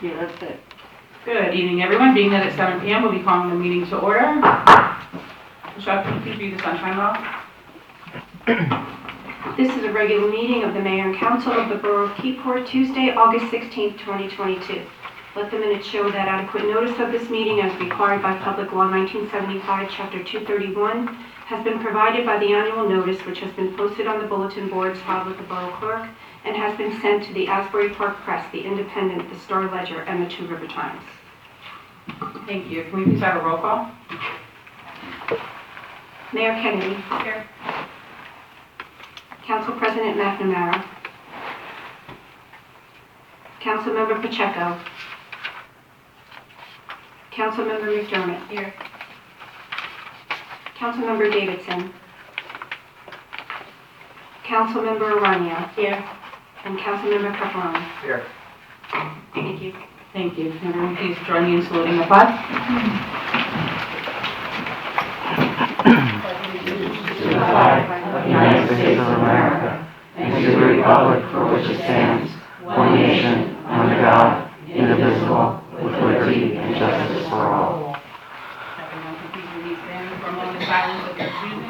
Yeah, that's it. Good evening, everyone. Being that it's 7 p.m., we'll be calling the meeting to order. Michelle, can you please read the sunshine law? This is a regular meeting of the Mayor and Council of the Borough of Keyport, Tuesday, August 16, 2022. Let the minutes show that adequate notice of this meeting as required by Public Law 1975, Chapter 231, has been provided by the annual notice which has been posted on the bulletin boards filed with the Borough Clerk and has been sent to the Asbury Park Press, the Independent, the Star Ledger, and the Two River Times. Thank you. Can we please have a roll call? Mayor Kennedy. Here. Council President McNamara. Councilmember Pacheco. Councilmember McDermott. Here. Councilmember Davidson. Councilmember Arania. Here. And Councilmember Caproni. Here. Thank you. Thank you. Can everyone please join me in saluting the flag? To the flag of the United States of America and to the republic for which it stands, one nation, under God, indivisible, with liberty and justice for all. Everyone can please release them for a moment of silence of their choosing.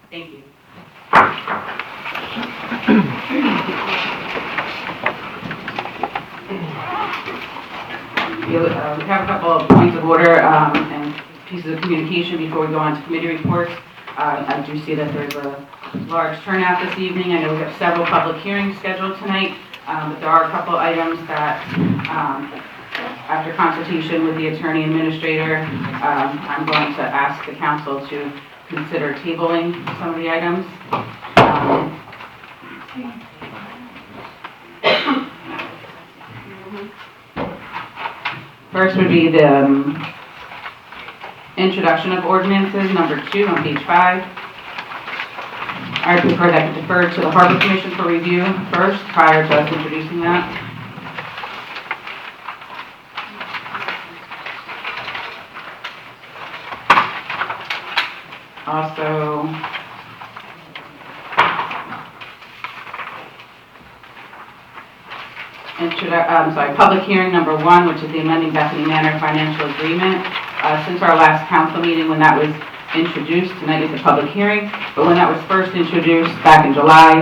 Thank you. We have a couple of points of order and pieces of communication before we go on to committee reports. I do see that there's a large turnout this evening. I know we have several public hearings scheduled tonight, but there are a couple items that, after consultation with the attorney administrator, I'm going to ask the council to consider tabling some of the items. First would be the introduction of ordinances, number 2 on page 5. I would prefer that deferred to the Harbor Commission for review first, prior to us introducing that. Also, public hearing number 1, which is the amending Bethany Manor financial agreement. Since our last council meeting when that was introduced, tonight is a public hearing, but when that was first introduced back in July,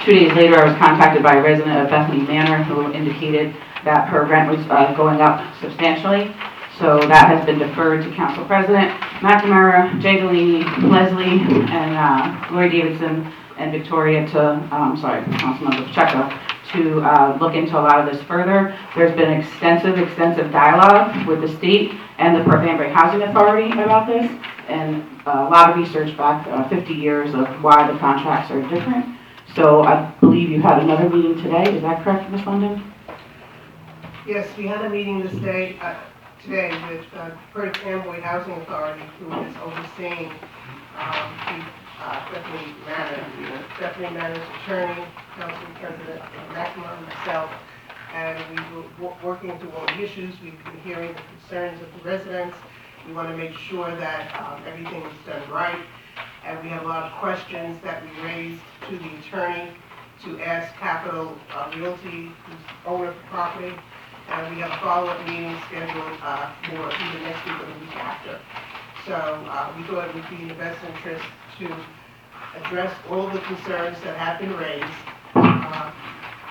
2 days later I was contacted by a resident of Bethany Manor who indicated that her rent was going up substantially. So that has been deferred to Council President McNamara, Jay Delaney, Leslie, and Lori Davidson, and Victoria Councilmember Pacheco, to look into a lot of this further. There's been extensive dialogue with the state and the Port Banbury Housing Authority about this, and a lot of research back 50 years of why the contracts are different. So I believe you had another meeting today, is that correct, Ms. London? Yes, we had a meeting today with Port Banbury Housing Authority, who is overseeing Bethany Manor's attorney, Council President McNamara, and myself, and we were working through all the issues. We've been hearing the concerns of the residents. We want to make sure that everything is done right, and we have a lot of questions that we raised to the attorney to ask Capital Realty, who's the owner of the property, and we have a follow-up meeting scheduled for either next week or the week after. So we thought it would be in the best interest to address all the concerns that have been raised,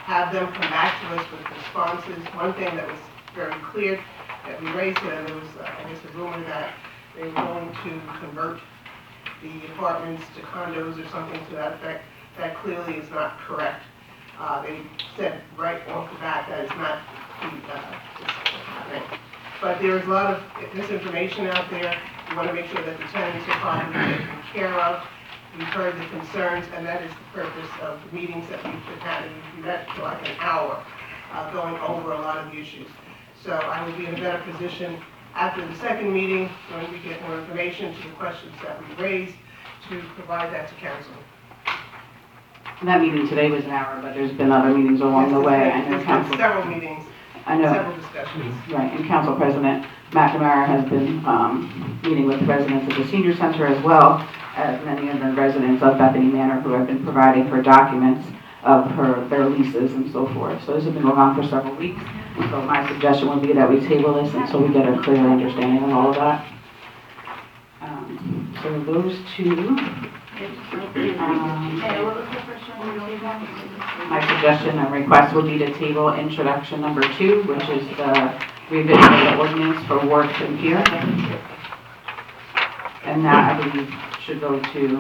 have them come back to us with responses. One thing that was very clear that we raised to them, there was, I guess, a rumor that they were going to convert the apartments to condos or something to that effect. That clearly is not correct. They said right off the bat that it's not happening. But there is a lot of misinformation out there. We want to make sure that the tenants are properly taken care of. We've heard the concerns, and that is the purpose of the meetings that we've been having. We met for like an hour going over a lot of the issues. So I will be in a better position after the second meeting when we get more information to the questions that we raised to provide that to council. And that meeting today was an hour, but there's been other meetings along the way. There's been several meetings, several discussions. Right, and Council President McNamara has been meeting with the residents of the senior center as well as many of the residents of Bethany Manor who have been providing her documents of their leases and so forth. So this has been going on for several weeks. So my suggestion would be that we table this until we get a clear understanding of all of that. So those two. My suggestion and request would be to table introduction number 2, which is the revision of the ordinance for work and pier. And that, I believe, should go to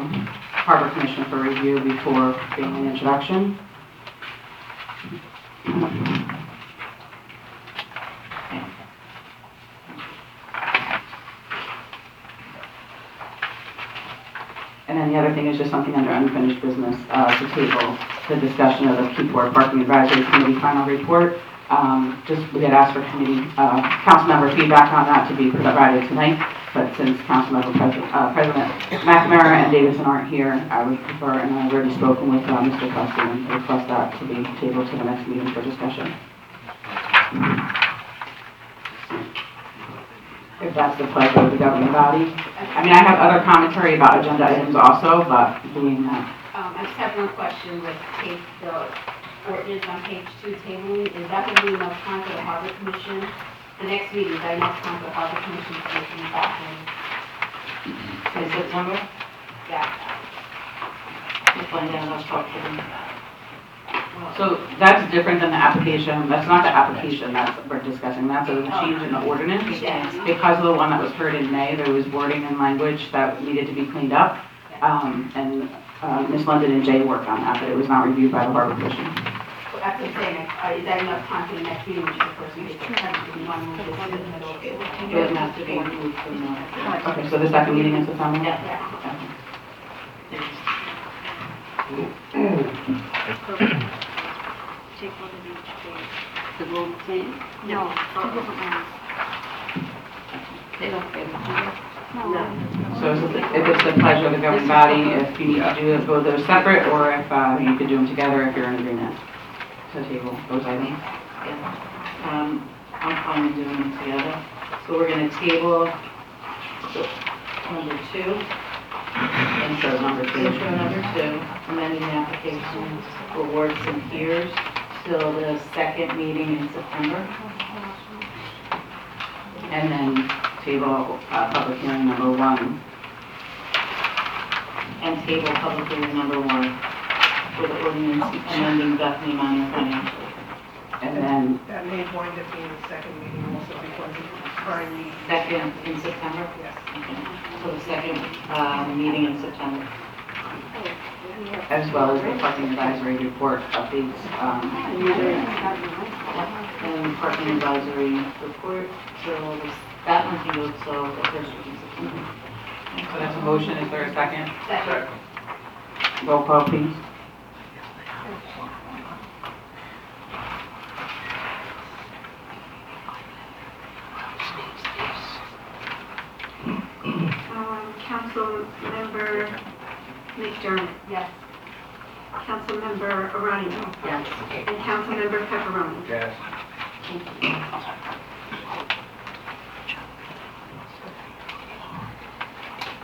Harbor Commission for review before being an introduction. And then the other thing is just something under unfinished business, to table the discussion of the Keyport Parking Advisory Committee final report. We had asked for committee, council member feedback on that to be provided tonight, but since Councilmember President McNamara and Davidson aren't here, I would prefer, and I've already spoken with Mr. Custy and request that to be tabled to the next meeting for discussion. If that's the pleasure of the governing body. I mean, I have other commentary about agenda items also, but being that. I just have one question with the ordinance on page 2 tabling. Is that going to be enough time for the Harbor Commission? The next meeting, is that enough time for the Harbor Commission to get things back in September? Yeah. We'll find out, I'll talk to them. So that's different than the application. That's not the application that we're discussing. That's a change in the ordinance. Because of the one that was heard in May, there was wording and language that needed to be cleaned up. And Ms. London and Jay worked on that, but it was not reviewed by the Harbor Commission. Well, that's what I'm saying. Is that enough time for the next meeting, which is the first meeting in September? Do we want to move this in the middle? It doesn't have to be removed from the... Okay, so the second meeting in September? Yeah. Take one of each page. The whole thing? No, two different ones. They don't get it. No. So if it's the pleasure of the governing body, if you need to do both those separate, or if you could do them together if you're in agreement to table those items. I'm fine with doing them together. So we're going to table number 2. Intro number 2. Intro number 2, amending the application for wards and piers till the second meeting in September. And then table public hearing number 1. And table public hearing number 1 for the ordinance amending Bethany Manor financial. And then That may wind up being the second meeting also because it's prime meeting. Second in September? Yes. Okay. So the second meeting in September. as well as the parking advisory report updates. And parking advisory report, so that one can go till the first week in September. So that's a motion. Is there a second? Second. Roll call, please. Councilmember McDermott. Yes. Councilmember Aronio. Yes. And Councilmember Pepperoni. Yes.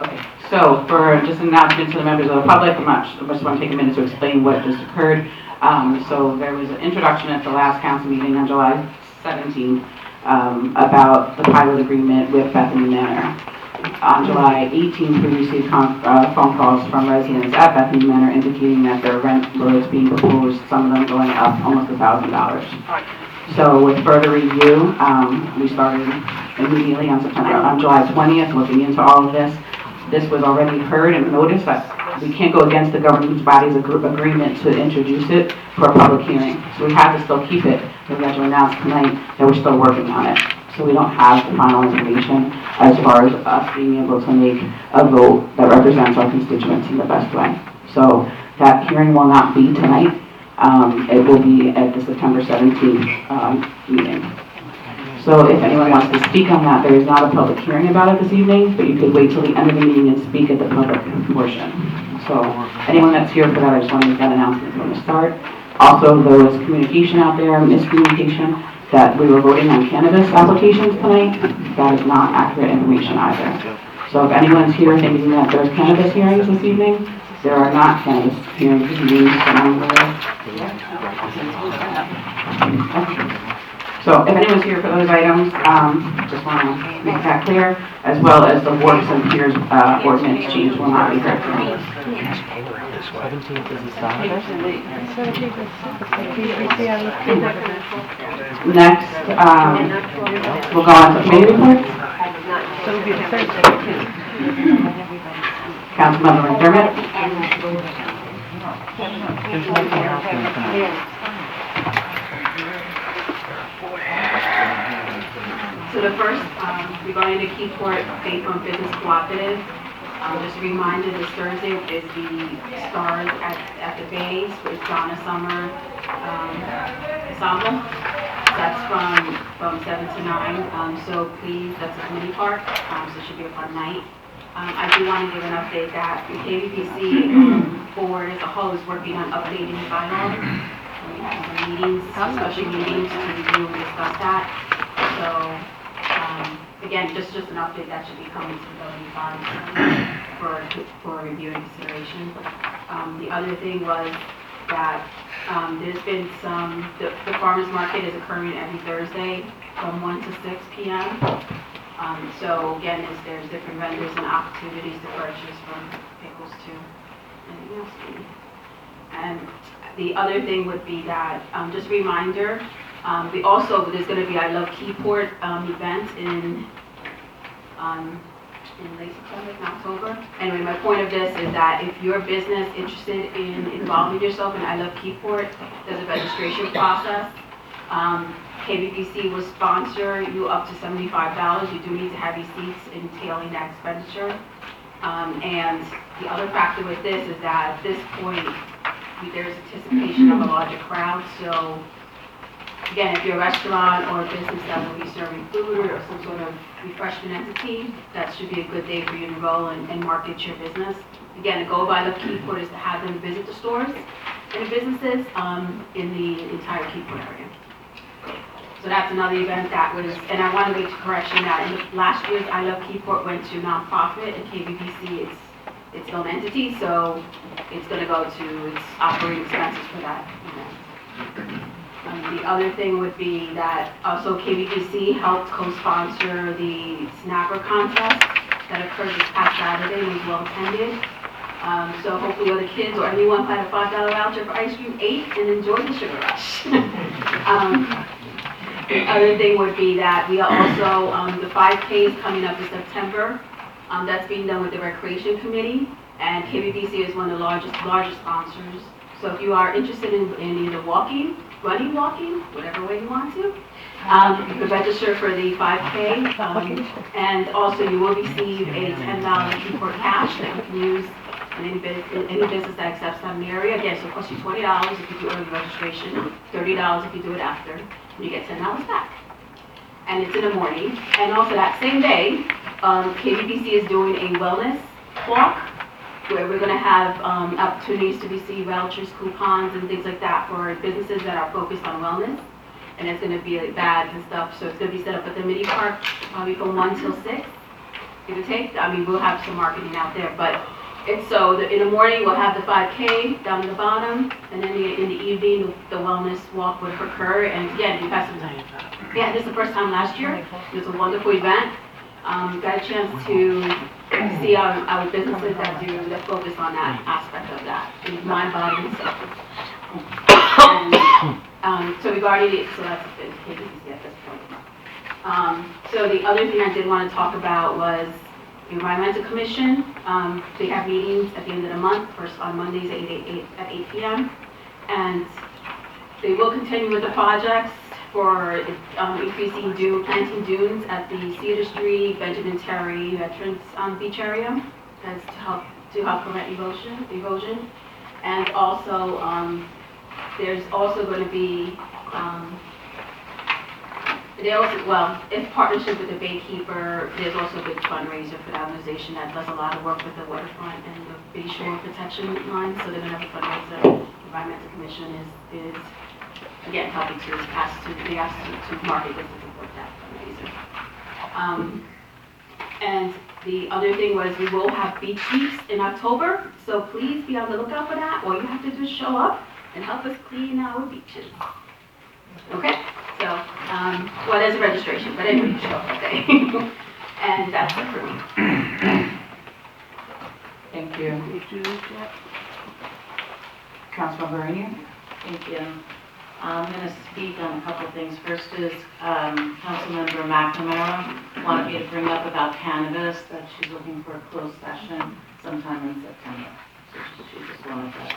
Okay, so for just an announcement to the members of the public, I just want to take a minute to explain what just occurred. So there was an introduction at the last council meeting on July 17th about the pilot agreement with Bethany Manor. On July 18th, we received phone calls from residents at Bethany Manor indicating that their rent was being proposed, some of them going up almost $1,000. So with further review, we started immediately on July 20th, looking into all of this. This was already heard and noticed that we can't go against the governing body's agreement to introduce it for a public hearing. So we have to still keep it. We're going to announce tonight that we're still working on it. So we don't have the final information as far as us being able to make a vote that represents our constituents in the best way. So that hearing will not be tonight. It will be at the September 17th meeting. So if anyone wants to speak on that, there is not a public hearing about it this evening, but you could wait till the end of the meeting and speak at the public portion. So anyone that's here for that, I just want to make that announcement from the start. Also, there was communication out there, miscommunication. that we were voting on cannabis applications tonight. That is not accurate information either. So if anyone's here thinking that there's cannabis hearings this evening, there are not cannabis hearings this evening. So if anyone's here for those items, just want to make that clear, as well as the works and peers ordinance change will not be heard tonight. 17th is a Saturday? Next, we'll go on to committee reports. Councilmember McDermott. There's nothing happening tonight. So the first, regarding the Keyport Faith on Business Cooperative, just a reminder, this Thursday is the Stars at the Bays with Donna Summer Ensemble. That's from 7 to 9, so please, that's a community park, so it should be a fun night. I do want to give an update that the KVPC board as a whole is working on updating the bylaws. We have some meetings, special meetings to review and discuss that. So, again, just an update that should be coming to the governing body for review and consideration. The other thing was that there's been the farmers market is occurring every Thursday from 1 to 6 p.m. So again, there's different vendors and opportunities to purchase from pickles to anything else. And the other thing would be that, just a reminder, there's going to be I Love Keyport event in late September, in October. Anyway, my point of this is that if your business interested in involving yourself in I Love Keyport, there's a registration process. KBPC will sponsor you up to $75. You do need to have receipts entailing that expenditure. And the other factor with this is that at this point, there's anticipation of a larger crowd. So again, if you're a restaurant or a business that will be serving food or some sort of refreshment entity, that should be a good day for you to enroll and market your business. Again, the goal by the Keyport is to have them visit the stores and the businesses in the entire Keyport area. So that's another event that was, and I want to make a correction that in the last year's I Love Keyport went to nonprofit, and KBPC is its own entity, so it's going to go to its operating expenses for that event. The other thing would be that also KBPC helped co-sponsor the Snapper contest that occurred this past Saturday and was well attended. So hopefully all the kids or anyone who had a $5 voucher for ice cream ate and enjoyed the sugar rush. The other thing would be that we are also, the 5K is coming up in September. That's being done with the Recreation Committee, and KBPC is one of the largest sponsors. So if you are interested in either walking, whatever way you want to, you can register for the 5K, and also you will receive a $10 Keyport cash that you can use in any business that accepts that in the area. Again, so it costs you $20 if you do early registration, $30 if you do it after, and you get $10 back. And it's in the morning. And also that same day, KBPC is doing a wellness walk, where we're going to have opportunities to receive vouchers, coupons, and things like that for businesses that are focused on wellness. And it's going to be like bags and stuff. So it's going to be set up at the mini park, probably from 1 till 6, give or take. I mean, we'll have some marketing out there, but it's so in the morning we'll have the 5K down at the bottom, and then in the evening the wellness walk would occur. And again, you have some time. Yeah, this is the first time last year. It was a wonderful event. Got a chance to see our businesses that focus on that aspect of that, mind, body, and soul. So regarding it, so that's KBPC at this point. So the other thing I did want to talk about was the Environmental Commission. They have meetings at the end of the month, first on Mondays at 8 p.m. And they will continue with the projects for increasing planting dunes at the Cedar Street, Benjamin Terry, Veterans Beach area, as to help prevent erosion. And also, there's also going to be, in partnership with the Baykeeper, there's also a big fundraiser for the organization that does a lot of work with the waterfront and the Bay Shore protection line. So they're going to have a fundraiser. The Environmental Commission is again, helping to ask to market this and support that fundraiser. And the other thing was we will have beach weeks in October, so please be on the lookout for that. All you have to do is show up and help us clean our beaches. Okay? So, well, there's a registration, but anyway, you show up that day. And that's it for me. Thank you. Councilmember Rainier? Thank you. I'm going to speak on a couple of things. First is Councilmember McNamara wanted me to bring up about cannabis, that she's looking for a closed session sometime in September. So she just wanted that.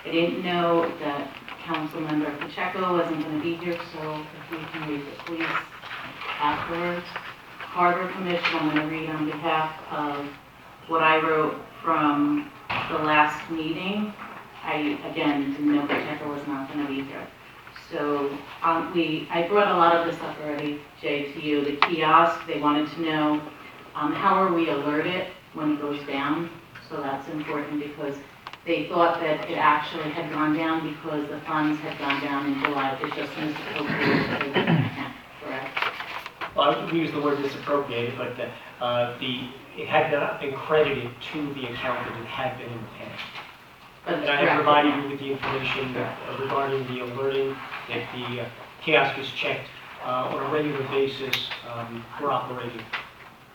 I didn't know that Councilmember Pacheco wasn't going to be here, so if we can read it, please, afterwards. Harbor Commission, I'm going to read on behalf of what I wrote from the last meeting. I, again, didn't know Pacheco was not going to be here. So I brought a lot of this up already, Jay, to you. The kiosk, they wanted to know how are we alerted when it goes down. So that's important because they thought that it actually had gone down because the funds had gone down in July. It just misappropriated the account, correct? Well, we use the word misappropriated, but it had not been credited to the account that it had been in the past. But And I have provided you with the information regarding the alerting that the kiosk is checked on a regular basis for operating,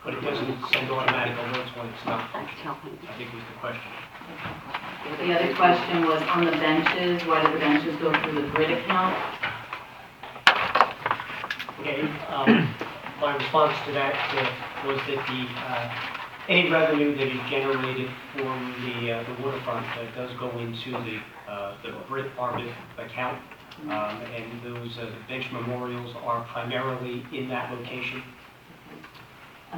but it doesn't send automatic alerts when it's not functioning, I think was the question. The other question was on the benches. Why do the benches go through the grid account? Okay, my response to that was that any revenue that is generated from the waterfront does go into the Brit Arbit account, and those bench memorials are primarily in that location.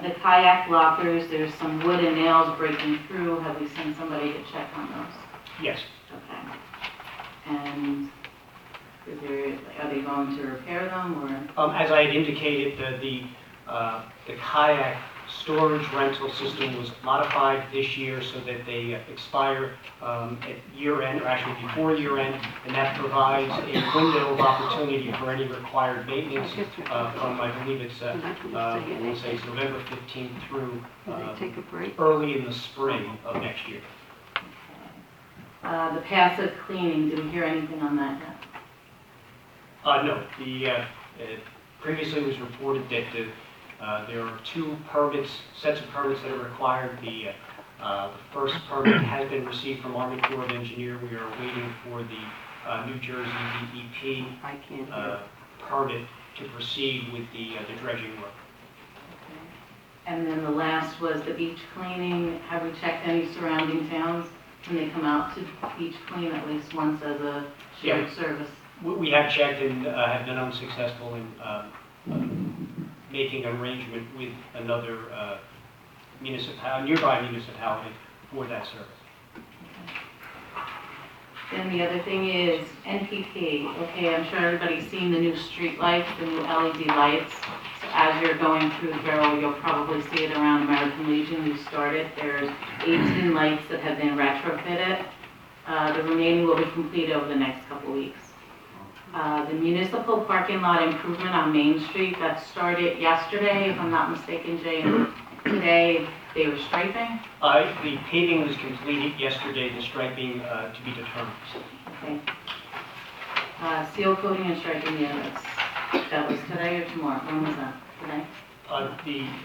The kayak lockers, there's some wood and nails breaking through. Have we sent somebody to check on those? Yes. Okay. And are they going to repair them or? As I had indicated, the kayak storage rental system was modified this year so that they expire at year end, or actually before year end, and that provides a window of opportunity for any required maintenance from, I believe it's, we'll say it's November 15th through early in the spring of next year. The passive cleaning, did we hear anything on that yet? No, previously it was reported that there are two sets of permits that are required. The first permit has been received from Army Corps of Engineers. We are waiting for the New Jersey DEP permit to proceed with the dredging work. Okay. And then the last was the beach cleaning. Have we checked any surrounding towns when they come out to beach clean at least once as a shared service? We have checked and have been unsuccessful in making an arrangement with another nearby municipality for that service. Then the other thing is NPP. Okay, I'm sure everybody's seen the new street lights, the new LED lights. So as you're going through the borough, you'll probably see it around American Legion. We started. There's 18 lights that have been retrofitted. The remaining will be completed over the next couple weeks. The municipal parking lot improvement on Main Street, that started yesterday, if I'm not mistaken, Jay, and today they were striping? The paving was completed yesterday, the striping to be determined. Okay. Seal coating and striping, yeah, that was today or tomorrow? When was that? Today?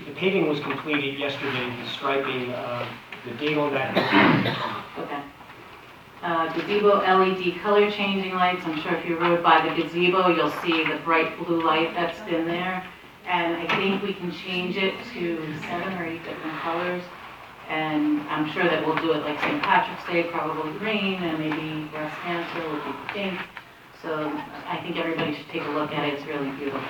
The paving was completed yesterday, the striping, the date on that. Okay. Gazebo LED color changing lights. I'm sure if you rode by the gazebo, you'll see the bright blue light that's been there. And I think we can change it to 7 or 8 different colors. And I'm sure that we'll do it like St. Patrick's Day, probably green, and maybe breast cancer will be pink. So I think everybody should take a look at it. It's really beautiful.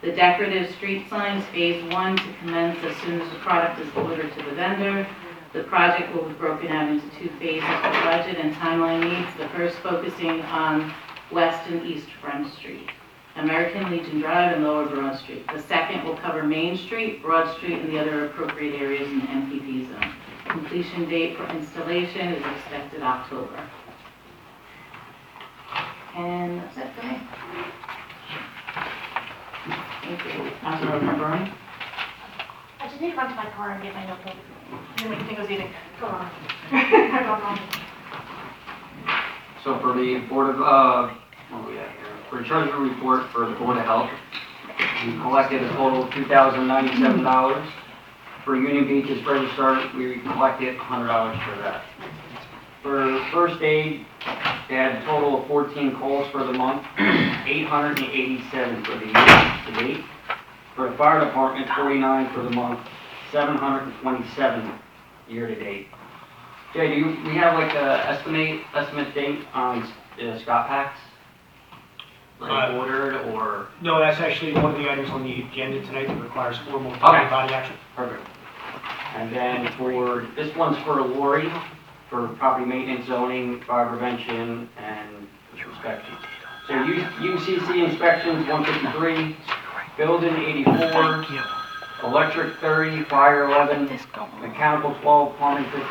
The decorative street signs, phase 1, to commence as soon as the product is delivered to the vendor. The project will be broken out into 2 phases for budget and timeline needs. The first focusing on West and East Front Street, American Legion Drive and Lower Broad Street. The second will cover Main Street, Broad Street, and the other appropriate areas in the MPP zone. Completion date for installation is expected October. And that's it for me. Thank you. Councilmember Pepperoni? I just need to run to my car and get my notebook. And then we can think of eating. Go on. I don't know. So for the Board of, what do we have here? For Treasury Report for the Board of Health, we collected a total of $2,097. For Union Beach's Registrar, we collected $100 for that. For First Aid, they had a total of 14 calls for the month, 887 for the year to date. For the Fire Department, 49 for the month, 727 year to date. Jay, do we have like a estimate date on Scott packs? Like ordered or? No, that's actually one of the items on the agenda tonight that requires formal Okay. body action. Perfect. And then for, this one's for Lori, for property maintenance, zoning, fire prevention, and inspections. So UCC inspections, 153, building 84, electric 30, fire 11, mechanical 12, plumbing 15,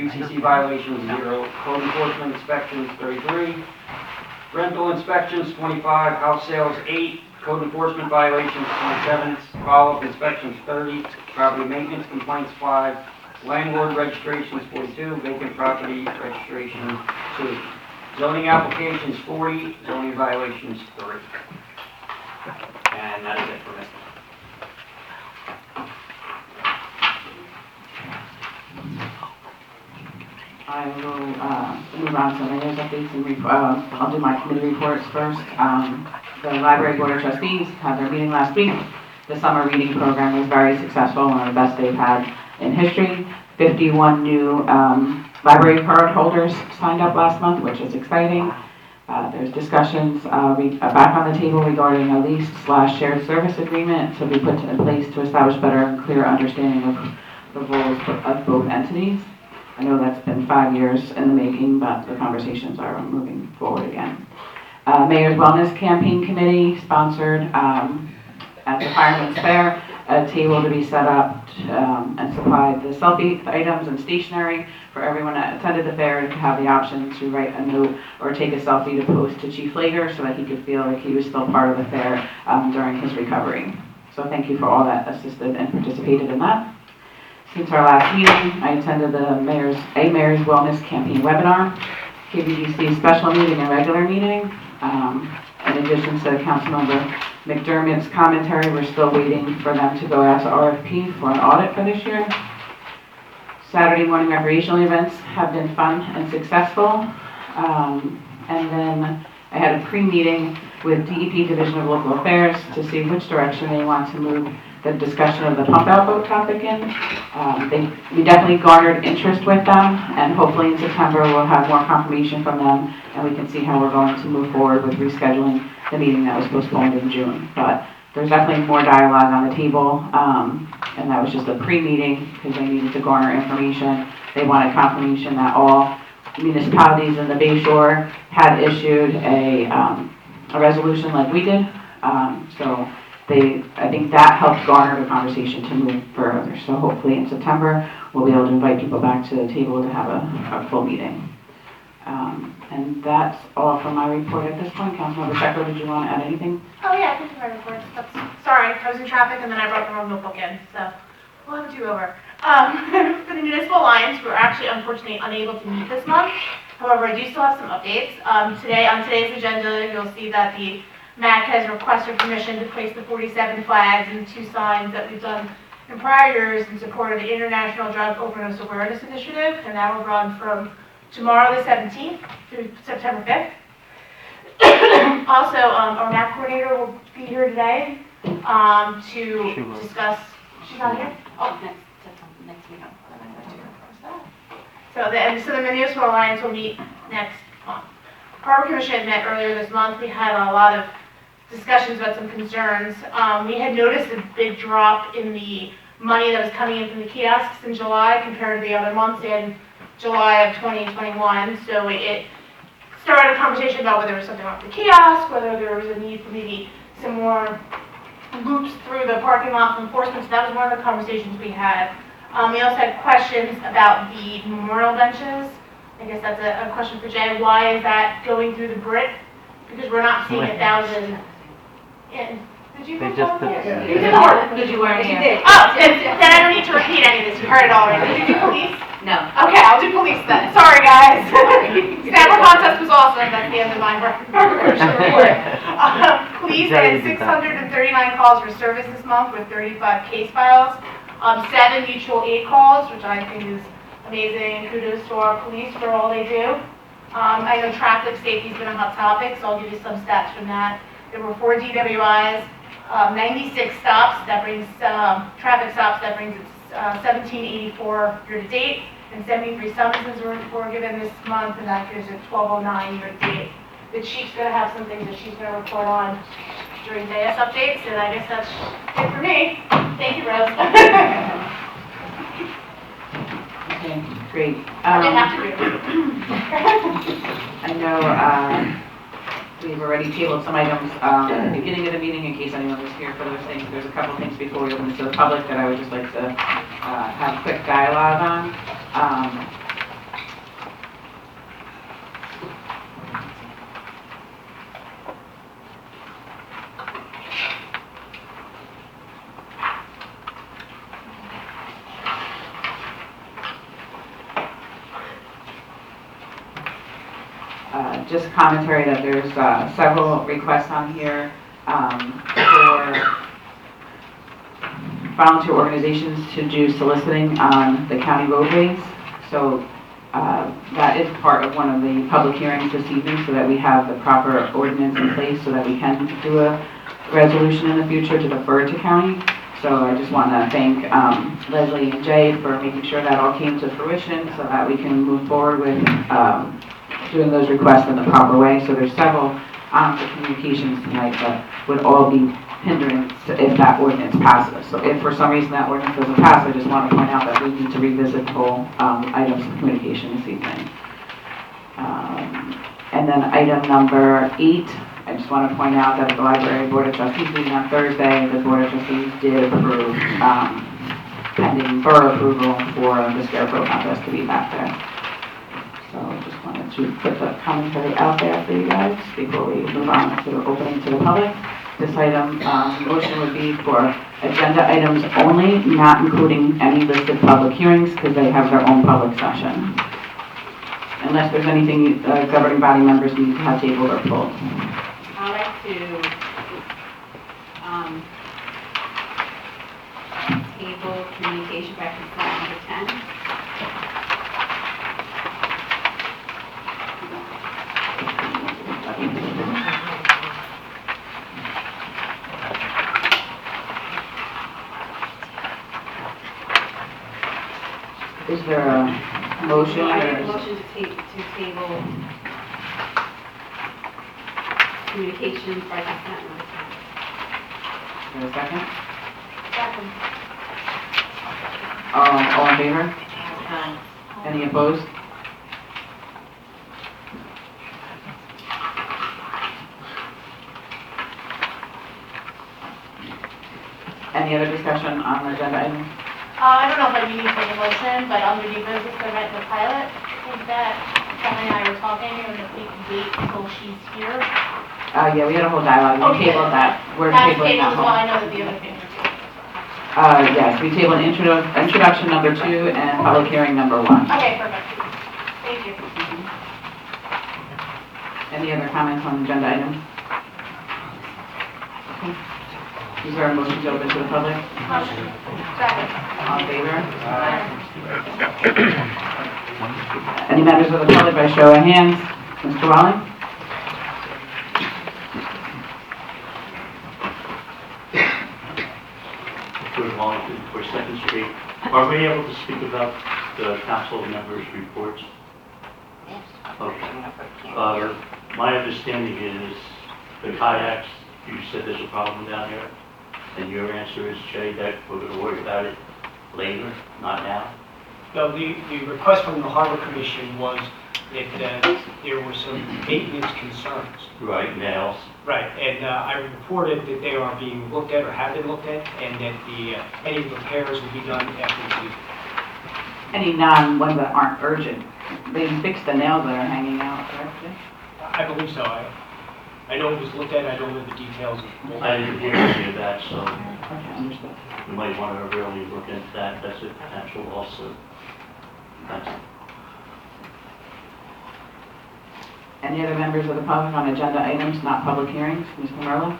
UCC violations 0, code enforcement inspections 33, rental inspections 25, house sales 8, code enforcement violations 27, follow-up inspections 30, property maintenance complaints 5, landlord registrations 42, vacant property registration 2, zoning applications 40, zoning violations 3. And that is it for me. I will move on to mayor's updates and I'll do my committee reports first. The Library Board of Trustees had their meeting last week. The summer reading program was very successful, one of the best they've had in history. 51 new library card holders signed up last month, which is exciting. There's discussions back on the table regarding a lease/shared service agreement to be put in place to establish better and clearer understanding of the roles of both entities. I know that's been 5 years in the making, but the conversations are moving forward again. Mayor's Wellness Campaign Committee sponsored at the Fireman's Fair a table to be set up and supplied the selfie items and stationery for everyone that attended the fair to have the option to write a note or take a selfie to post to Chief Lager so that he could feel like he was still part of the fair during his recovery. So thank you for all that assisted and participated in that. Since our last meeting, I attended the Mayor's Wellness Campaign webinar, KBDC special meeting and regular meeting. In addition to Councilmember McDermott's commentary, we're still waiting for them to go out to RFP for an audit for this year. Saturday morning recreational events have been fun and successful. And then I had a pre-meeting with DEP Division of Local Affairs to see which direction they want to move the discussion of the pump out boat topic in. We definitely garnered interest with them, and hopefully in September we'll have more confirmation from them and we can see how we're going to move forward with rescheduling the meeting that was postponed in June. But there's definitely more dialogue on the table, and that was just a pre-meeting because they needed to garner information. They wanted confirmation that all municipalities in the Bay Shore had issued a resolution like we did. I think that helped garner the conversation to move further. So hopefully in September, we'll be able to invite people back to the table to have a full meeting. And that's all from my report at this point. Councilmember Sheckler, did you want to add anything? Oh yeah, I can do my reports. Sorry, I was in traffic and then I brought the wrong notebook in, so we'll have a do-over. For the Municipal Alliance, we're actually unfortunately unable to meet this month. However, I do still have some updates. On today's agenda, you'll see that the MAC has requested permission to place the 47 flags and 2 signs that we've done in prior years in support of the International Drug Overdose Awareness Initiative, and that will run from tomorrow the 17th through September 5th. Also, our MAC coordinator will be here today to discuss. She's not here? Oh, next week. So the Municipal Alliance will meet next month. Harbor Commission met earlier this month. We had a lot of discussions about some concerns. We had noticed a big drop in the money that was coming in from the kiosks in July compared to the other months in July of 2021. So it started a conversation about whether there was something wrong with the kiosk, whether there was a need for maybe some more loops through the parking lot for enforcement. So that was one of the conversations we had. We also had questions about the memorial benches. I guess that's a question for Jay. Why is that going through the BRIT because we're not seeing 1,000 in. Did you They put just that? did- You did the order. Did you wear She any? did. Oh, then I don't need to repeat any of this, you heard it already. Did you do police? No. Okay, I'll do police then. Sorry, guys. Snapper contest was awesome. That's the end of my recruitment report. Police had 639 calls for service this month with 35 case files. 7 mutual aid calls, which I think is amazing. Kudos to our police for all they do. I know traffic safety's been a hot topic, so I'll give you some stats from that. There were 4 DWIs, 96 stops. That brings traffic stops. That brings it 1784 year to date. And 73 summonses were given this month, and that gives it 1209 year to date. The chief's going to have some things that she's going to report on during JS updates, and I guess that's it for me. Thank you, Rose. Okay, great. I didn't have to do it. I know we've already tabled some items at the beginning of the meeting in case anyone was here for those things. There's a couple things before we open it to the public that I would just like to have a quick dialogue on. Just commentary that there's several requests on here for volunteer organizations to do soliciting on the county roadways. So that is part of one of the public hearings this evening, so that we have the proper ordinance in place so that we can do a resolution in the future to defer to county. So I just want to thank Leslie and Jay for making sure that all came to fruition so that we can move forward with doing those requests in the proper way. So there's several for communications tonight that would all be hindrance if that ordinance passes. So if for some reason that ordinance doesn't pass, I just want to point out that we need to revisit the whole items of communication this evening. And then item number 8, I just want to point out that at the Library Board of Trustees meeting on Thursday, the Board of Trustees did approve, pending borough approval for the scarecrow contest to be back there. So I just wanted to put the commentary out there for you guys before we move on to the opening to the public. This item, motion would be for agenda items only, not including any listed public hearings because they have their own public session. Unless there's anything governing body members need to have tabled or pulled. I'd like to table communication by consent number 10. Is there a motion? I make or a is- motion to table communications by consent number 10. Is there a second? Second. All in favor? Any opposed? Any other discussion on the agenda item? I don't know if I need to make a motion, but under new business, the rent the pilot, I think that Kelly and I were talking, and if we can wait until she's here. Yeah, we had a whole dialogue. We Okay. tabled that. We're That's tabling tabled that as well, one. I know that the other things are tabled. Yes, we tabled introduction number 2 and public hearing number 1. Okay, perfect. Thank you. Any other comments on the agenda item? Okay. Is there a motion to open to the public? Motion. Second. All in favor? Any members of the public by show of hands? Mr. Wallen? Good morning, for Second Street. Are we able to speak about the council members' reports? Okay. My understanding is the kayaks, you said there's a problem down there, and your answer is, Jay, that we're going to worry about it later, not now? No, the request from the Harbor Commission was that there were some maintenance concerns. Right, nails. Right, and I reported that they are being looked at or have been looked at, and that any repairs will be done after the Any ones that aren't urgent? They fixed the nails that are hanging out, correct? I believe so. I know it was looked at, I don't know the details of. I didn't hear any of that, so Okay, understood. you might want to really look into that. That's a potential lawsuit. Thanks. Any other members of the public on agenda items, not public hearings? Mr. Merlo?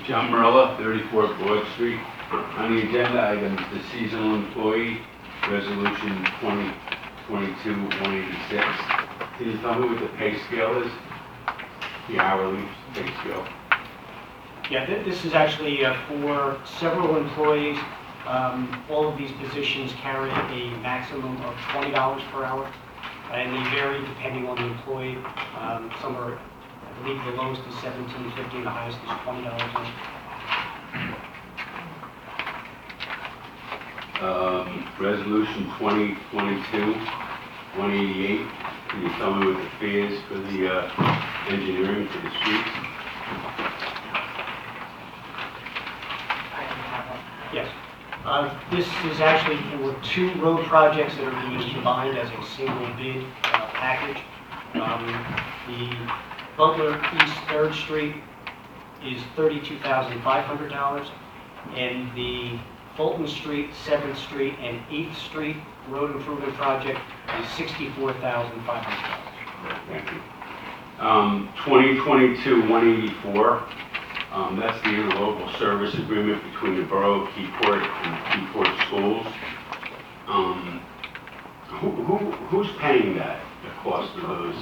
John Marella, 34 Broad Street. On the agenda items, the seasonal employee, resolution 2022-186. Can you tell me what the pay scale is? The hourly pay scale? Yeah, this is actually for several employees. All of these positions carry a maximum of $20 per hour, and they vary depending on the employee. Some are, I believe the lowest is $17.50 and the highest is $20 an hour. Resolution 2022-188. Can you tell me what the fee is for the engineering for the streets? Yes. This is actually for 2 road projects that are being combined as a single bid package. The Butler East 3rd Street is $32,500, and the Fulton Street, 7th Street, and 8th Street road improvement project is $64,500. Thank you. 2022-184. That's the interlocal service agreement between the Borough of Keyport and Keyport Schools. Who's paying that, the cost of those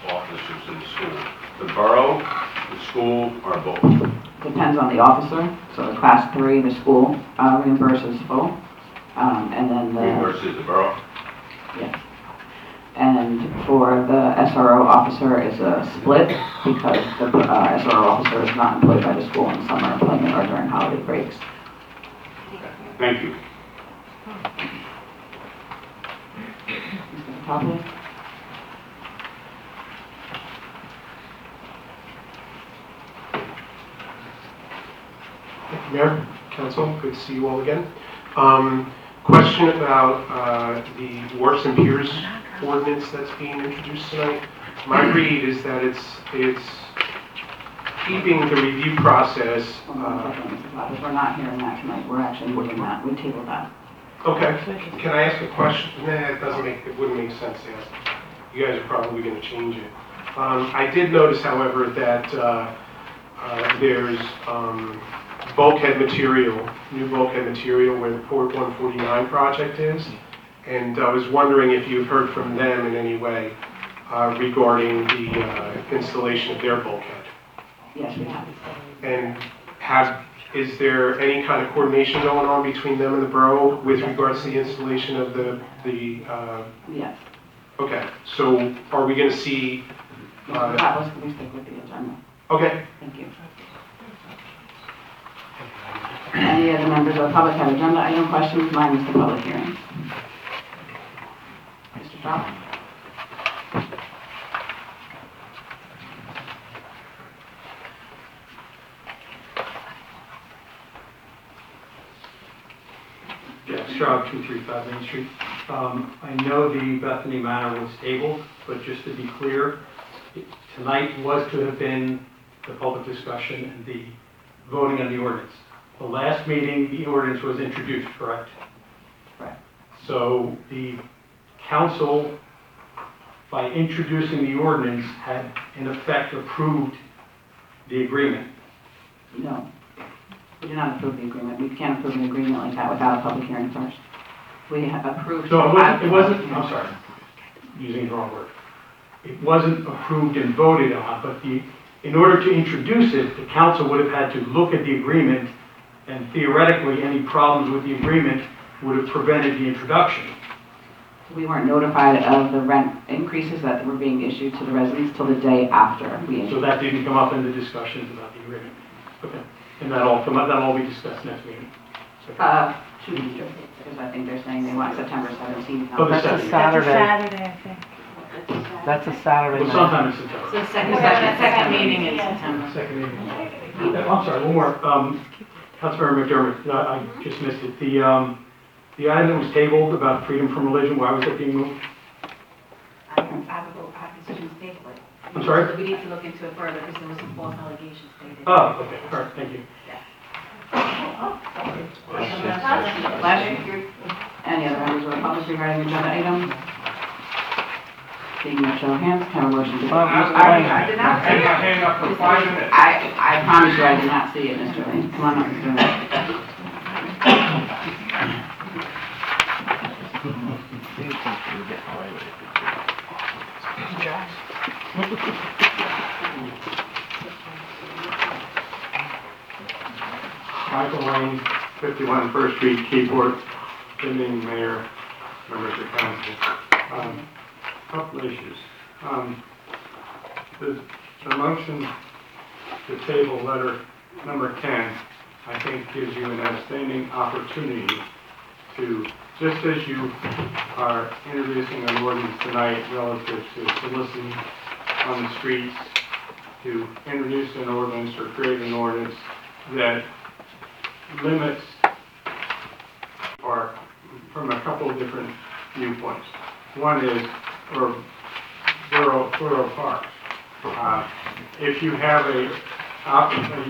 officers in the school? The borough, the school, or both? Depends on the officer. So the class 3, the school reimburses full. And then the... Reimburses the borough? Yes. And for the SRO officer is a split because the SRO officer is not employed by the school in summer employment or during holiday breaks. Thank you. Mr. Patapia? Thank you, Mayor, Council, good to see you all again. Question about the works and piers ordinance that's being introduced tonight. My read is that it's keeping the review process. Hold on a second, Mr. Patapia. We're not hearing that tonight. We're actually moving that. We tabled that. Okay, can I ask a question? Nah, it wouldn't make sense to ask. You guys are probably going to change it. I did notice, however, that there's bulkhead material, new bulkhead material where the Port 149 project is. And I was wondering if you've heard from them in any way regarding the installation of their bulkhead. Yes, we have. And is there any kind of coordination going on between them and the borough with regards to the installation of Yes. Okay, so are we going to see... Mr. Patapia, can we stick with the agenda? Okay. Thank you. Any other members of the public have agenda item questions? Mine is the public hearing. Mr. Shaw? Jack Straub, 235 Main Street. I know the Bethany matter was tabled, but just to be clear, tonight was to have been the public discussion and the voting on the ordinance. The last meeting, the ordinance was introduced, correct? Correct. So the council, by introducing the ordinance, had in effect approved the agreement. No. We did not approve the agreement. We can't approve an agreement like that without a public hearing first. We have approved... No, it wasn't, I'm sorry, using the wrong word. It wasn't approved and voted on, but in order to introduce it, the council would have had to look at the agreement, and theoretically, any problems with the agreement would have prevented the introduction. We weren't notified of the rent increases that were being issued to the residents till the day after we So introduced. that didn't come up in the discussions about the agreement. Okay. And that'll be discussed next meeting. Okay. 2 weeks, because I think they're saying they want September 17th. Oh, the That's second. Saturday. Saturday, I think. That's a Saturday Well, night. sometime in September. So second meeting in September. Second meeting. I'm sorry, one more. Councilmember McDermott, I just missed it. The item that was tabled about freedom from religion, why was it being moved? I have a decision to table it. I'm sorry? We need to look into it further because there was some false allegations stated. Oh, okay, all right, thank you. Any other members of the public regarding agenda items? Seeing no show of hands, can I have a motion to vote? I did not see it. Hand up for 5 minutes. I promise you I did not see it, Mr. Lane. Come on up, Mr. Lane. Michael Lane, 51 First Street, Keyport, Sitting Mayor, members of council. Couple issues. The motion to table letter number 10, I think gives you an outstanding opportunity to, just as you are introducing an ordinance tonight relative to soliciting on the streets, to introduce an ordinance or create an ordinance that limits, or from a couple of different viewpoints. One is, or borough parks. If you have a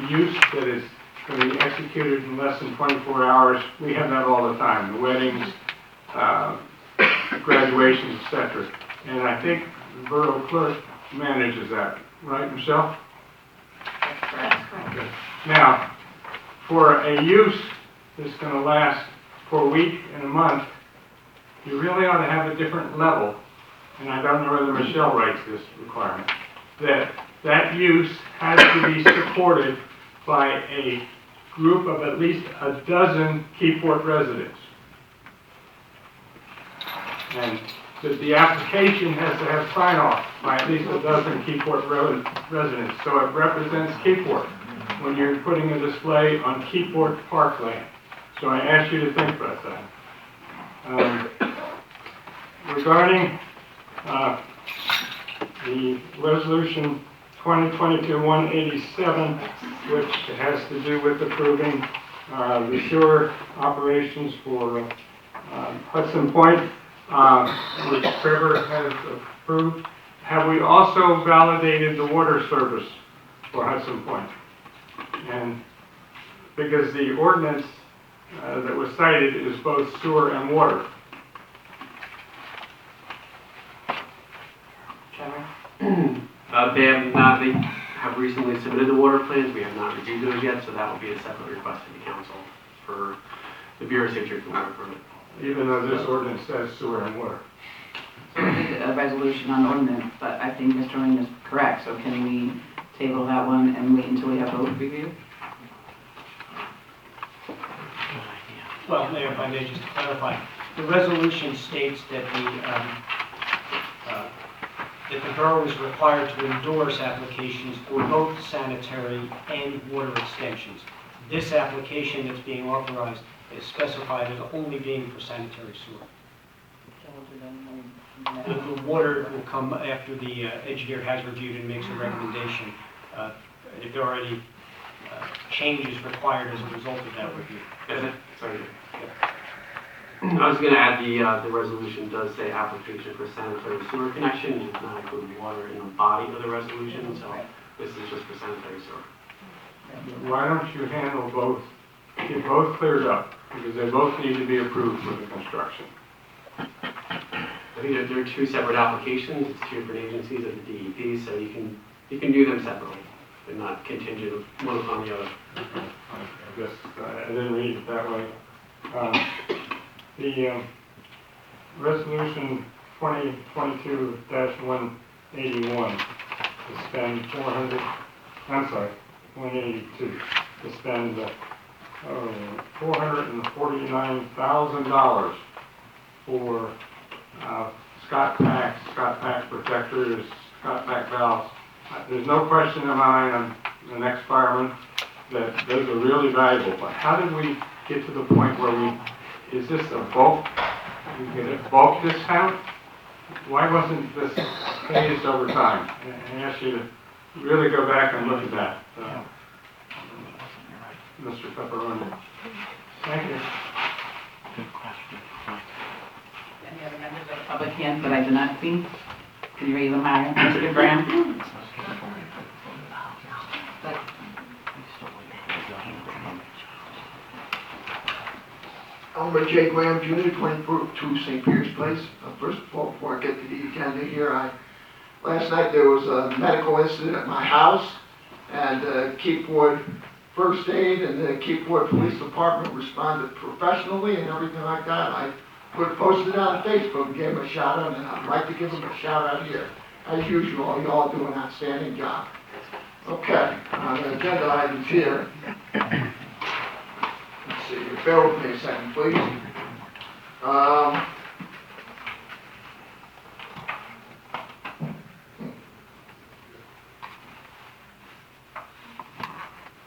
use that is going to be executed in less than 24 hours, we have that all the time, the weddings, graduations, etc. And I think the borough clerk manages that, right, Michelle? That's correct. Okay. Now, for a use that's going to last for a week and a month, you really ought to have a different level, and I don't know whether Michelle writes this requirement, that use has to be supported by a group of at least a dozen Keyport residents. And that the application has to have sign-off by at least a dozen Keyport residents, so it represents Keyport when you're putting a display on Keyport parkland. So I ask you to think about that. Regarding the resolution 2022-187, which has to do with approving the sewer operations for Hudson Point, which Trevor has approved, have we also validated the water service for Hudson Point? And because the ordinance that was cited is both sewer and water. They have recently submitted the water plans. We have not reviewed those yet, so that will be a separate request to the council for the Bureau of State Drinking Water permit. Even though this ordinance says sewer and water. So we did a resolution on ordinance, but I think Mr. Lane is correct, so can we table that one and wait until we have both reviewed? Well, Mayor, if I may just clarify, the resolution states that the borough is required to endorse applications for both sanitary and water extensions. This application that's being authorized is specified as only being for sanitary sewer. The water will come after the engineer has reviewed and makes a recommendation. If there are any changes required as a result of that review. Sorry. I was going to add the resolution does say application for sanitary sewer connection. It does not include water in the body of the resolution, so this is just for sanitary sewer. Why don't you handle both, get both cleared up, because they both need to be approved for the construction. I think that they're two separate applications. It's two different agencies of the DEP, so you can do them separately. They're not contingent one upon the other. I guess I didn't read it that way. The resolution 2022-181 to spend 182 to spend $449,000 for Scott Pack protectors, Scott Pack valves. There's no question in mind, I'm an ex-fireman, that those are really valuable. But how did we get to the point where is this a bulk, you get a bulk discount? Why wasn't this phased over time? I ask you to really go back and look at that. Mr. Pepperoni. Second. Any other members of the public hands that I do not see? Can you raise them higher? Mr. Graham? Elmer J. Graham Jr., 22 St. Peter's Place. First of all, before I get to the agenda here, last night there was a medical incident at my house, and Keyport First Aid and the Keyport Police Department responded professionally and everything like that. I posted it on Facebook and gave them a shout out, and I'd like to give them a shout out here. As usual, you all do an outstanding job. Okay, the agenda items here. Let's see, bear with me a second, please.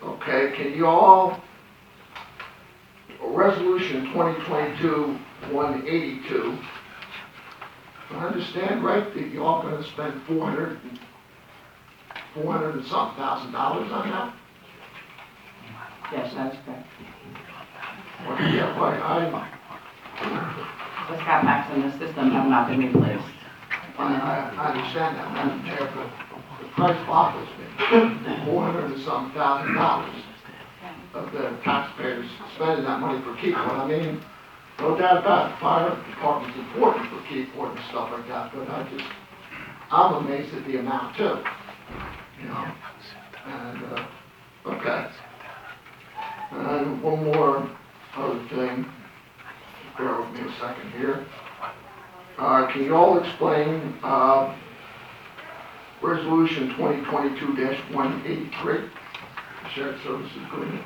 Okay, can you all, Resolution 2022-182, I understand right that you all going to spend $400 and something thousand on that? Yes, that's correct. Well, yeah, right, The scat maps in the system have not been replaced. I understand that, Madam Chair, but the price boggles me. $400 and something thousand of the taxpayers spending that money for Keyport. I mean, no doubt about it, the fire department's important for Keyport and stuff like that, but I'm amazed at the amount too. You know, and, okay. And one more other thing, bear with me a second here. Can you all explain, Resolution 2022-183, Shared Services Agreement?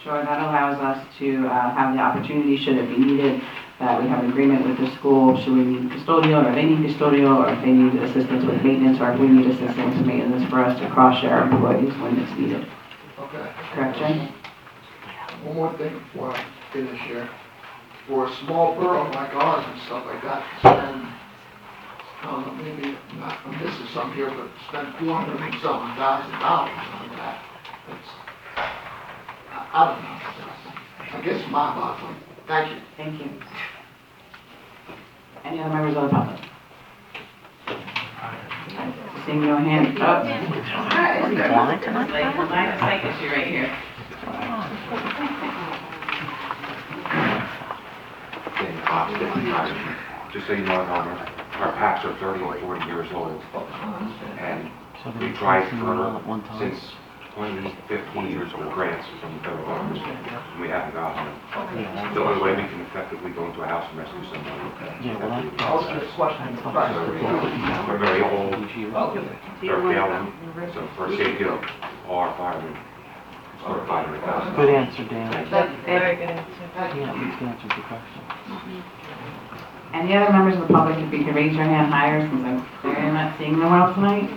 Sure, that allows us to have the opportunity, should it be needed, that we have an agreement with the school, should we need custodial, or they need custodial, or if they need assistance with maintenance, or if we need assistance with maintenance, for us to cross-share employees when it's needed. Okay. Correct, Jen? One more thing before I finish here. For a small borough like ours and stuff like that, spend, I don't know, maybe I'm missing some here, but spend $400 and something thousand on that. I don't know. I guess mind-boggling. Thank you. Thank you. Any other members of the public? Seeing no hands up. Line of sight issue right here. Just so you know, our packs are 30 or 40 years old, and we tried for since 2015 for grants from the federal government, and we haven't gotten them. The only way we can effectively go into a house and rescue somebody. We're very old, they're failing, so for safety of all our firemen, or $500,000. Good answer, Dan. Very good answer. Yeah, you answered the question. Any other members of the public, if you could raise your hand higher, since I'm clearly not seeing them well tonight?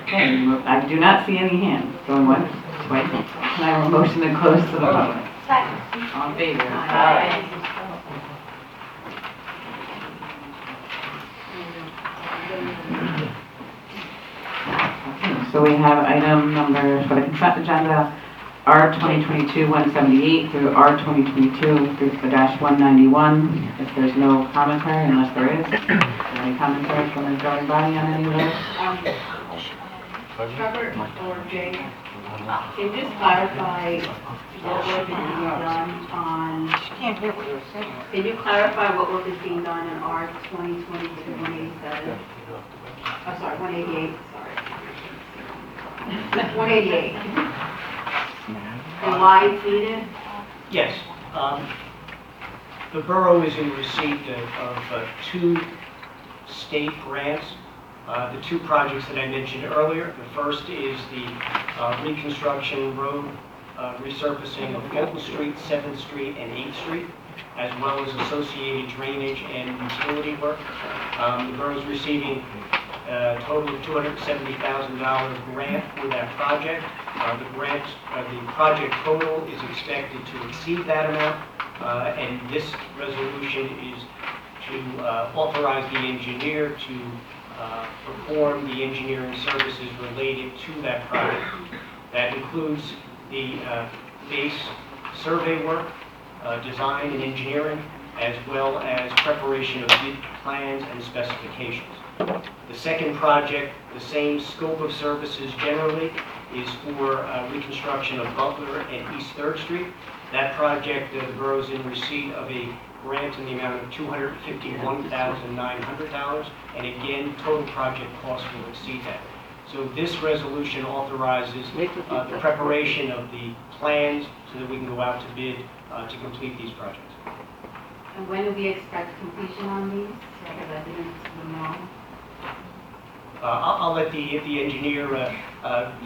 Okay, I do not see any hands. Going once, twice. Can I have a motion to close to the public? Second. All in favor? Aye. Okay, so we have item number for the consent agenda, R 2022-178 through R 2022-191. If there's no commentary, unless there is, any commentary from the governing body on any of those? Trevor or Jay, can you just clarify what work is being done on? Can't hear what you're saying. Can you clarify what work is being done in R 2022-187? I'm sorry, 188, sorry. 188. And why it's needed? Yes. The borough is in receipt of two state grants. The two projects that I mentioned earlier. The first is the reconstruction road resurfacing of Fulton Street, 7th Street, and 8th Street, as well as associated drainage and utility work. The borough is receiving a total of $270,000 grant for that project. The project total is expected to exceed that amount, and this resolution is to authorize the engineer to perform the engineering services related to that project. That includes the base survey work, design and engineering, as well as preparation of bid plans and specifications. The second project, the same scope of services generally, is for reconstruction of Butler and East 3rd Street. That project, the borough is in receipt of a grant in the amount of $251,900, and again, total project cost will exceed that. So this resolution authorizes the preparation of the plans so that we can go out to bid to complete these projects. And when do we expect completion on these, so the residents will know? I'll let the engineer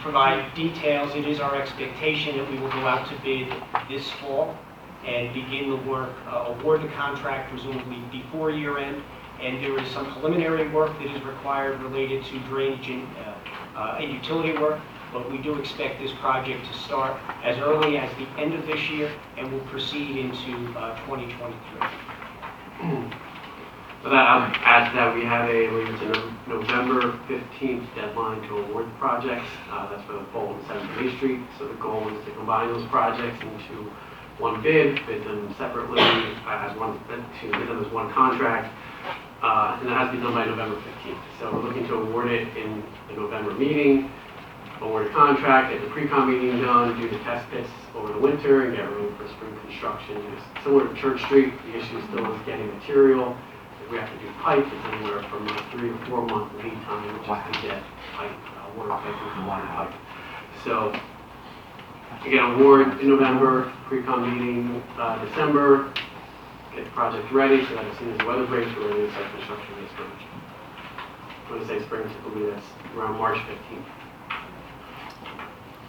provide details. It is our expectation that we will go out to bid this fall and begin the work, award the contract presumably before year end. And there is some preliminary work that is required related to drainage and utility work, but we do expect this project to start as early as the end of this year and will proceed into 2023. So that, I'll add to that, we have a November 15th deadline to award the projects. That's for the Fulton 7th Street. So the goal is to combine those projects into one bid them separately as one, bid them as one contract. And that has to be done by November 15th. So we're looking to award it in the November meeting, award a contract, get the pre-con meeting done, do the test pits over the winter, and get ready for spring construction. Similar to Church Street, the issue still is getting material. If we have to do pipe, it's anywhere from a 3 to 4 month lead time just to get pipe, water pipe and water pipe. So again, award in November, pre-con meeting December, get the project ready so that as soon as the weather breaks, we're ready to start construction this spring. When I say spring, typically that's around March 15th.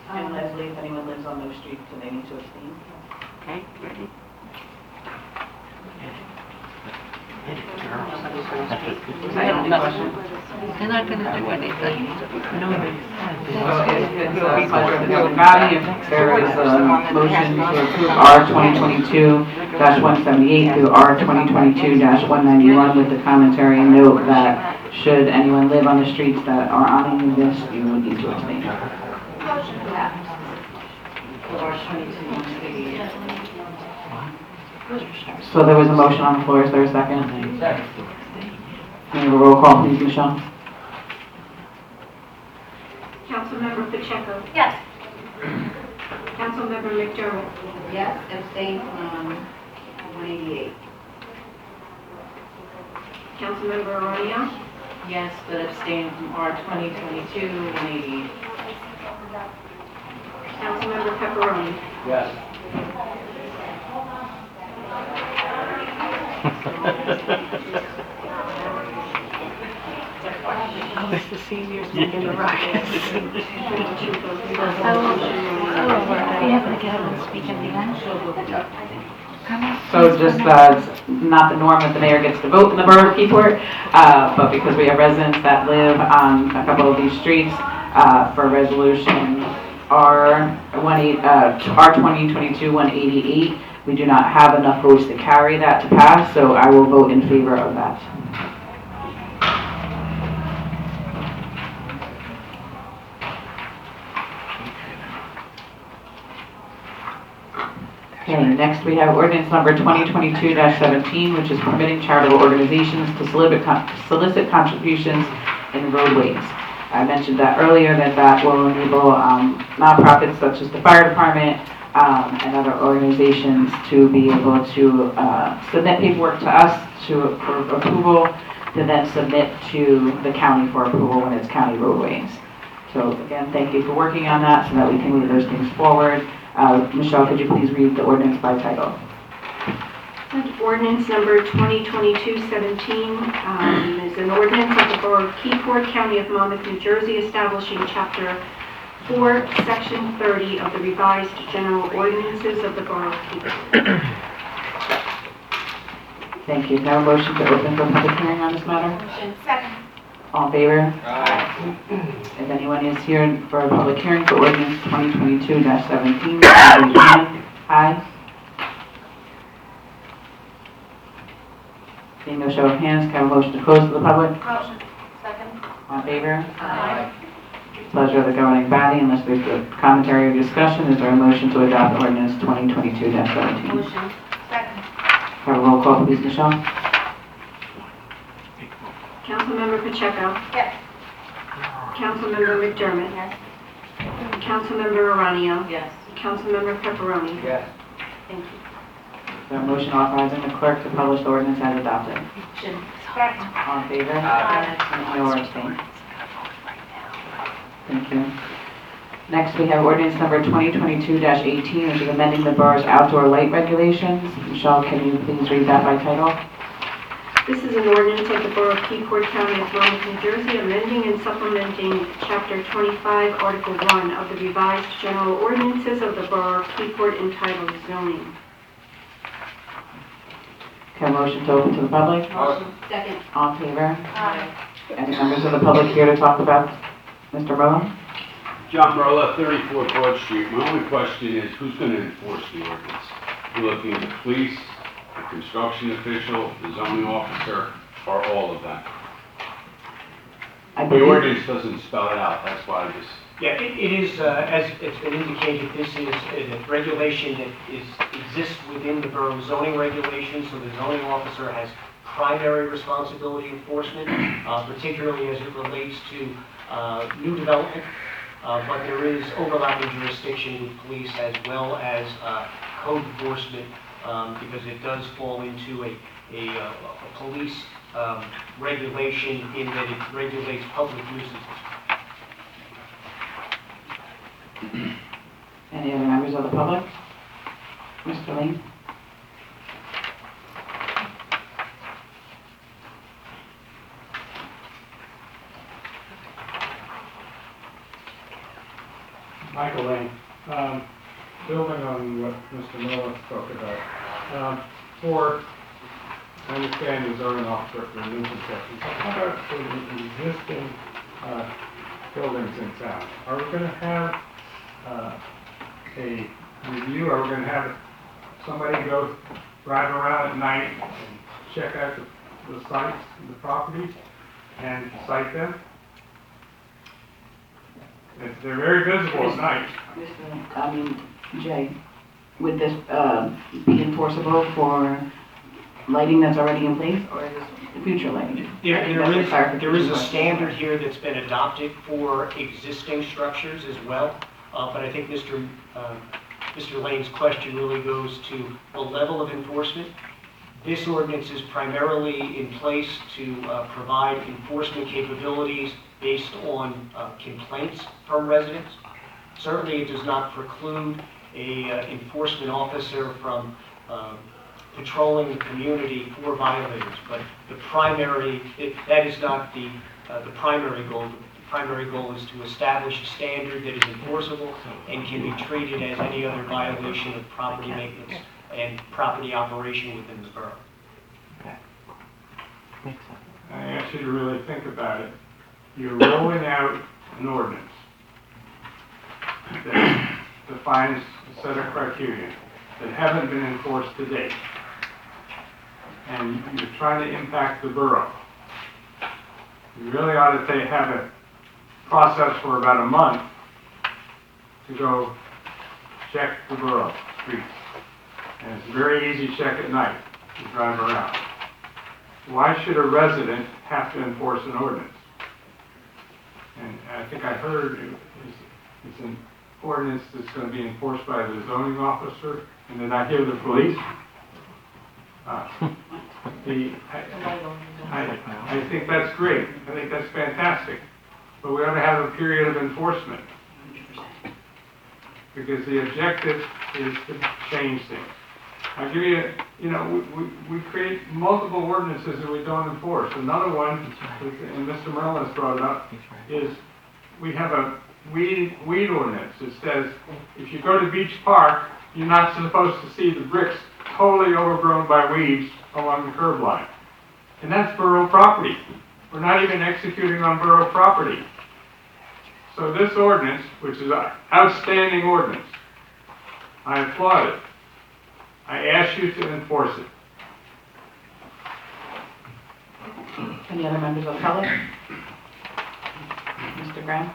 And Leslie, if anyone lives on those streets, do they need to abstain? Okay, ready? Is that your only question? They're not gonna do anything. No, So if there is a motion to approve R 2022-178 through R 2022-191 with the commentary note that should anyone live on the streets that are on any of this, you would need to abstain. Motion for that. So there was a motion on the floor, is there a second? Second. Can we have a roll call, please, Michelle? Councilmember Pacheco. Yes. Councilmember McDermott. Yes, abstain from 188. Councilmember Arroyo. Yes, but abstain from R 2022-188. Councilmember Pepperoni. Yes. It's the seniors making the rockets. Motion You have to get up and speak at the end. So just, not the norm that the mayor gets to vote in the borough of Keyport, but because we have residents that live on a couple of these streets, for resolution R 2022-188, we do not have enough votes to carry that to pass, so I will vote in favor of that. Okay, next we have ordinance number 2022-17, which is permitting charitable organizations to solicit contributions in roadways. I mentioned that earlier, that will enable nonprofits such as the fire department and other organizations to be able to submit paperwork to us for approval, to then submit to the county for approval when it's county roadways. So again, thank you for working on that so that we can move those things forward. Michelle, could you please read the ordinance by title? Ordinance number 2022-17 is an ordinance of the Borough of Keyport, County of Monmouth, New Jersey, establishing Chapter 4, Section 30 of the revised general ordinances of the Borough of Keyport. Thank you. Can I have a motion to open for public hearing on this matter? Motion. Second. All in favor? Aye. If anyone is here for a public hearing for ordinance 2022-17, raise your hand. Aye. Seeing no show of hands, can I have a motion to close to the public? Motion. Second. All in favor? Aye. Pleasure of the governing body, unless there's a commentary or discussion, is there a motion to adopt ordinance 2022-17? Motion. Second. Have a roll call, please, Michelle. Councilmember Pacheco. Yes. Councilmember McDermott. Yes. Councilmember Aranio. Yes. Councilmember Pepperoni. Yes. Thank you. Is there a motion authorizing the clerk to publish the ordinance as adopted? Motion. Second. All in favor? Aye. No abstain. Thank you. Next, we have ordinance number 2022-18, which is amending the borough's outdoor light regulations. Michelle, can you please read that by title? This is an ordinance of the Borough of Keyport, County of Monmouth, New Jersey, amending and supplementing Chapter 25, Article 1 of the revised general ordinances of the Borough of Keyport entitled zoning. Can I motion to open to the public? Motion. Second. All in favor? Aye. Any members of the public here to talk about Mr. Merlin? John Burla, 34 Broad Street. My only question is, who's going to enforce the ordinance? We're looking at the police, the construction official, the zoning officer, or all of them? I The believe, ordinance doesn't spell it out, that's why I just... Yeah, it is, as it's been indicated, this is a regulation that exists within the borough zoning regulations, so the zoning officer has primary responsibility enforcement, particularly as it relates to new development, but there is overlapping jurisdiction with police as well as code enforcement, because it does fall into a police regulation in that it regulates public nuisances. any other members of the public? Mr. Lane? Michael Lane, building on what Mr. Miller spoke about, I understand the zoning officer for nuisance sections. How about for the existing buildings in town? Are we going to have a review? Are we going to have somebody go drive around at night and check out the sites, the properties, and cite them? They're very visible at night. Jay, would this be enforceable for lighting that's already in place, or is this future lighting? There is a standard here that's been adopted for existing structures as well, but I think Mr. Lane's question really goes to the level of enforcement. This ordinance is primarily in place to provide enforcement capabilities based on complaints from residents. Certainly, it does not preclude a enforcement officer from patrolling the community for violators, but that is not the primary goal. The primary goal is to establish a standard that is enforceable and can be treated as any other violation of property maintenance and property operation within the borough. I ask you to really think about it. You're rolling out an ordinance that defines a set of criteria that haven't been enforced to date. And you're trying to impact the borough. You really ought to have a process for about a month to go check the borough streets. And it's a very easy check at night to drive around. Why should a resident have to enforce an ordinance? And I think I heard it's an ordinance that's going to be enforced by the zoning officer, and then I hear the police. I think that's great. I think that's fantastic. But we ought to have a period of enforcement. Because the objective is to change things. I'll give you, we create multiple ordinances that we don't enforce. Another one, and Mr. Merlin has brought it up, is we have a weed ordinance. It says if you go to Beach Park, you're not supposed to see the bricks totally overgrown by weeds along the curb line. And that's borough property. We're not even executing on borough property. So this ordinance, which is an outstanding ordinance, I applaud it. I ask you to enforce it. Any other members of the public? Mr. Graham?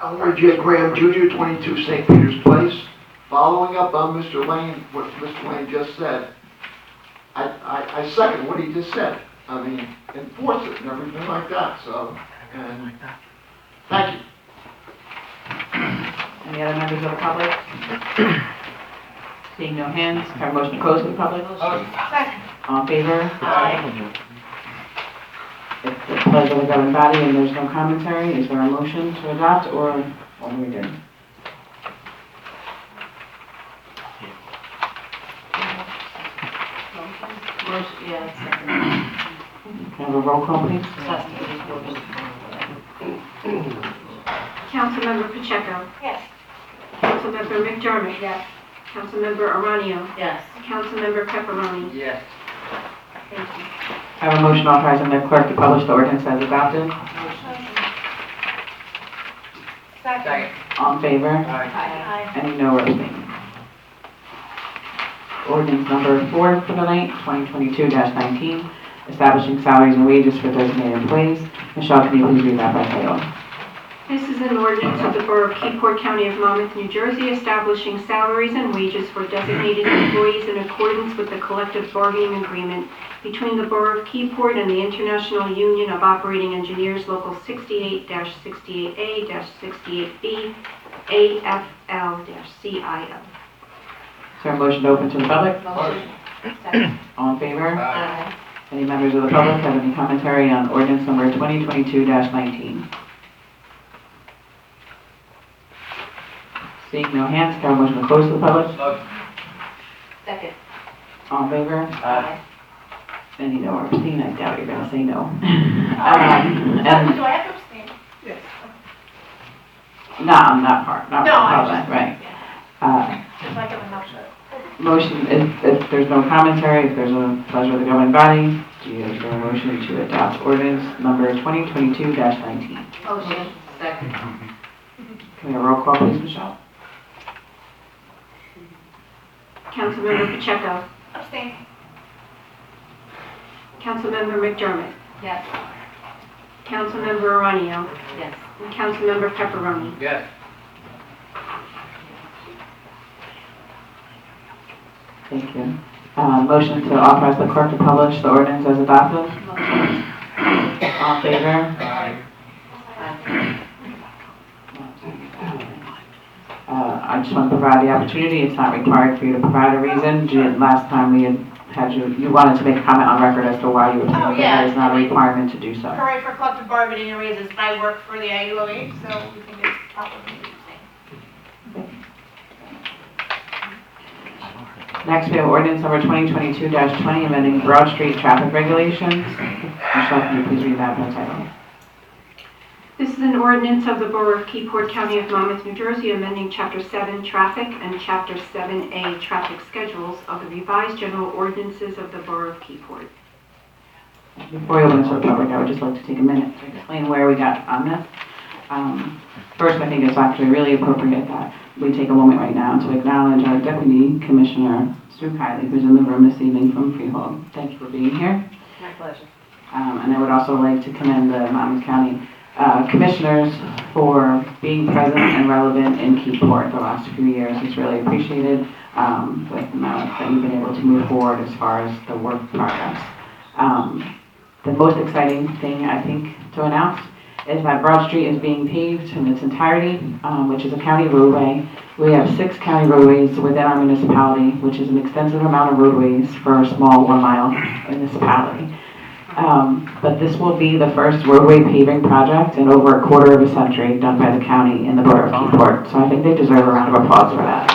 Elmer J. Graham Jr., 22 St. Peter's Place. Following up on Mr. Lane, what Mr. Lane just said, I second what he just said. I mean, enforce it and everything like that, so, and thank you. Any other members of the public? Seeing no hands, have a motion to close to the public? Second. All in favor? Aye. It's the pleasure of the governing body and there's no commentary. Is there a motion to adopt or what are we doing? Motion, yeah, second. Can I have a roll call, please? Councilmember Pacheco. Yes. Councilmember McDermott. Yes. Councilmember Aranio. Yes. Councilmember Pepperoni. Yes. Thank you. I have a motion authorizing the clerk to publish the ordinance as adopted. Second. All in favor? Aye. Any no or abstaining? Ordinance number 4 for the night, 2022-19, establishing salaries and wages for designated employees. Michelle, can you please read that by title? This is an ordinance of the Borough of Keyport, County of Monmouth, New Jersey, establishing salaries and wages for designated employees in accordance with the collective bargaining agreement between the Borough of Keyport and the International Union of Operating Engineers, Local 68-68A-68B, AFL-CIO. Is there a motion to open to the public? Motion. Second. All in favor? Aye. Any members of the public have any commentary on ordinance number 2022-19? Seeing no hands, can I have a motion to close to the public? Second. All in favor? Aye. Any no or abstain? I doubt you're gonna say no. Do And, I have to abstain? Yes. not on that part, not No, on I that, just- right. Just like I'm not sure. Motion, if there's no commentary, if there's a pleasure of the governing body, is there a motion to adopt ordinance number 2022-19? Motion. Second. Can we have a roll call, please, Michelle? Councilmember Pacheco. Abstain. Councilmember McDermott. Yes. Councilmember Aranio. Yes. And Councilmember Pepperoni. Yes. Thank you. Motion to authorize the clerk to publish the ordinance as adopted? Motion. All in favor? Aye. I just want to provide the opportunity, it's not required for you to provide a reason. Last time we had you wanted to make a comment on record as to why you were taking it, yeah. that is not a requirement to do so. Hooray for collective bargaining and raises. I work for the IUOA, so we think it's proper to do the same. Next, we have ordinance number 2022-20, amending Broad Street traffic regulations. Michelle, can you please read that by title? This is an ordinance of the Borough of Keyport, County of Monmouth, New Jersey, amending Chapter 7 Traffic and Chapter 7A Traffic Schedules of the revised general ordinances of the Borough of Keyport. Before you open it to the public, I would just like to take a minute to explain where we got on this. First, I think it's actually really appropriate that we take a moment right now to acknowledge our Deputy Commissioner, Stu Kiley, who's in the room this evening from Freehold. Thank you for being here. My pleasure. And I would also like to commend the Monmouth County Commissioners for being present and relevant in Keyport the last few years. It's really appreciated with the amount that you've been able to move forward as far as the work progress. The most exciting thing, I think, to announce is that Broad Street is being paved in its entirety, which is a county roadway. We have 6 county roadways within our municipality, which is an extensive amount of roadways for a small 1-mile municipality. But this will be the first roadway paving project in over a quarter of a century done by the county in the Borough of Keyport. So I think they deserve a round of applause for that.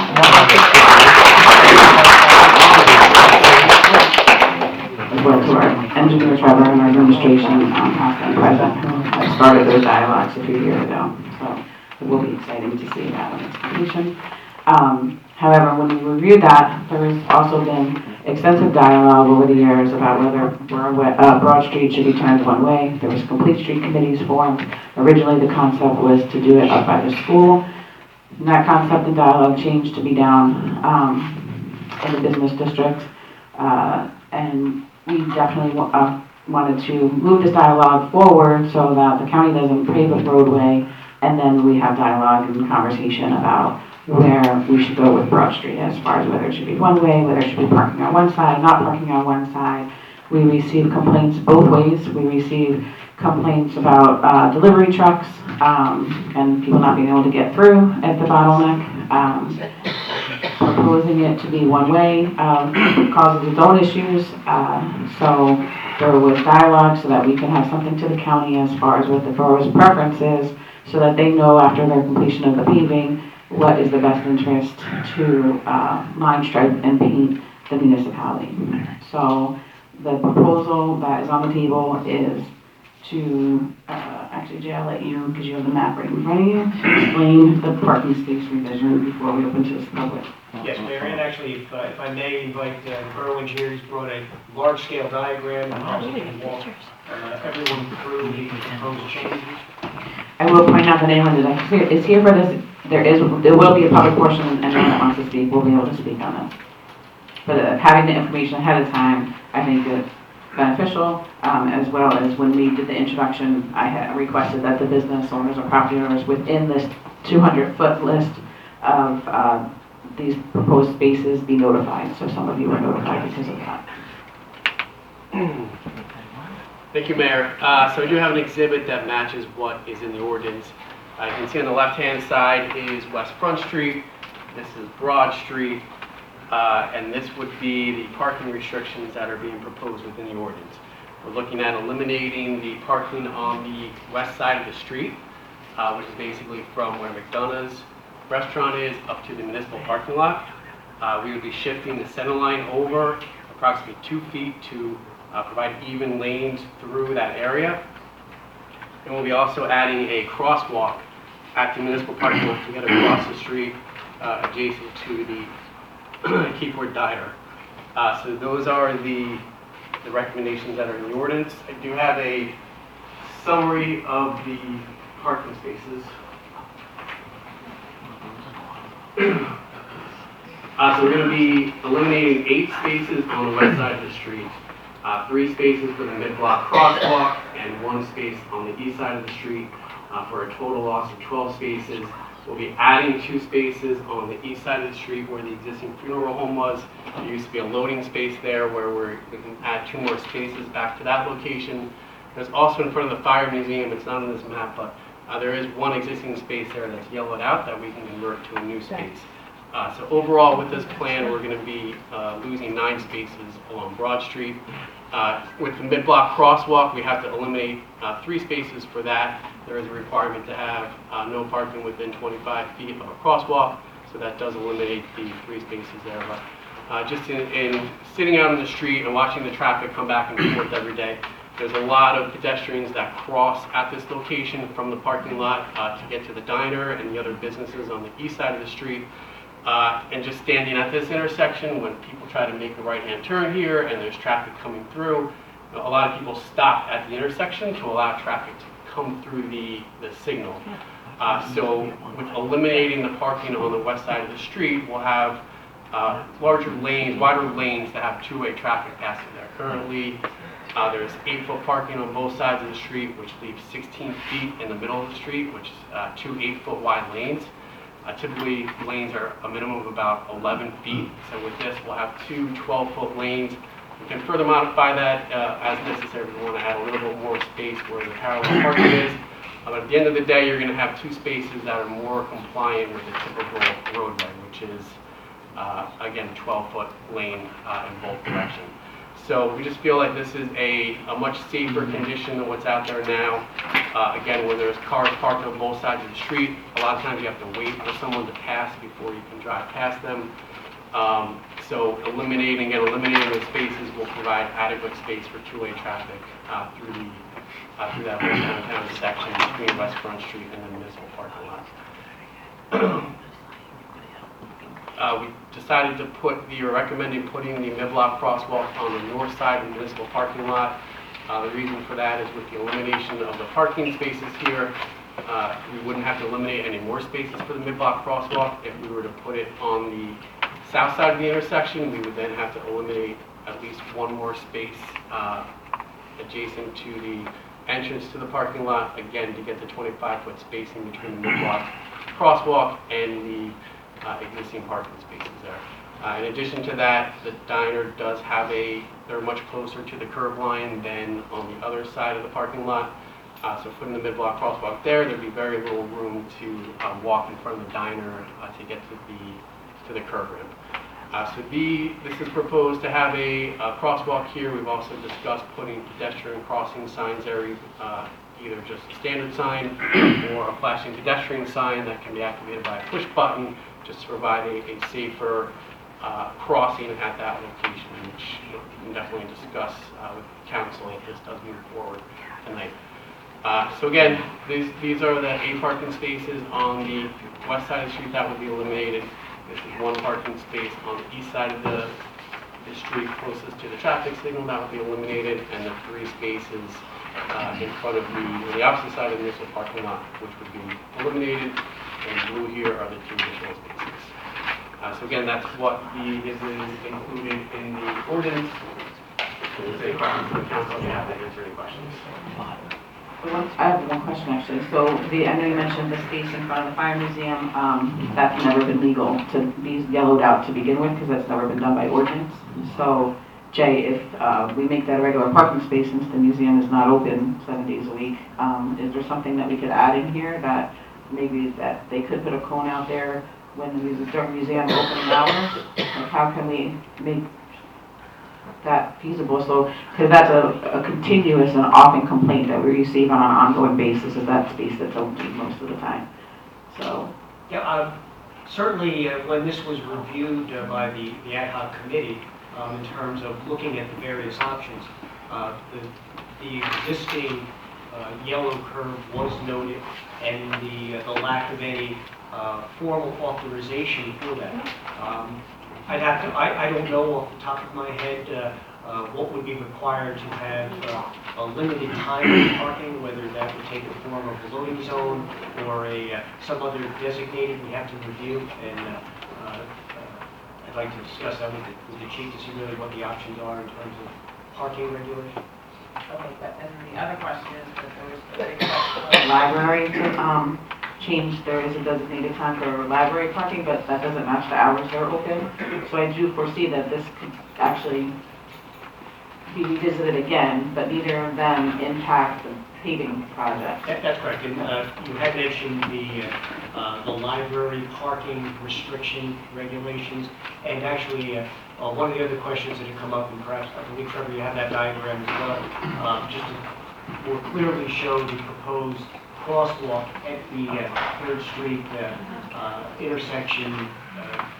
As well to our engineer Trevor and our administration, past and present, who started those dialogues a few years ago. So it will be exciting to see that when it's completion. However, when we reviewed that, there has also been extensive dialogue over the years about whether Broad Street should be turned one way. There was complete street committees formed. Originally, the concept was to do it up by the school. And that concept and dialogue changed to be down in the business district. And we definitely wanted to move this dialogue forward so that the county doesn't pave a roadway, and then we have dialogue and conversation about where we should go with Broad Street as far as whether it should be one way, whether it should be parking on one side, not parking on one side. We receive complaints both ways. We receive complaints about delivery trucks and people not being able to get through at the bottleneck. Proposing it to be one way causes its own issues. So there was dialogue so that we can have something to the county as far as what the borough's preference is, so that they know after their completion of the paving what is the best interest to line stripe and paint the municipality. So the proposal that is on the table is to, actually Jay, I'll let you, because you have the map right in front of you, explain the parking space revision before we open to the public. Yes, Mayor, and actually, if I may invite the borough engineer, he's brought a large-scale diagram and perhaps he can walk everyone through the proposed changes. I will point out that anyone that is here for this, there will be a public portion, and anyone that wants to speak will be able to speak on this. But having the information ahead of time, I think is beneficial, as well as when we did the introduction, I had requested that the business owners or property owners within this 200-foot list of these proposed spaces be notified. So some of you were notified because of that. Thank you, Mayor. So we do have an exhibit that matches what is in the ordinance. You can see on the left-hand side is West Front Street. This is Broad Street. And this would be the parking restrictions that are being proposed within the ordinance. We're looking at eliminating the parking on the west side of the street, which is basically from where McDonough's restaurant is up to the municipal parking lot. We would be shifting the center line over approximately 2 feet to provide even lanes through that area. And we'll be also adding a crosswalk at the municipal parking lot to get across the street adjacent to the Keyport Diner. So those are the recommendations that are in the ordinance. I do have a summary of the parking spaces. So we're going to be eliminating 8 spaces on the west side of the street, 3 spaces for the mid-block crosswalk, and 1 space on the east side of the street, for a total loss of 12 spaces. We'll be adding 2 spaces on the east side of the street where the existing funeral home was. There used to be a loading space there where we can add 2 more spaces back to that location. There's also in front of the fire museum, it's not on this map, but there is 1 existing space there that's yellowed out that we can convert to a new space. So overall with this plan, we're going to be losing 9 spaces along Broad Street. With the mid-block crosswalk, we have to eliminate 3 spaces for that. There is a requirement to have no parking within 25 feet of a crosswalk, so that does eliminate the 3 spaces there. But just in sitting out on the street and watching the traffic come back and forth every day, there's a lot of pedestrians that cross at this location from the parking lot to get to the diner and the other businesses on the east side of the street. And just standing at this intersection, when people try to make a right-hand turn here and there's traffic coming through, a lot of people stop at the intersection to allow traffic to come through the signal. So with eliminating the parking on the west side of the street, we'll have larger lanes, wider lanes that have 2-way traffic passing there. Currently, there's 8-foot parking on both sides of the street, which leaves 16 feet in the middle of the street, which is 2 8-foot wide lanes. Typically, lanes are a minimum of about 11 feet. So with this, we'll have 2 12-foot lanes. We can further modify that as necessary if we want to add a little bit more space where the parallel parking is. But at the end of the day, you're going to have 2 spaces that are more compliant with the typical roadway, which is, again, 12-foot lane in both directions. So we just feel like this is a much safer condition than what's out there now. Again, where there's cars parked on both sides of the street, a lot of times you have to wait for someone to pass before you can drive past them. So eliminating those spaces will provide adequate space for 2-way traffic through that whole downtown section between West Front Street and the municipal parking lot. We decided to recommending putting the mid-block crosswalk on the north side of the municipal parking lot. The reason for that is with the elimination of the parking spaces here, we wouldn't have to eliminate any more spaces for the mid-block crosswalk. If we were to put it on the south side of the intersection, we would then have to eliminate at least 1 more space adjacent to the entrance to the parking lot, again, to get the 25-foot spacing between the mid-block crosswalk and the existing parking spaces there. In addition to that, the diner does have they're much closer to the curb line than on the other side of the parking lot. So putting the mid-block crosswalk there'd be very little room to walk in front of the diner to get to the curb ramp. This is proposed to have a crosswalk here. We've also discussed putting pedestrian crossing signs there, either just a standard sign or a flashing pedestrian sign that can be activated by a push button, just to provide a safer crossing at that location, which we can definitely discuss with council if this does move forward tonight. So again, these are the 8 parking spaces on the west side of the street that will be eliminated. This is 1 parking space on the east side of the street closest to the traffic signal that will be eliminated, and the 3 spaces in front of the opposite side of the municipal parking lot, which would be eliminated. And blue here are the 2 additional spaces. So again, that's what is included in the ordinance. So there's any questions from the council, if you have to answer any questions. I have one question actually. So I know you mentioned the space in front of the fire museum, that's never been legal to be yellowed out to begin with, because that's never been done by ordinance. So Jay, if we make that a regular parking space since the museum is not open 7 days a week, is there something that we could add in here that maybe that they could put a cone out there when during museum opening hours? Like how can we make that feasible? So, because that's a continuous and often complaint that we receive on an ongoing basis is that space that's open most of the time. So. Yeah, certainly when this was reviewed by the ad hoc committee in terms of looking at the various options, the existing yellow curve was noted, and the lack of any formal authorization for that. I don't know off the top of my head what would be required to have a limited time of parking, whether that would take the form of a loading zone or some other designated we have to review. And I'd like to discuss that with the chief to see really what the options are in terms of parking regulation. Okay, and the other question is that there was a big question of the library to change. There is a designated time for library parking, but that doesn't match the hours they're open. So I do foresee that this could actually be revisited again, but neither of them impact the paving project. That's correct. And you had mentioned the library parking restriction regulations, and actually one of the other questions that had come up, and perhaps I believe Trevor, you have that diagram as well, just to more clearly show the proposed crosswalk at the 3rd Street intersection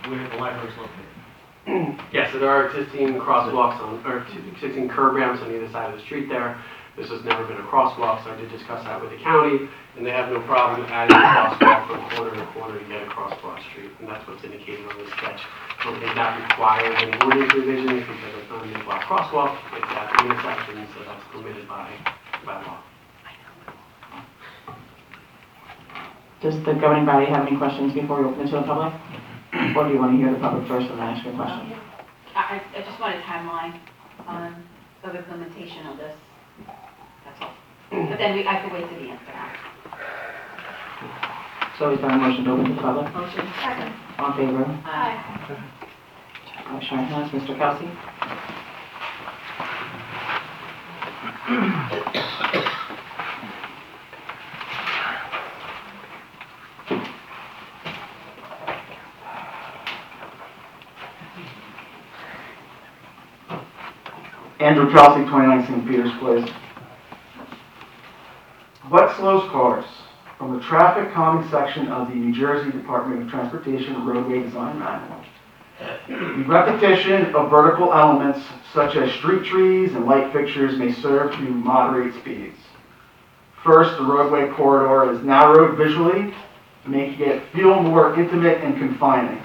where the library is located. Yeah, so there are existing crosswalks or existing curb ramps on either side of the street there. This has never been a crosswalk, so I did discuss that with the county, and they have no problem adding a crosswalk from corner to corner to get across Broad Street, and that's what's indicated on this sketch. Something that requires any ordinance revisions because it's not a mid-block crosswalk, it's at the intersection, so that's permitted by law. Does the governing body have any questions before we open it to the public? Or do you want to hear the public first and then ask your question? I just want a timeline on the implementation of this. That's all. But then I have to wait to the end for that. So is there a motion to open to the public? Motion. Second. All in favor? Aye. Show of hands, Mr. Kelsey? Andrew Kelsey, 29 St. Peter's Place. What slows cars? From the traffic calming section of the New Jersey Department of Transportation Roadway Design Manual. The repetition of vertical elements such as street trees and light fixtures may serve to moderate speeds. First, the roadway corridor is narrowed visually, making it feel more intimate and confining.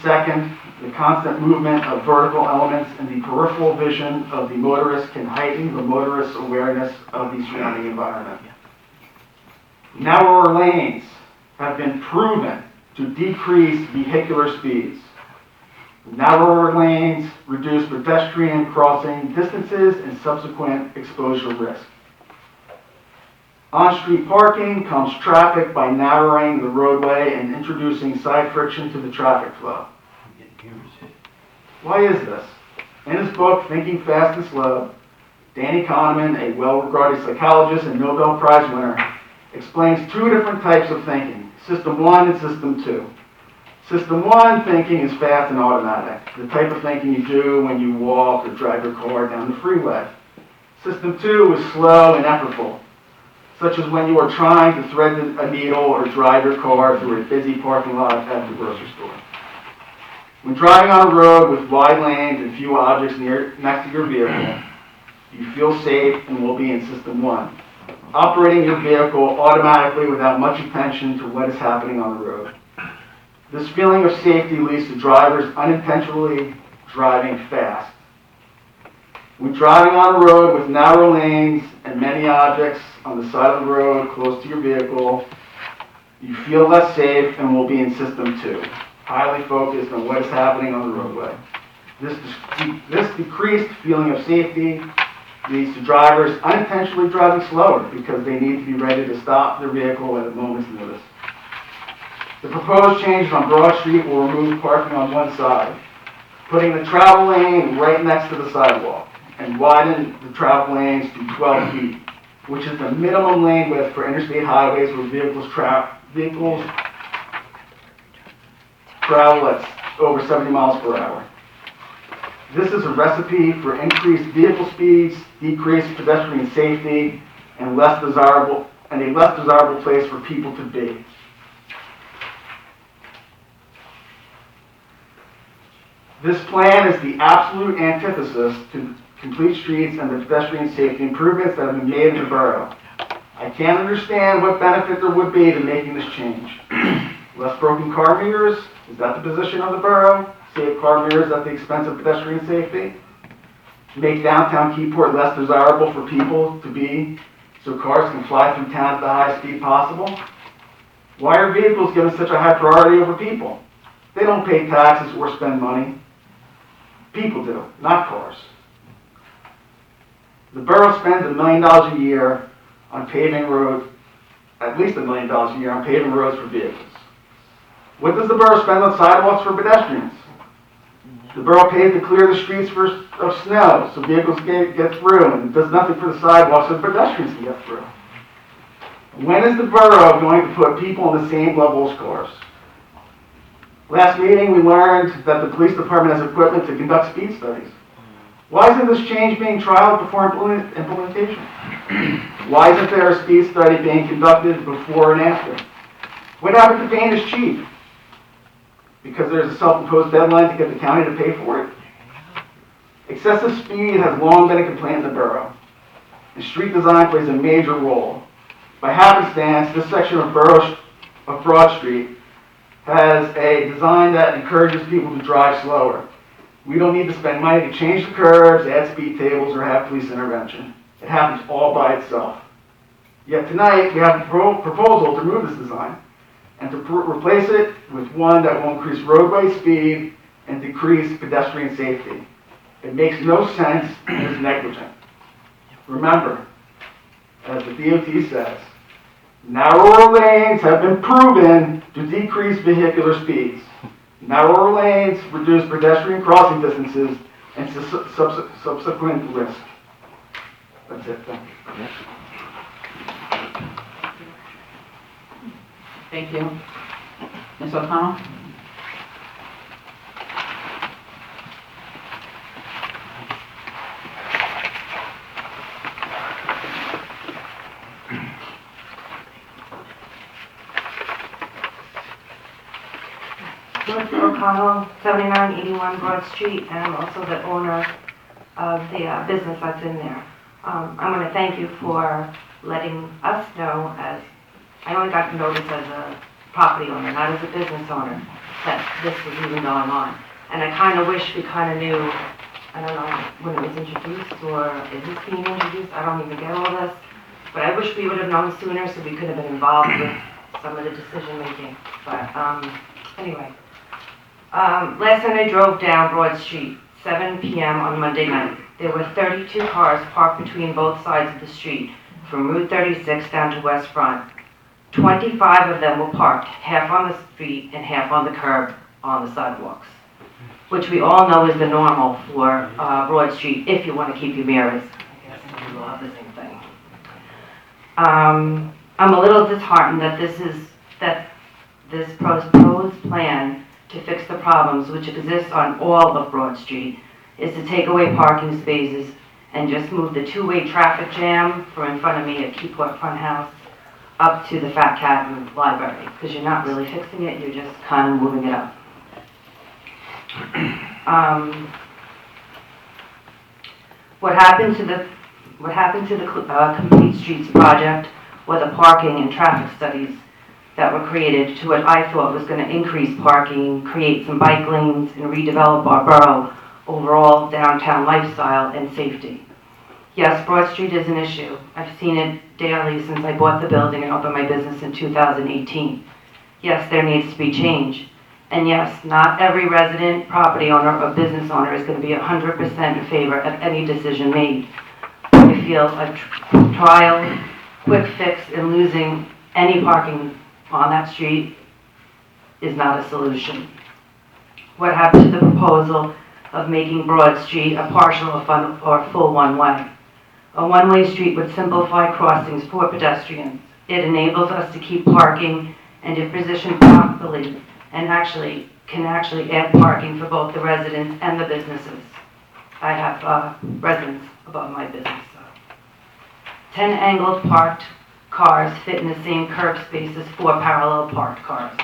Second, the constant movement of vertical elements in the peripheral vision of the motorist can heighten the motorist's awareness of the surrounding environment. Narrower lanes have been proven to decrease vehicular speeds. Narrower lanes reduce pedestrian crossing distances and subsequent exposure risk. On-street parking calms traffic by narrowing the roadway and introducing side friction to the traffic flow. Why is this? In his book, Thinking Fast and Slow, Danny Kahneman, a well-regarded psychologist and Nobel Prize winner, explains two different types of thinking, System 1 and System 2. System 1 thinking is fast and automatic, the type of thinking you do when you walk or drive your car down the freeway. System 2 is slow and effortful, such as when you are trying to thread a needle or drive your car through a busy parking lot at the grocery store. When driving on a road with wide lanes and few objects next to your vehicle, you feel safe and will be in System 1, operating your vehicle automatically without much attention to what is happening on the road. This feeling of safety leads to drivers unintentionally driving fast. When driving on a road with narrow lanes and many objects on the side of the road close to your vehicle, you feel less safe and will be in System 2, highly focused on what is happening on the roadway. This decreased feeling of safety leads to drivers unintentionally driving slower because they need to be ready to stop their vehicle at a moment's notice. The proposed changes on Broad Street will remove parking on one side, putting the travel lane right next to the sidewalk, and widen the travel lanes to 12 feet, which is the minimum lane width for interstate highways where vehicles travel at over 70 miles per hour. This is a recipe for increased vehicle speeds, decreased pedestrian safety, and a less desirable place for people to be. This plan is the absolute antithesis to complete streets and the pedestrian safety improvements that have been made in the borough. I can't understand what benefit there would be to making this change. Less broken car mirrors? Is that the position of the borough? Save car mirrors at the expense of pedestrian safety? Make downtown Keyport less desirable for people to be so cars can fly through town at the highest speed possible? Why are vehicles given such a high priority over people? They don't pay taxes or spend money. People do, not cars. The borough spends $1 million a year on paving roads, at least $1 million a year on paving roads for vehicles. What does the borough spend on sidewalks for pedestrians? The borough pays to clear the streets of snow so vehicles can get through, and does nothing for the sidewalks so pedestrians can get through. When is the borough going to put people on the same level as cars? Last meeting, we learned that the police department has equipment to conduct speed studies. Why isn't this change being trialed before implementation? Why isn't there a speed study being conducted before and after? What happened to paying is cheap? Because there's a self-imposed deadline to get the county to pay for it? Excessive speed has long been a complaint in the borough, and street design plays a major role. By happenstance, this section of Broad Street has a design that encourages people to drive slower. We don't need to spend money to change the curbs, add speed tables, or have police intervention. It happens all by itself. Yet tonight, we have a proposal to remove this design and to replace it with one that will increase roadway speed and decrease pedestrian safety. It makes no sense and is negligent. Remember, as the DOT says, narrower lanes have been proven to decrease vehicular speeds. Narrower lanes reduce pedestrian crossing distances and subsequent risk. That's it. Thank you. Thank you. Ms. O'Connell? Melissa O'Connell, 7981 Broad Street, and I'm also the owner of the business that's in there. I'm going to thank you for letting us know, as I only got to notice as a property owner, not as a business owner, that this was even going on. And I kind of wish we kind of knew, I don't know when it was introduced, or is this being introduced? I don't even get all this. But I wish we would have known sooner so we could have been involved with some of the decision making. But anyway, Last night I drove down Broad Street, 7 p.m. on Monday night. There were 32 cars parked between both sides of the street, from Route 36 down to West Front. 25 of them were parked, half on the street and half on the curb on the sidewalks, which we all know is the normal for Broad Street if you want to keep your mirrors. I guess we will have the same thing. I'm a little disheartened that this proposed plan to fix the problems which exist on all of Broad Street is to take away parking spaces and just move the two-way traffic jam from in front of me at Keyport Front House up to the Fat Cat and Library, because you're not really fixing it, you're just kind of moving it up. What happened to the Complete Streets project were the parking and traffic studies that were created to what I thought was going to increase parking, create some bike lanes, and redevelop our borough overall downtown lifestyle and safety. Yes, Broad Street is an issue. I've seen it daily since I bought the building and opened my business in 2018. Yes, there needs to be change. And yes, not every resident, property owner, or business owner is going to be 100% in favor of any decision made. I feel a trial, quick fix, and losing any parking on that street is not a solution. What happened to the proposal of making Broad Street a partial or full one-way? A one-way street would simplify crossings for pedestrians. It enables us to keep parking and if positioned properly and can actually add parking for both the residents and the businesses. I have residents above my business. 10 angled parked cars fit in the same curb space as 4 parallel parked cars.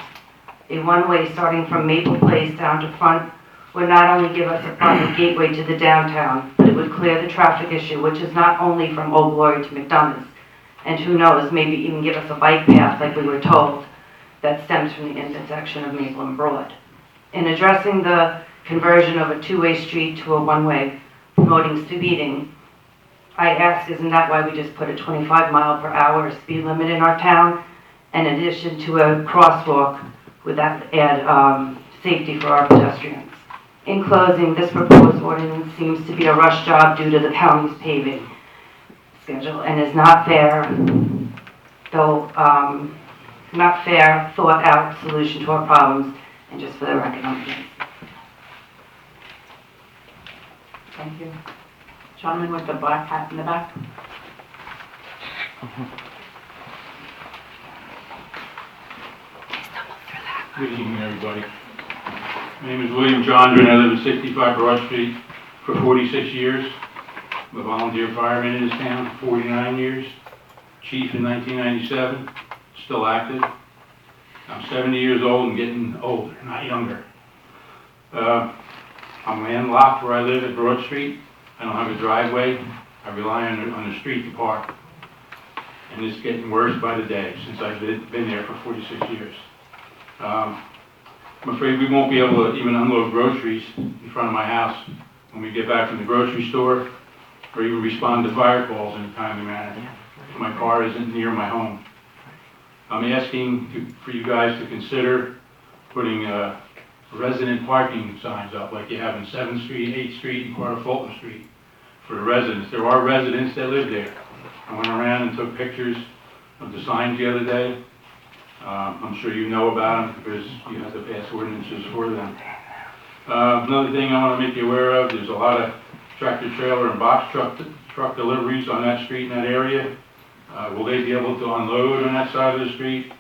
A one-way starting from Maple Place down to Front would not only give us a proper gateway to the downtown, but it would clear the traffic issue, which is not only from Old Glory to McDonald's, and who knows, maybe even give us a bike path like we were told that stems from the intersection of Maple and Broad. In addressing the conversion of a two-way street to a one-way, promoting speeding, I ask, isn't that why we just put a 25-mile-per-hour speed limit in our town? In addition to a crosswalk, would that add safety for our pedestrians? In closing, this proposed ordinance seems to be a rush job due to the county's paving schedule and is not fair, thought-out solution to our problems, and just for the record, I'm against. Thank you. Gentleman with the black hat in the back. Good evening, everybody. My name is William Chandra, and I live at 65 Broad Street for 46 years. I'm a volunteer fireman in this town, 49 years. Chief in 1997, still active. I'm 70 years old and getting older, not younger. I'm landlocked where I live at Broad Street. I don't have a driveway. I rely on the street to park. And it's getting worse by the day since I've been there for 46 years. I'm afraid we won't be able to even unload groceries in front of my house when we get back from the grocery store, or even respond to fire calls in a timely manner. My car isn't near my home. I'm asking for you guys to consider putting resident parking signs up like you have in 7th Street, 8th Street, and part of Fulton Street for the residents. There are residents that live there. I went around and took pictures of the signs the other day. I'm sure you know about them because you have to pass ordinances for them. Another thing I want to make you aware of, there's a lot of tractor trailer and box truck deliveries on that street in that area. Will they be able to unload on that side of the street?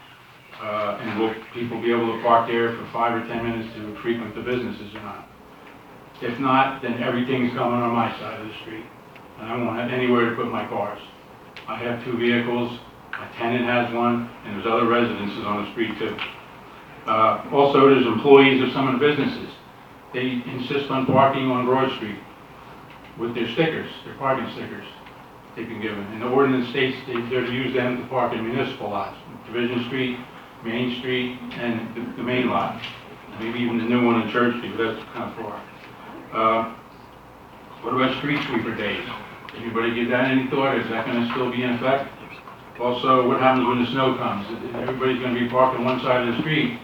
And will people be able to park there for 5 or 10 minutes to frequent the businesses or not? If not, then everything's coming on my side of the street. And I won't have anywhere to put my cars. I have 2 vehicles, my tenant has one, and there's other residences on the street too. Also, there's employees of some of the businesses. They insist on parking on Broad Street with their stickers, their parking stickers they've been given. And the ordinance states they're to use them to park in municipal lots, Division Street, Main Street, and the main lot. Maybe even the new one in Church Street, but that's kind of far. What about street sweeper days? Anybody give that any thought? Is that going to still be in effect? Also, what happens when the snow comes? Everybody's going to be parking one side of the street,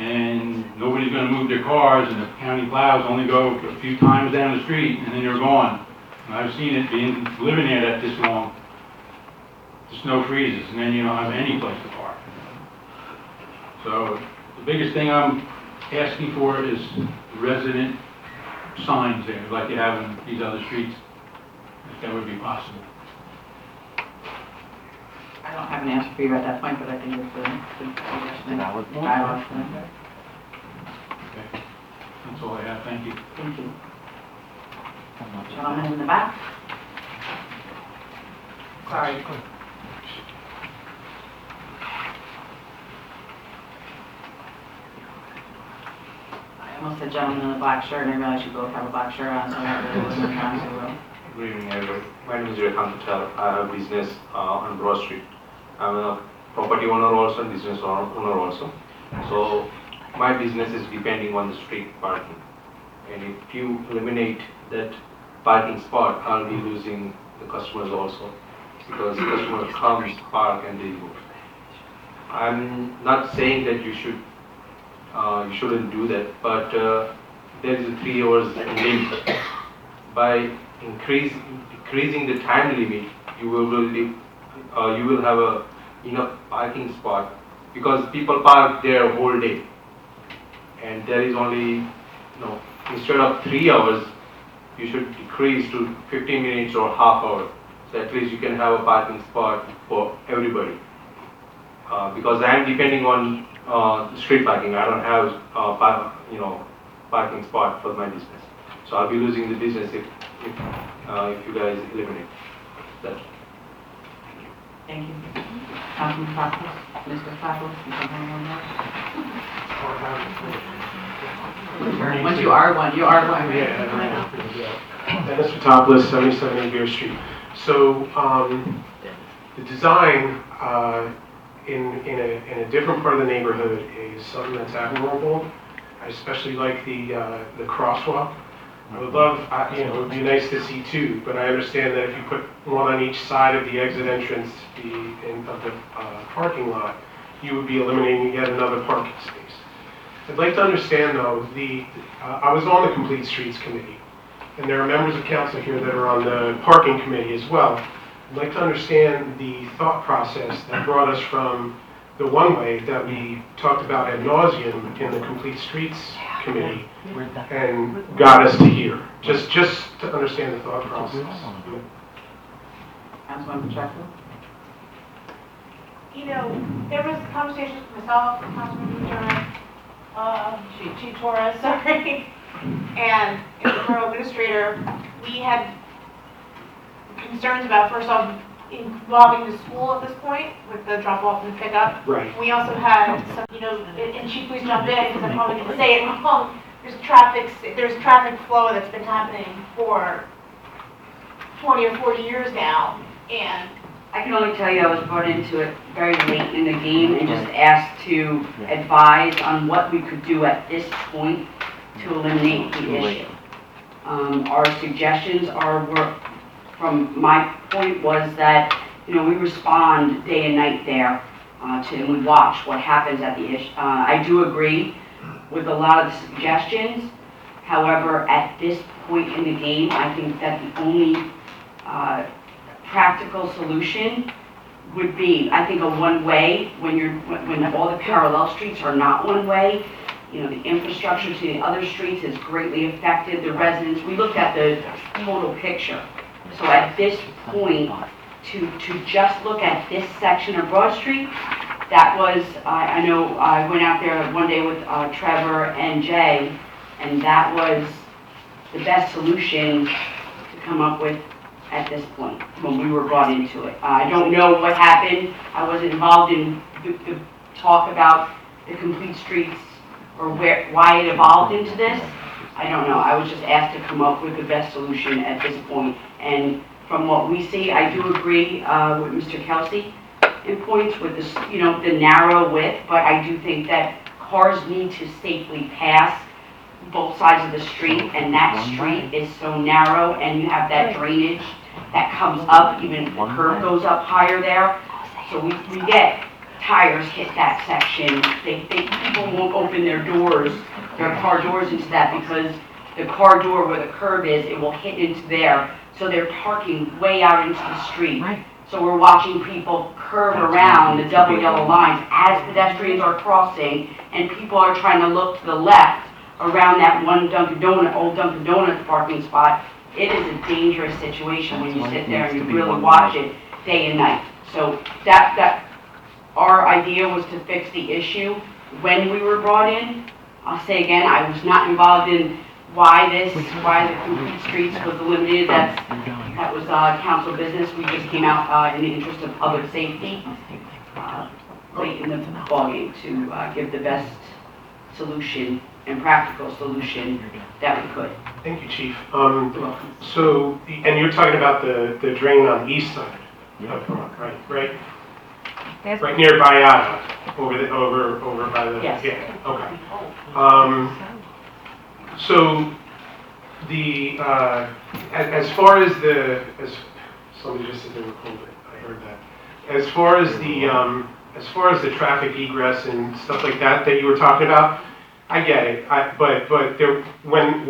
and nobody's gonna move their cars, and the county plows only go a few times down the street, and then they're gone. And I've seen it living there that this long. The snow freezes, and then you don't have any place to park. So the biggest thing I'm asking for is resident signs there, like you have in these other streets, if that would be possible. I don't have an answer for you at that point, but I think it's a good suggestion. Dialogue. Okay. That's all I have, thank you. Thank you. Gentleman in the back? Sorry. I almost said gentleman in the black shirt, and I realized you both have a black shirt on, so that really wasn't trying to. Good evening, everybody. My name is Rekhan Patel. I have business on Broad Street. I'm a property owner also, business owner also. So my business is depending on the street parking. And if you eliminate that parking spot, I'll be losing the customers also, because customers come, park, and they go. I'm not saying that you shouldn't do that, but there is a 3 hours limit. By decreasing the time limit, you will have enough parking spot, because people park there whole day, and there is only, instead of 3 hours, you should decrease to 15 minutes or half hour, so at least you can have a parking spot for everybody. Because I am depending on street parking, I don't have parking spot for my business, so I'll be losing the business if you guys eliminate that. Thank you. Councilman Pappas, Mr. Pappas, you can have one. Once you are one, right? Yeah. Dennis Patopoulos, 77 Beer Street. So the design in a different part of the neighborhood is something that's admirable. I especially like the crosswalk. I would love, it would be nice to see two, but I understand that if you put one on each side of the exit entrance of the parking lot, you would be eliminating yet another parking space. I'd like to understand, though, I was on the Complete Streets Committee, and there are members of council here that are on the parking committee as well. I'd like to understand the thought process that brought us from the one-way that we talked about ad nauseum in the Complete Streets Committee and got us to here. Just to understand the thought process. Councilman Pacheco? There was conversations with myself, Councilman Durant, Chief Torres, sorry, and the borough administrator. We had concerns about, first off, involving the school at this point with the drop-off and pickup. Right. We also had some, and Chief, please jump in because I'm probably going to say it wrong. There's traffic flow that's been happening for 20 or 40 years now, and I can only tell you I was brought into it very late in the game and just asked to advise on what we could do at this point to eliminate the issue. Our suggestions were, from my point, was that, we respond day and night there, and we watch what happens at the issue. I do agree with a lot of the suggestions. However, at this point in the game, I think that the only practical solution would be, I think, a one-way when all the parallel streets are not one-way. The infrastructure to the other streets is greatly affected. The residents, we looked at the total picture. So at this point, to just look at this section of Broad Street, that was, I know I went out there one day with Trevor and Jay, and that was the best solution to come up with at this point when we were brought into it. I don't know what happened. I wasn't involved in the talk about the Complete Streets or why it evolved into this. I don't know. I was just asked to come up with the best solution at this point. And from what we see, I do agree with Mr. Kelsey in points with this, the narrow width, but I do think that cars need to safely pass both sides of the street, and that street is so narrow, and you have that drainage that comes up, even the curb goes up higher there. So we get tires hit that section. People won't open their doors, their car doors into that because the car door where the curb is, it will hit into there. So they're parking way out into the street. Right. So we're watching people curve around the double yellow lines as pedestrians are crossing and people are trying to look to the left around that one old Dunkin' Donuts parking spot. It is a dangerous situation when you sit there and you really watch it day and night. So that our idea was to fix the issue when we were brought in. I'll say again, I was not involved in why the complete streets was eliminated. That was council business. We just came out in the interest of public safety late in the ballgame to give the best solution and practical solution that we could. Thank you, Chief. So, and you're talking about the drain on the east side of Brook, right near Viata, over by the, yes. Yeah, okay. So the, as far as somebody just said they were cold, I heard that. As far as the traffic egress and stuff like that you were talking about, I get it. But there, when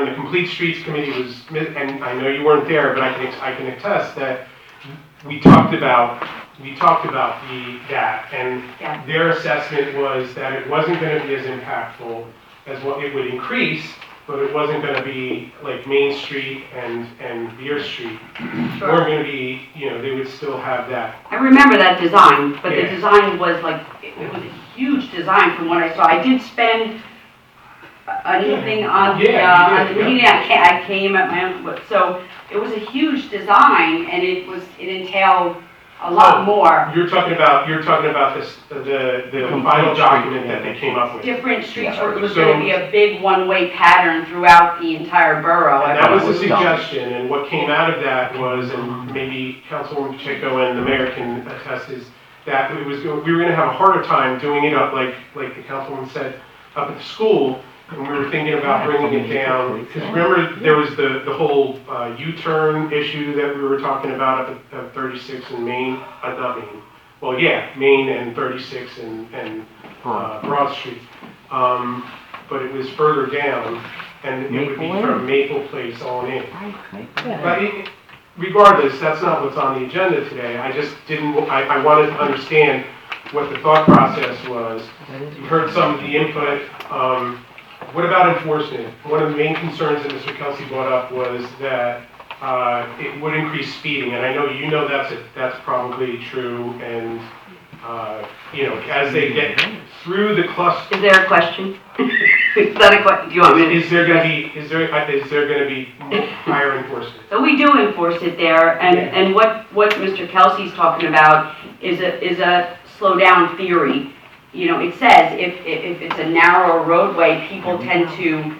the Complete Streets Committee was, and I know you weren't there, but I can attest that we talked about that, and their assessment was that it wasn't going to be as impactful as what it would increase, but it wasn't going to be like Main Street and Beer Street. Sure. We're going to be, they would still have that. I remember that design, but Yeah. the design was like, it was a huge design from what I saw. I did spend an evening on the meeting. I came at my own, so it was a huge design, and it entailed a lot more. You're talking about this, the final document that they came up with. Different streets where it was going to be a big one-way pattern throughout the entire borough. And that was the suggestion, and what came out of that was, and maybe Councilwoman Pacheco and the mayor can attest, is that we were going to have a harder time doing it up, like the councilwoman said, up at the school, and we were thinking about bringing it down. Because remember, there was the whole U-turn issue that we were talking about up at 36 and Main, not Main. Well, yeah, Main and 36 and Broad Street. But it was further down, and it would be from Maple Place on in. But regardless, that's not what's on the agenda today. I just didn't, I wanted to understand what the thought process was. You heard some of the input. What about enforcement? One of the main concerns that Mr. Kelsey brought up was that it would increase speeding, and I know you know that's probably true. And as they get through the cluster, is there a question? Is that a question? Do you want me to? Is there going to be higher enforcement? So we do enforce it there, and what Mr. Kelsey's talking about is a slow down theory. It says if it's a narrower roadway, people tend to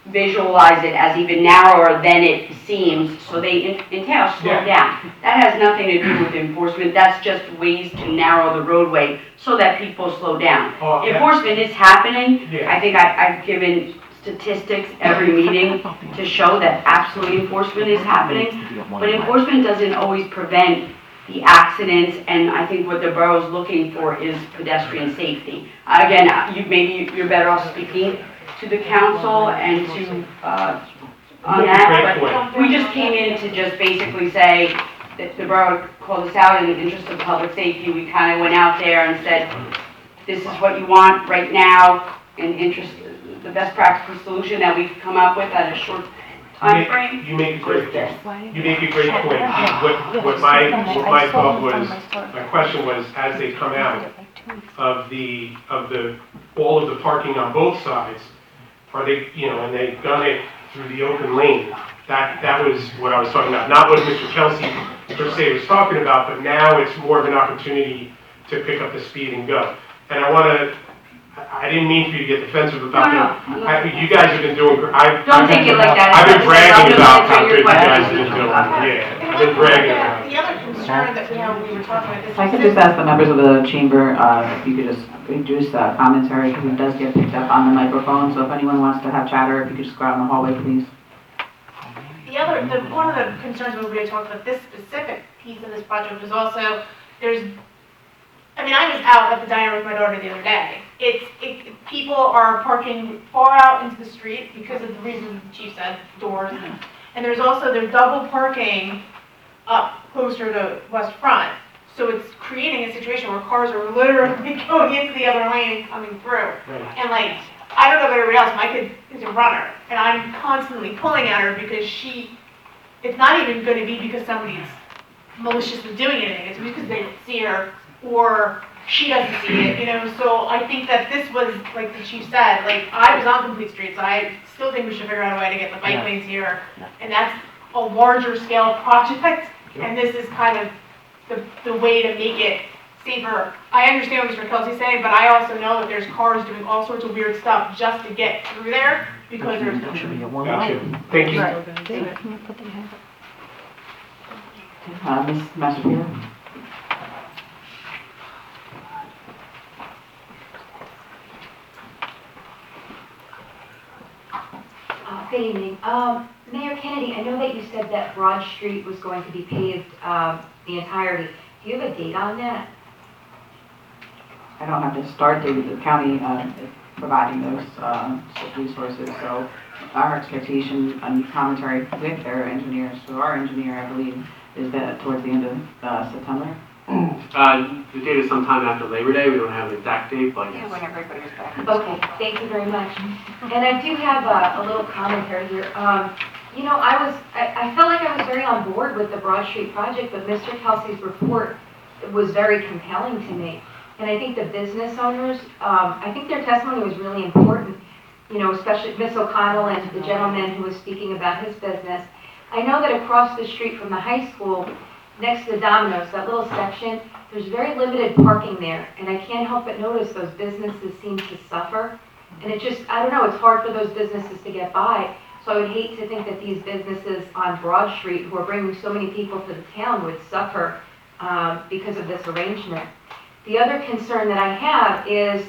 visualize it as even narrower than it seems, so they entail slow down. That has nothing to do with enforcement. That's just ways to narrow the roadway so that people slow down. Enforcement is happening. I think I've given statistics every meeting to show that absolutely enforcement is happening, but enforcement doesn't always prevent the accidents, and I think what the borough's looking for is pedestrian safety. Again, maybe you're better off speaking to the council and to on that, but we just came in to just basically say that the borough called us out in the interest of public safety. We kind of went out there and said, this is what you want right now, in interest, the best practical solution that we could come up with at a short time frame. You make a great point. What my thought was, my question was, as they come out of all of the parking on both sides, are they, and they've done it through the open lane. That was what I was talking about. Not what Mr. Kelsey per se was talking about, but now it's more of an opportunity to pick up the speed and go. And I didn't mean for you to get defensive about that. You guys have been doing. Don't take it like that. I've been bragging about how good you guys have been doing. Yeah, I've been bragging about it. The other concern that we were talking about this. I could just ask the members of the chamber if you could just reduce commentary, because it does get picked up on the microphone. So if anyone wants to have chatter, if you could just go out in the hallway, please. One of the concerns when we were talking about this specific piece of this project was also there's I mean, I was out at the diner with my daughter the other day. People are parking far out into the street because of the reasons the chief said, doors. And there's double parking up closer to West Front. So it's creating a situation where cars are literally going into the other lane and coming through. Right. And like, I don't know about everybody else, my kid is a runner. And I'm constantly pulling at her because it's not even going to be because somebody's maliciously doing anything. It's because they didn't see her or she doesn't see it, you know. So I think that this was, like the chief said, like I was on complete streets. I still think we should figure out a way to get the bike lanes here. And that's a larger scale project. And this is kind of the way to make it safer. I understand what Mr. Kelsey's saying, but I also know that there's cars doing all sorts of weird stuff just to get through there because there's. Gotcha. Thank you. Ms. Massapiero? Good evening. Mayor Kennedy, I know that you said that Broad Street was going to be paved the entirety. Do you have a date on that? I don't have the start date. The county is providing those resources, so our expectation and commentary with their engineers, so our engineer, I believe, is that towards the end of September. The date is sometime after Labor Day. We don't have an exact date, but yes. When everybody's back. Okay, thank you very much. And I do have a little commentary here. You know, I felt like I was very on board with the Broad Street project, but Mr. Kelsey's report was very compelling to me. And I think the business owners, I think their testimony was really important, you know, especially Ms. O'Connell and the gentleman who was speaking about his business. I know that across the street from the high school, next to the Domino's, that little section, there's very limited parking there. And I can't help but notice those businesses seem to suffer. And it just, I don't know, it's hard for those businesses to get by. So I would hate to think that these businesses on Broad Street, who are bringing so many people to the town, would suffer because of this arrangement. The other concern that I have is,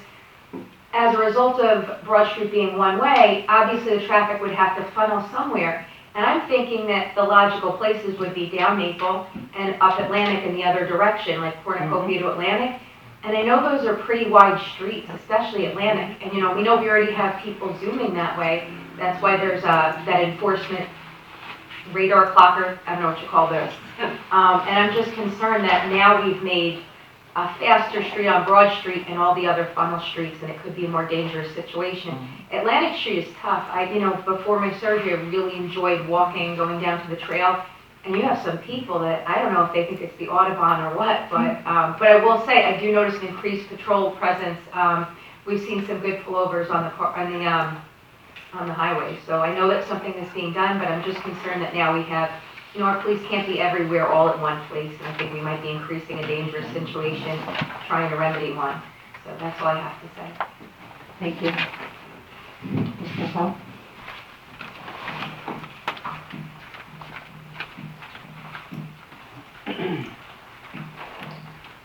as a result of Broad Street being one way, obviously the traffic would have to funnel somewhere. And I'm thinking that the logical places would be down Maple and up Atlantic in the other direction, like Cornucopia to Atlantic. And I know those are pretty wide streets, especially Atlantic. And you know, we already have people zooming that way. That's why there's that enforcement radar clocker, I don't know what you call those. And I'm just concerned that now we've made a faster street on Broad Street and all the other funnel streets, and it could be a more dangerous situation. Atlantic Street is tough. Before my surgery, I really enjoyed walking, going down to the trail, and you have some people that, I don't know if they think it's the Audubon or what, but I will say, I do notice an increased patrol presence. We've seen some good pullovers on the highway, so I know that something is being done, but I'm just concerned that now we have, you know, our police can't be everywhere all at one place, and I think we might be increasing a dangerous situation, trying to remedy one. So that's all I have to say. Thank you. Mr. Paul?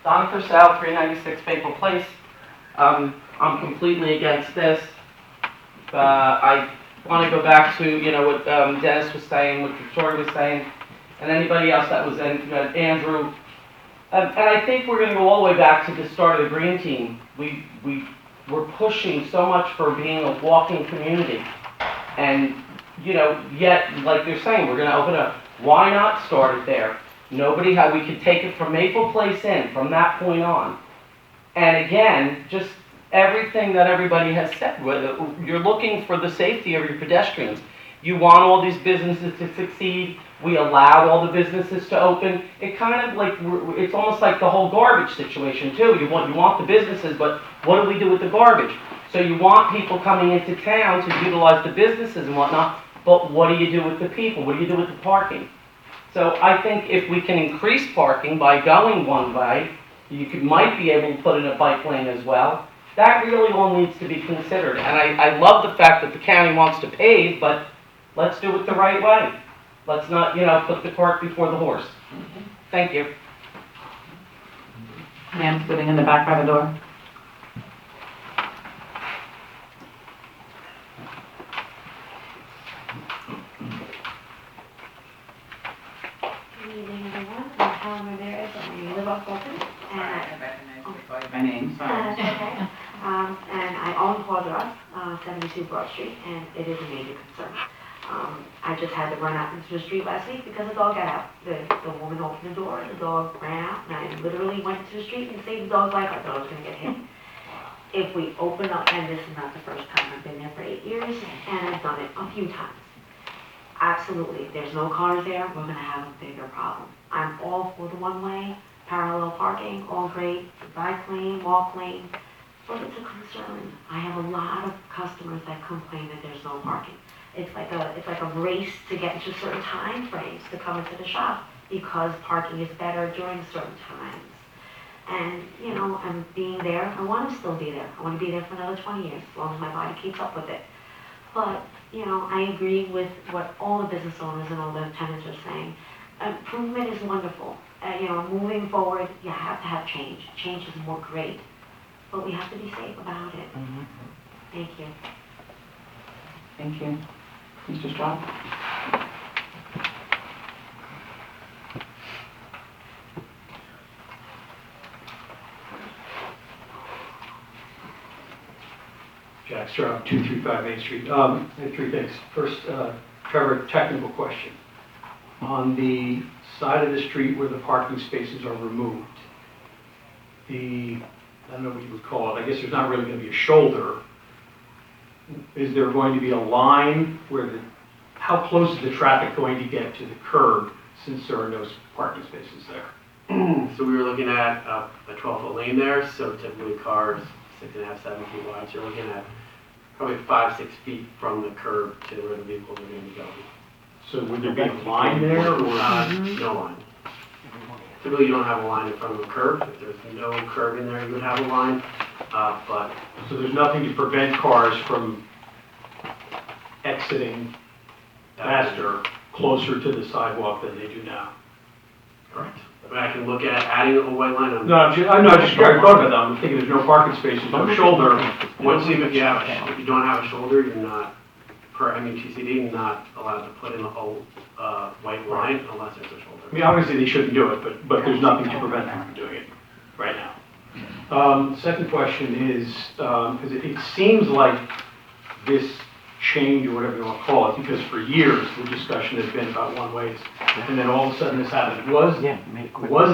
Don Purcell, 396 Maple Place. I'm completely against this. I want to go back to, you know, what Dennis was saying, what Victoria was saying, and anybody else that was in, Andrew. And I think we're going to go all the way back to the start of the Green Team. We're pushing so much for being a walking community. And, you know, yet, like they're saying, we're going to open up. Why not start it there? We could take it from Maple Place in, from that point on. And again, just everything that everybody has said, you're looking for the safety of your pedestrians. You want all these businesses to succeed. We allowed all the businesses to open. It kind of like, it's almost like the whole garbage situation too. You want the businesses, but what do we do with the garbage? So you want people coming into town to utilize the businesses and whatnot, but what do you do with the people? What do you do with the parking? So I think if we can increase parking by going one way, might be able to put in a bike lane as well. That really all needs to be considered. And I love the fact that the county wants to pave, but let's do it the right way. Let's not, put the cart before the horse. Thank you. Ma'am, sitting in the back by the door. Good evening, everyone. I'm Helen Ramirez. I live off Fulton. write my name, sorry. Okay. And I own Quadra, 72 Broad Street, and it is a major concern. I just had to run out into the street last week because the dog got out. The woman opened the door, the dog ran out, and I literally went to the street and saved the dog's life. I thought I was going to get hit. If we open up, and this is not the first time, I've been there for 8 years, and I've done it a few times. Absolutely, if there's no cars there, we're going to have a bigger problem. I'm all for the one-way, parallel parking, all great, bike lane, walk lane, but it's a concern. I have a lot of customers that complain that there's no parking. It's like a race to get into certain time frames to come into the shop because parking is better during certain times. And, you know, I'm being there, I want to still be there. I want to be there for another 20 years, as long as my body keeps up with it. But, you know, I agree with what all the business owners and all the tenants are saying. Improvement is wonderful. You know, moving forward, you have to have change. Change is more great. But we have to be safe about it. Thank you. Thank you. Mr. Straub? Jack Straub, 235 Main Street. I have three things. First, Trevor, technical question. On the side of the street where the parking spaces are removed, I don't know what you would call it, I guess there's not really going to be a shoulder. Is there going to be a line where how close is the traffic going to get to the curb since there are no parking spaces there? So we were looking at a 12-foot lane there, so typically cars 6.5, 7 feet wide. So you're looking at probably 5, 6 feet from the curb to where the vehicles are going to be going. So would there be a line there or? No line. Typically you don't have a line in front of the curb. If there's no curb in there, you would have a line, but. So there's nothing to prevent cars from exiting faster, closer to the sidewalk than they do now? Correct. I mean, I can look at adding a white line on. No, I thought about that. I'm thinking there's no parking spaces, no shoulder. Once if you don't have a shoulder, you're not, per MUTCD, not allowed to put in a whole white line unless there's a shoulder. I mean, obviously they shouldn't do it, but there's nothing to prevent them from doing it right now. Second question is, because it seems like this change, or whatever you want to call it, because for years the discussion has been about one ways, and then all of a sudden this happened. Was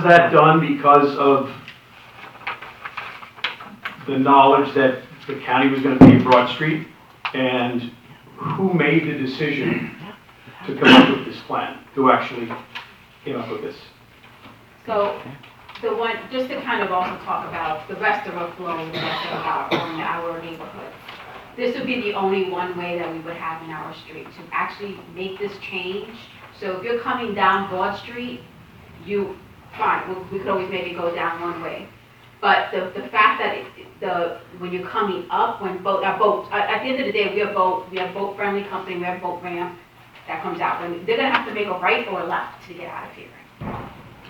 that done because of the knowledge that the county was going to pay Broad Street? And who made the decision to come up with this plan? Who actually came up with this? So, just to kind of also talk about the rest of our flow, the rest of our neighborhood. This would be the only one way that we would have in our street to actually make this change. So if you're coming down Broad Street, fine, we could always maybe go down one way. But the fact that when you're coming up, at the end of the day, we have boat friendly company, we have boat ramp that comes out. They're gonna have to make a right or a left to get out of here.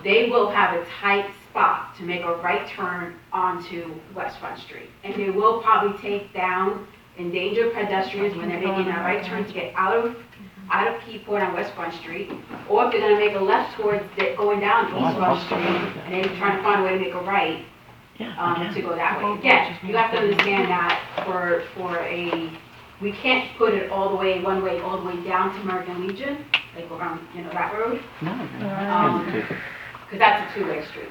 They will have a tight spot to make a right turn onto West Front Street. And they will probably take down endangered pedestrians when they're making that right turn to get out of Keyport on West Front Street, or if they're gonna make a left towards going down East Front Street, and then trying to find a way to make a right, to go that way. Again, you have to understand that we can't put it all the way, one way, all the way down to American Legion, like around, that road. Because that's a two-way street,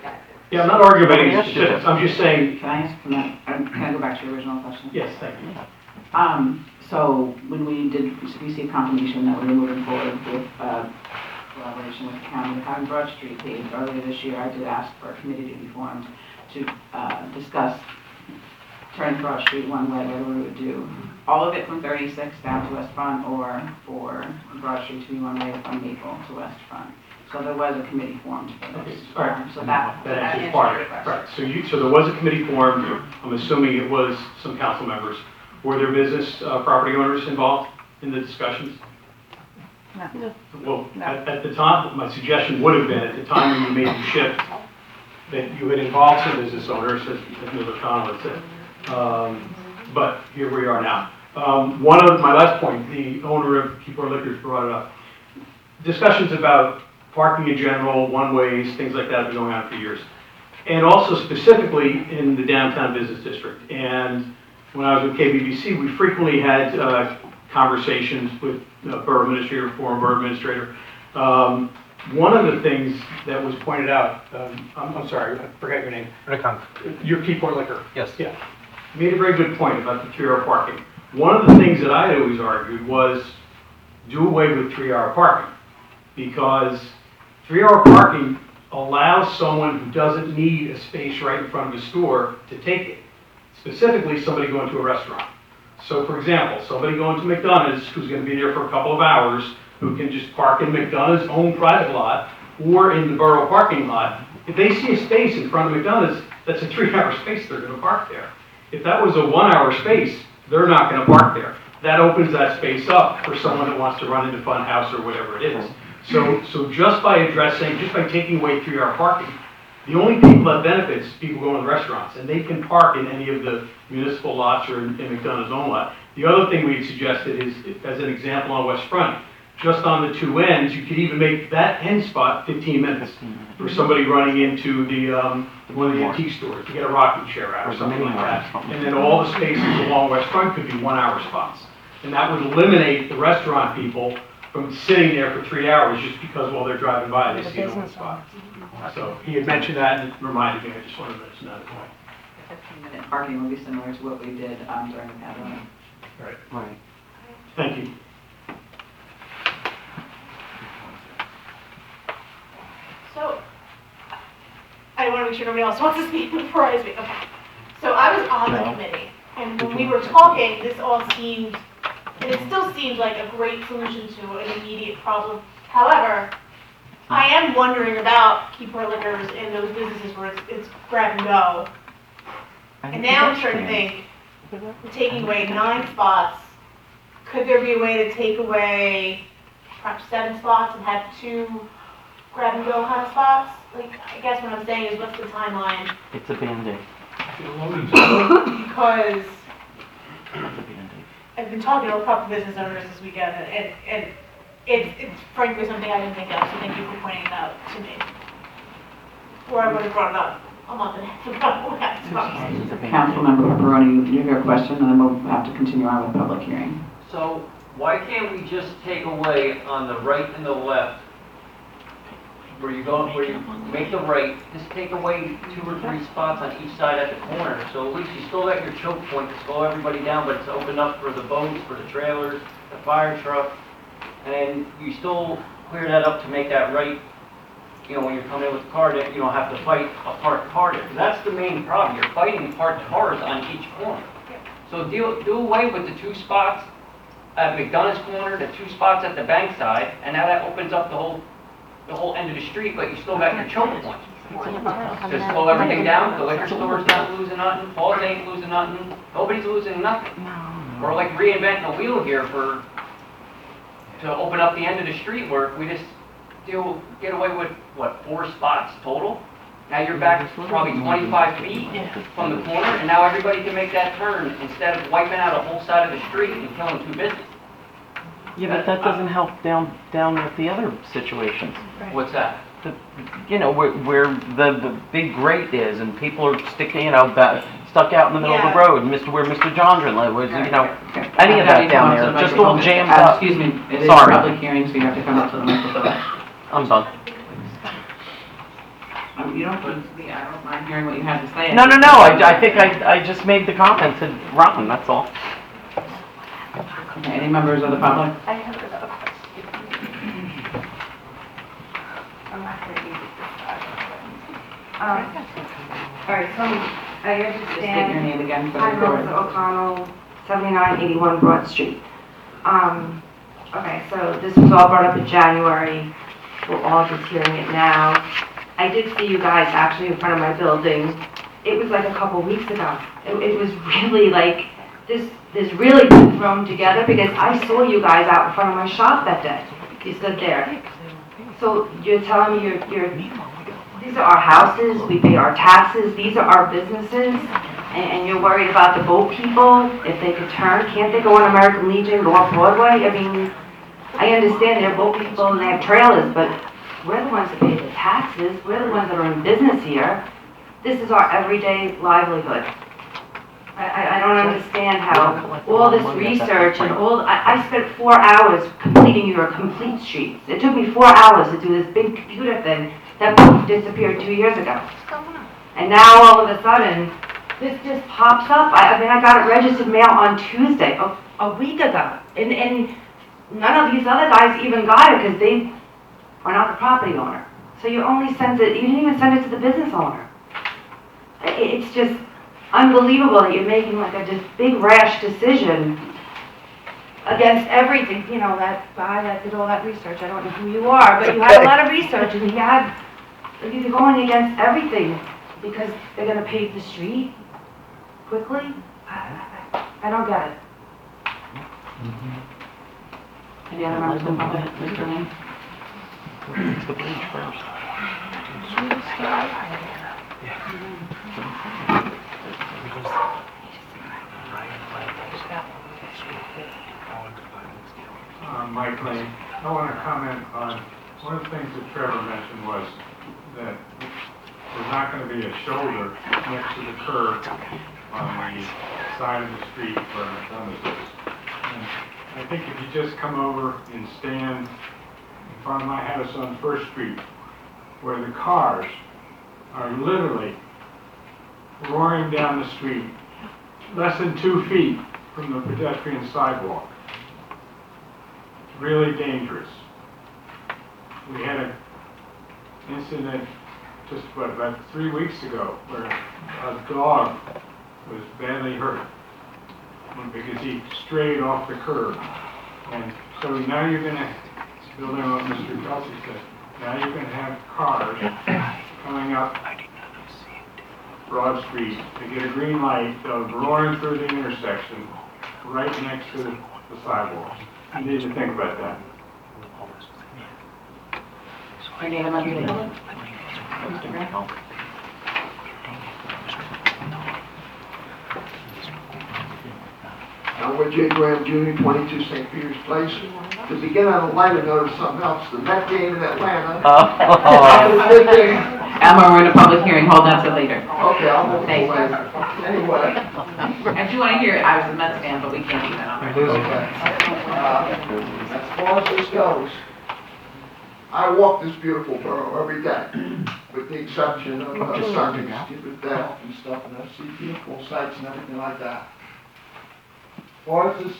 Yeah, I'm not arguing about it, I'm just saying. Can I go back to your original question? Yes, thank you. So when we received confirmation that we were moving forward with collaboration with the county, having Broad Street paved earlier this year, I did ask for a committee to be formed to discuss turning Broad Street one way, whether we would do all of it from 36 down to West Front, or for Broad Street to be one way from Maple to West Front. So there was a committee formed for this. All right. So that answers part of it. Right. So there was a committee formed. I'm assuming it was some council members. Were there business property owners involved in the discussions? No. Well, at the time, my suggestion would have been, at the time when you made the shift, that you had involved some business owners, as Mr. Connell said. But here we are now. My last point, the owner of Keyport Liquors brought it up. Discussions about parking in general, one-ways, things like that have been going on for years. and also specifically in the downtown business district. And when I was with KBBC, we frequently had conversations with borough administrator, former borough administrator. One of the things that was pointed out, I'm sorry, I forgot your name. Your Keyport Liquor. Yes. Yeah. Made a very good point about the 3-hour parking. One of the things that I had always argued was do away with 3-hour parking, because 3-hour parking allows someone who doesn't need a space right in front of the store to take it. Specifically, somebody going to a restaurant. So for example, somebody going to McDonald's who's going to be there for a couple of hours, who can just park in McDonald's own private lot or in the borough parking lot. If they see a space in front of McDonald's, that's a 3-hour space, they're going to park there. If that was a 1-hour space, they're not going to park there. That opens that space up for someone that wants to run into Fun House or whatever it is. So just by taking away 3-hour parking, the only people that benefits is people going to restaurants, and they can park in any of the municipal lots or in McDonald's own lot. The other thing we suggested is, as an example on West Front, just on the 2 ends, you could even make that end spot 15 minutes for somebody running into the one of the antique stores to get a rocking chair out or something like that. And then all the spaces along West Front could be 1-hour spots. And that would eliminate the restaurant people from sitting there for 3 hours just because while they're driving by, they see the one spot. So he had mentioned that and reminded me, I just wanted to mention that point. 15-minute parking would be similar to what we did during the pandemic. Right. Thank you. So, I want to make sure nobody else wants to speak before I speak. Okay. So I was on the committee, and when we were talking, this all seemed, and it still seems like a great solution to an immediate problem. However, I am wondering about Keyport Liquors and those businesses where it's grab and go. And now I'm starting to think, taking away 9 spots, could there be a way to take away perhaps 7 spots and have 2 grab and go kind of spots? Like, I guess what I'm saying is, what's the timeline? It's a Band-Aid. Because I've been talking to a couple business owners this weekend, and it's frankly something I didn't think of, so thank you for pointing it out to me. Or I would have brought it up a month and a half ago. Councilmember Pepperoni, you have your question, and then we'll have to continue on with the public hearing. So why can't we just take away on the right and the left, where you make the right, just take away 2 or 3 spots on each side at the corner, so at least you still got your choke point to slow everybody down, but it's open up for the boats, for the trailers, the fire truck, and you still clear that up to make that right, when you're coming in with the car, that you don't have to fight a parked car there. That's the main problem, you're fighting parked cars on each corner. So do away with the 2 spots at McDonald's corner, the 2 spots at the bank side, and now that opens up the whole end of the street, but you still got your choke point. To slow everything down, the liquor store's not losing nothing, Paul's ain't losing nothing, nobody's losing nothing. We're like reinventing the wheel here to open up the end of the street where we just get away with, 4 spots total? Now you're back probably 25 feet from the corner, and now everybody can make that turn instead of wiping out a whole side of the street and killing 2 businesses. Yeah, but that doesn't help down with the other situations. What's that? Where the big grate is, and people are sticking, stuck out in the middle of the road, where Mr. Jondren was, any of that down there, just all jammed up. Excuse me, it is a Sorry. public hearing, so you have to come up to the microphone. I'm done. You don't need to be, I don't mind hearing what you have to say. No, I think I just made the comment to Ron, that's all. Okay, any members of the public? I have another question. I'm not going to use it. All right, so I understand. Just state your name again for the I'm record. Melissa O'Connell, 7981 Broad Street. Okay, so this was all brought up in January. We're all just hearing it now. I did see you guys actually in front of my building. It was like a couple weeks ago. It was really like, this really been thrown together because I saw you guys out in front of my shop that day. You stood there. So you're telling me these are our houses, we pay our taxes, these are our businesses, and you're worried about the boat people, if they could turn, can't they go on American Legion, go off Broadway? I mean, I understand they're boat people and they have trailers, but we're the ones that pay the taxes, we're the ones that are in business here. This is our everyday livelihood. I don't understand how all this research and I spent 4 hours completing your complete streets. It took me 4 hours to do this big computer thing that disappeared 2 years ago. And now all of a sudden, this just pops up. I mean, I got it registered mail on Tuesday, a week ago. And none of these other guys even got it because they are not the property owner. So you only sent it, you didn't even send it to the business owner. It's just unbelievable that you're making like a just big rash decision against everything. You know, that guy that did all that research, I don't know who you are, but you had a lot of research and you're going against everything because they're gonna pave the street quickly. I don't get it. Any other members of the public? Mr. Lane? It's the bridge first. Mike Lane, I want to comment on, one of the things that Trevor mentioned was that there's not going to be a shoulder next to the curb on the side of the street where the premises. And I think if you just come over and stand in front of my house on First Street, where the cars are literally roaring down the street, less than 2 feet from the pedestrian sidewalk. Really dangerous. We had an incident just about 3 weeks ago where a dog was badly hurt because he strayed off the curb. And so now you're going to, building on what Mr. Kelsey said, now you're going to have cars coming up Broad Street to get a green light, roaring through the intersection right next to the sidewalks. You need to think about that. Any other members of the public? Mr. Grant? With J. Graham Jr., 22 St. Peter's Place. To begin on a lighter note of something else, the Met game in Atlanta. Emma, we're in a public hearing, hold that till later. Okay, I'll hold it Thanks. later. Anyway. If you want to hear it, I was a Mets fan, but we can't do that on As far as this goes, I walk this beautiful borough every day, with the exception of Sundays, keep it down and stuff, and I see beautiful sights and everything like that. As far as this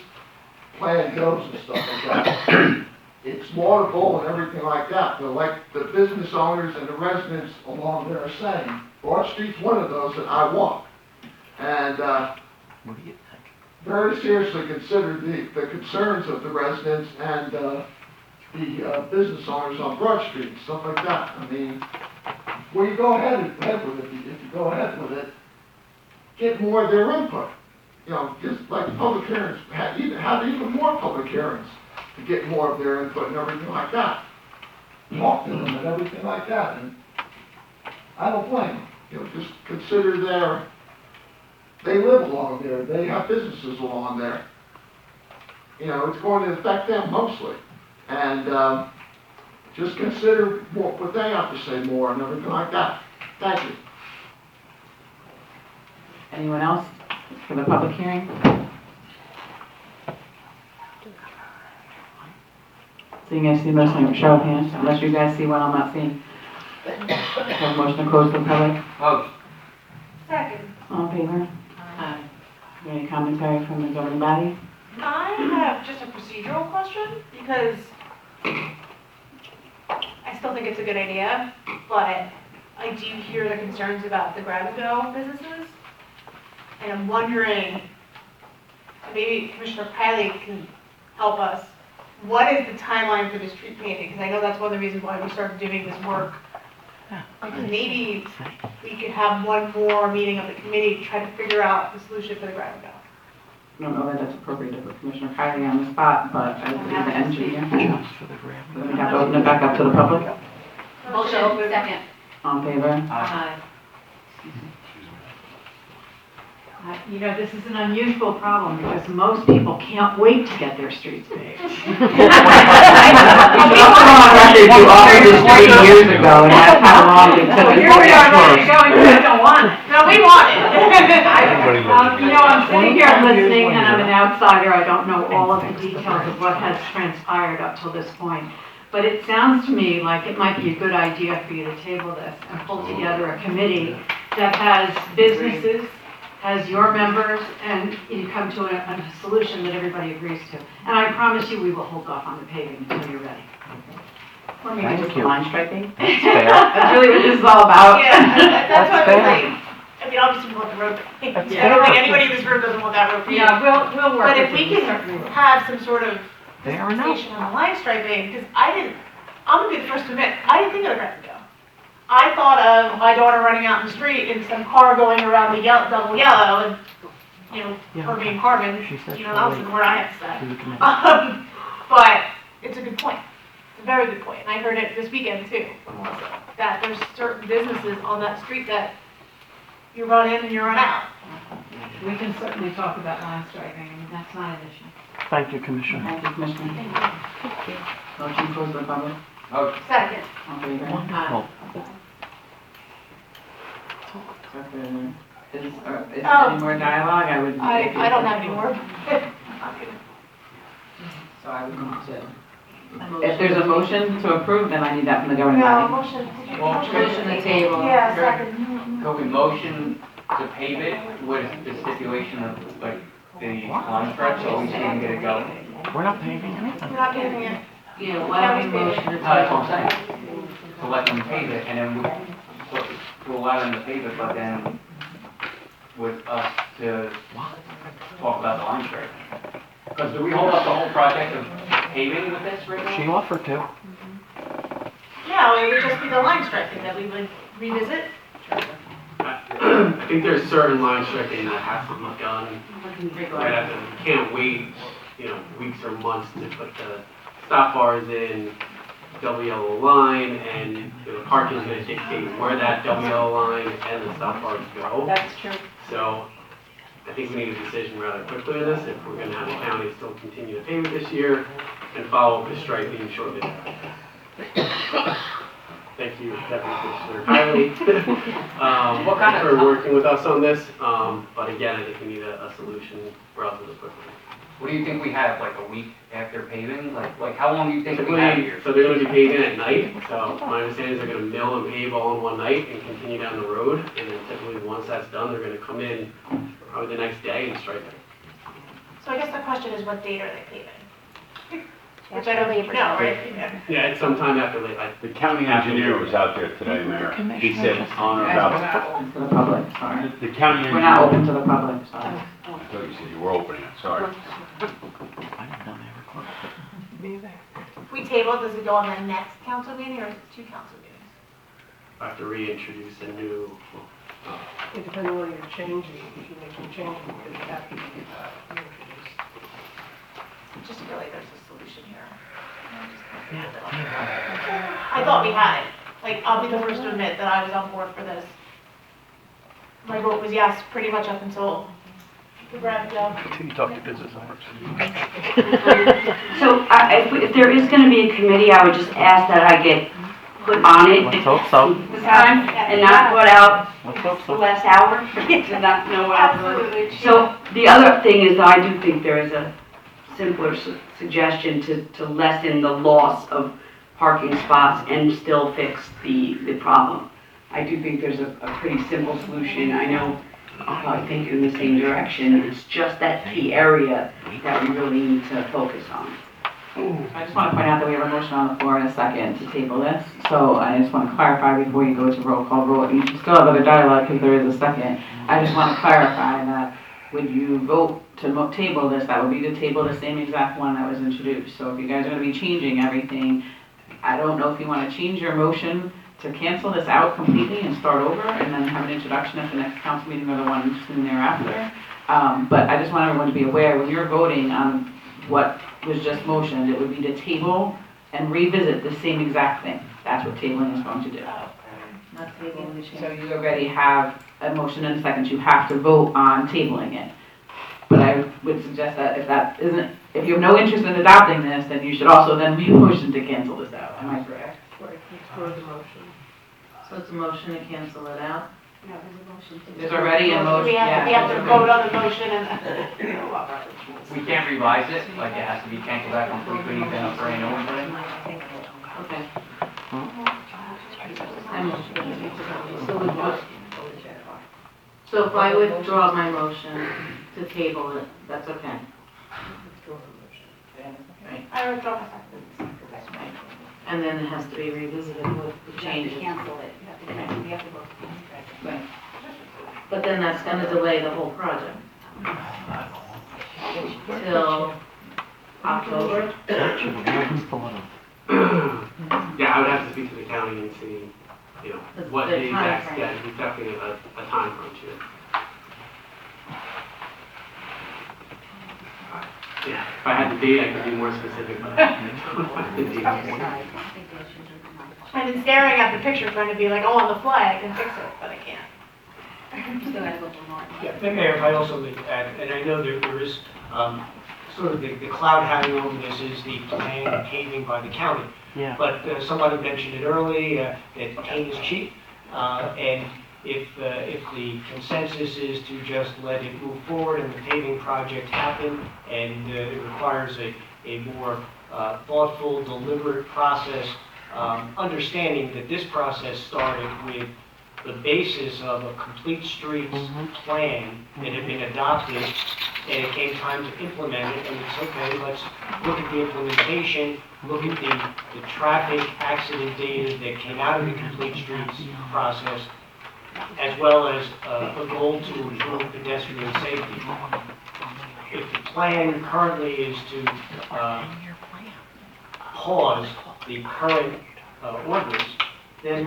plan goes and stuff like that, it's laudable and everything like that, but like the business owners and the residents along there are saying, Broad Street's one of those that I walk. And very seriously consider the concerns of the residents and the business owners on Broad Street and stuff like that. I mean, when you go ahead with it, if you go ahead with it, get more of their input. You know, just like public hearings, have even more public hearings to get more of their input and everything like that. Talk to them and everything like that. And I don't blame them. You know, just consider they live along there. They have businesses along there. You know, it's going to affect them mostly. And just consider what they have to say more and everything like that. Thank you. Anyone else for the public hearing? Seeing I see most of show of hands, unless you guys see what I'm not seeing. Have a motion to close the public. Oh, Second. All in favor? Any commentary from the governing body? I have just a procedural question, because I still think it's a good idea, but I do hear the concerns about the grab-and-go businesses. And I'm wondering, maybe Commissioner Kiley can help us, what is the timeline for the street paving? Because I know that's one of the reasons why we started doing this work. Maybe we could have one more meeting of the committee to try to figure out the solution for the grab-and-go. I don't know that that's appropriate to put Commissioner Kiley on the spot, but I would be the engineer. Then we have to open it back up to the public. Motion open. Second. All in favor? Aye. You know, this is an unusual problem because most people can't wait to get their streets paved. You offered this 3 years ago, and that's how long it took. Here we are, ready to go, and you don't want want it. No, we want it. I'm sitting here listening, and I'm an outsider, I don't know all of the details of what has transpired up till this point. But it sounds to me like it might be a good idea for you to table this and pull together a committee that has businesses, has your members, and you come to a solution that everybody agrees to. And I promise you, we will hold off on the paving until you're ready. Or maybe Thank just you. line striping. That's fair. That's really what this is all about. Yeah, that's what I was fair. saying. I mean, obviously we want the road. I That's don't think fair. anybody in this room doesn't want that road. Yeah, we'll work But if with we you, can certainly will. have some sort of Fair enough. dispensation on the line striping, because I'm gonna be the first to admit, I didn't think of the graphic go. I thought of my daughter running out in the street and some car going around the double yellow and, her being carbon, that was the word I had to say. But it's a good point. It's a very good point. And I heard it this weekend too, from Melissa, that there's certain businesses on that street that you run in and you run out. We can certainly talk about line striping, I mean, that's not an issue. Thank you, Commissioner. Thank you, Commissioner. Motion closed to the public. Second. All in favor? Wonderful. Is there Oh. any more dialogue? I don't have any more. So I would need to. If there's a motion to approve, then I need that from the governing No, body. motion. Motion to table. Yeah, second. Could we motion to pave it with the stipulation of, like, the line stretch, so we can get it going? We're not paving We're anything. not paving it. Yeah, why don't we motion to No, that's what I'm saying. To let them pave it, and then to allow them to pave it, but then with us to talk about the line stretch. Because do we hold up the whole project of paving with this right now? She offered to. No, it would just be the line striping that we would revisit. I think there's certain line striping that has to be done right after. You can't wait, weeks or months to put the stop bars in, double yellow line, and the parking is going to dictate where that double yellow line and the stop bars go. That's true. So I think we need a decision rather quickly on this, if we're going to have the county still continue to pave it this year and follow up the striping shortly thereafter. Thank you, Deputy Commissioner Kylie, for working with us on this. But again, I think we need a solution relatively quickly. What do you think we have, like a week after paving? Like how long do you think we have here? So they're going to be paving at night. So my understanding is they're going to mill and pave all in one night and continue down the road. And then typically once that's done, they're going to come in probably the next day and stripe it. So I guess the question is, what date are they paving? Which I don't think you know, right? Yeah, it's sometime after late. The county engineer was out there today, Mayor. He said on or about, To the public, sorry. the county engineer. We're not open to the public, sorry. I thought you said you were opening it, sorry. If we table it, does it go on the next council meeting or is it 2 council meetings? I have to reintroduce a new. It depends on what you're changing. If you make some changes, it have to be reintroduced. Just feel like there's a solution here. I thought we had it. Like, I'll be the first to admit that I was on board for this. My vote was yes, pretty much up until the graphic job. Until you talk to business owners. So if there is going to be a committee, I would just ask that I get put on it. Let's hope so. This time, and not put out Let's hope the so. last hour to not know what I'm doing. Absolutely. So the other thing is, I do think there is a simpler suggestion to lessen the loss of parking spots and still fix the problem. I do think there's a pretty simple solution. I know I'm probably thinking in the same direction. It's just that key area that we really need to focus on. I just want to point out that we have a motion on the floor in a second to table this. So I just want to clarify before you go to roll call vote. You can still have other dialogue because there is a second. I just want to clarify that when you vote to table this, that would be to table the same exact one that was introduced. So if you guys are going to be changing everything, I don't know if you want to change your motion to cancel this out completely and start over and then have an introduction at the next council meeting or the one soon thereafter. But I just want everyone to be aware, when you're voting on what was just motioned, it would be to table and revisit the same exact thing. That's what tabling is going to do. Not tabling the change. So you already have a motion and a second, you have to vote on tabling it. But I would suggest that if you have no interest in adopting this, then you should also then re-motion to cancel this out. Am I correct? For the motion. So it's a motion to cancel it out? No, there's a motion to. There's already a motion, We have to vote on the motion and. We can't revise it, like it has to be canceled back completely, then for a new one. Okay. So if I withdraw my motion to table it, that's okay? Right. I withdraw my second. And then it has to be revisited with the changes. Cancel it, you have to vote. Right. But then that's gonna delay the whole project. Till October? Yeah, I would have to speak to the county and see, you know, what The the exact, timeframe. yeah, exactly a time crunch is. Yeah, if I had the date, I could be more specific, but I don't have the date. I've been staring at the picture trying to be like, oh, on the fly, I can fix it, but I can't. Still gotta go for more. Yeah, Mayor, if I also may add, and I know there is, sort of the cloud hanging over this is the planned paving by the county. Yeah. But somebody mentioned it early, that paint is cheap, and if the consensus is to just let it move forward and the paving project happen, and it requires a more thoughtful, deliberate process, understanding that this process started with the basis of a complete streets plan that had been adopted, and it came time to implement it, and it's okay, let's look at the implementation, look at the traffic accident data that came out of the complete streets process, as well as a goal to improve pedestrian safety. If the plan currently is to pause the current orders, then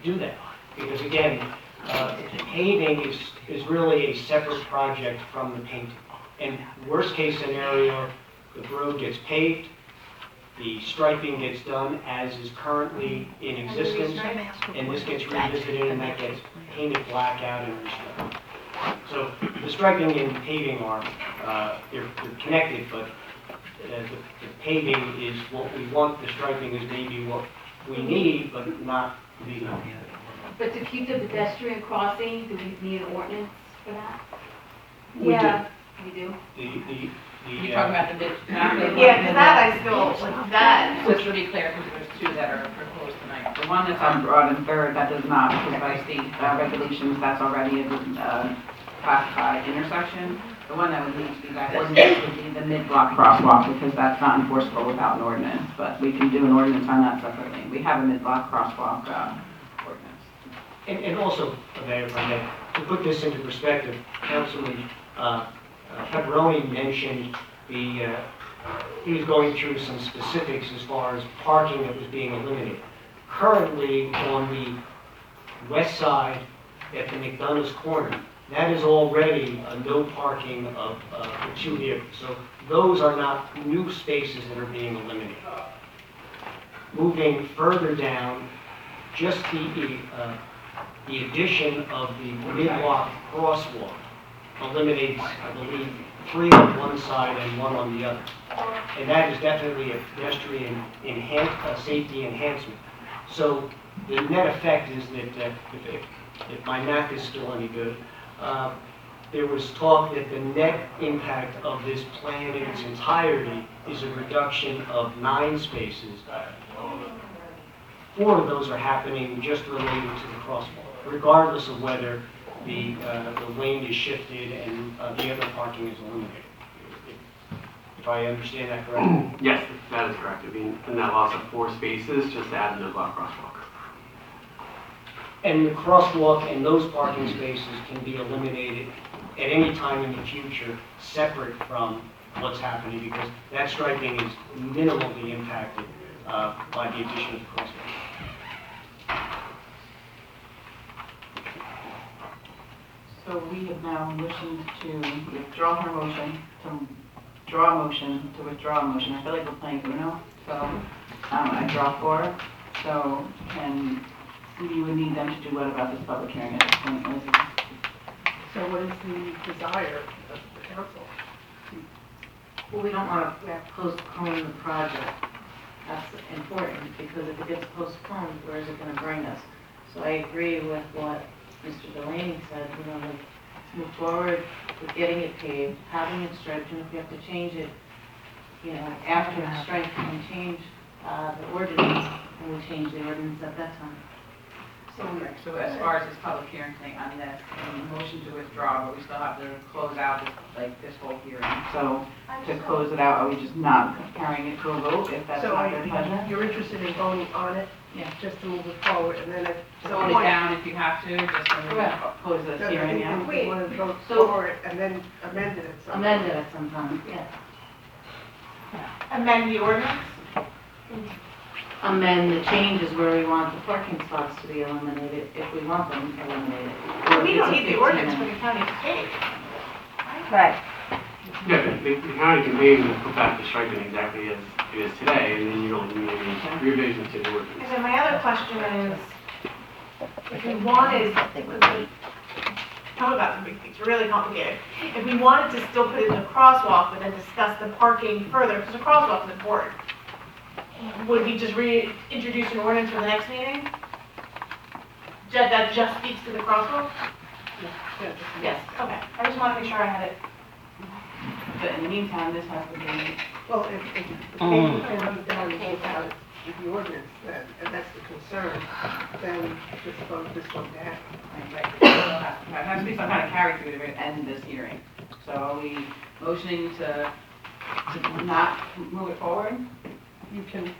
do that. Because again, paving is really a separate project from the painting. And worst case scenario, the road gets paved, the striping gets done as is currently in existence, and this gets revisited and that gets painted black out and restriped. So the striping and paving are they're connected, but the paving is what we want, the striping is maybe what we need, but not the. But to keep the pedestrian crossing, do we need an ordinance for that? We Yeah. We do? You're talking about the mid. Yeah, because that I still, like, that. Just to be clear, because there's two that are proposed tonight. The one that's on broad and third, that does not, because by state regulations, that's already a classified intersection. The one that would need to be by ordinance would be the mid-block crosswalk, because that's not enforceable without an ordinance, but we can do an ordinance on that separately. We have a mid-block crosswalk ordinance. And also, Mayor, if I may, to put this into perspective, Councilman Pepperoni mentioned he was going through some specifics as far as parking that was being eliminated. Currently, on the west side at the McDonough's corner, that is already a no parking of the two vehicles. So those are not new spaces that are being eliminated. Moving further down, just the addition of the mid-block crosswalk eliminates, I believe, 3 on one side and 1 on the other. And that is definitely a pedestrian safety enhancement. So the net effect is that if my math is still any good, there was talk that the net impact of this plan in its entirety is a reduction of 9 spaces. 4 of those are happening just related to the crosswalk, regardless of whether the lane is shifted and the other parking is eliminated. If I understand that correctly? Yes, that is correct. It'd be a net loss of 4 spaces, just to add the block crosswalk. And the crosswalk and those parking spaces can be eliminated at any time in the future, separate from what's happening, because that striping is minimally impacted by the addition of the crosswalk. So we have now motioned to withdraw her motion, to draw a motion, to withdraw a motion. I feel like we're playing Uno, so I draw 4. So, and we would need them to do what about this public hearing at this point, Lizzie? So what is the desire of the council? Well, we don't want to postpone the project. That's important, because if it gets postponed, where is it going to bring us? So I agree with what Mr. Delaney said, you know, let's move forward with getting it paved, having it striped, and if we have to change it, you know, after it's striped, we can change the ordinance, and we'll change the ordinance at that time. So as far as this public hearing thing on this, motion to withdraw, but we still have to close out this, like, this whole hearing. So to close it out, are we just not carrying it to a vote if that's So not their pleasure? you're interested in voting on it? Yeah. Just to move it forward, and then at some Vote it point. down if you have to, just to close this Then I hearing think out. we want to vote So- for it and then amend it at some point. Amend it at some time, yeah. Amend the ordinance? Amend the changes where we want the parking spots to be eliminated, if we want them eliminated. Or We if don't it's a need the 15 ordinance for minute. the county to pay. Right. Yeah, the county can maybe put back the striping exactly as it is today, and then you don't need any revision to the ordinance. And then my other question is, if we wanted, talk about some big things, really complicated. If we wanted to still put in the crosswalk, but then discuss the parking further, because the crosswalk is important, would we just reintroduce an ordinance for the next meeting? That just speaks to the crosswalk? Yes, okay. I just want to make sure I had it. But in the meantime, this has to be, Well, if the payment comes down without the ordinance, then, and that's the concern, then just vote this one down. there has to be some kind of carry through to end this hearing. So are we motioning to not move it forward? You can, do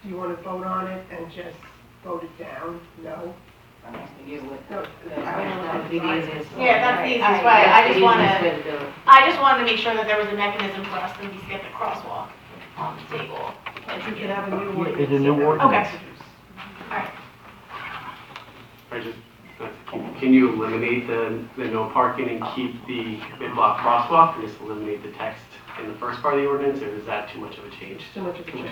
you want to vote on it and just vote it down? No? I'm asking you what. No, That would be the easiest way. Yeah, that's the easiest way. I just wanted to make sure that there was a mechanism for us to at least get the crosswalk on the table. But you can have a new ordinance. It's a new ordinance. Okay. All right. Or just, can you eliminate the no parking and keep the mid-block crosswalk, and just eliminate the text in the first part of the ordinance, or is that too much of a change? Too much of a change.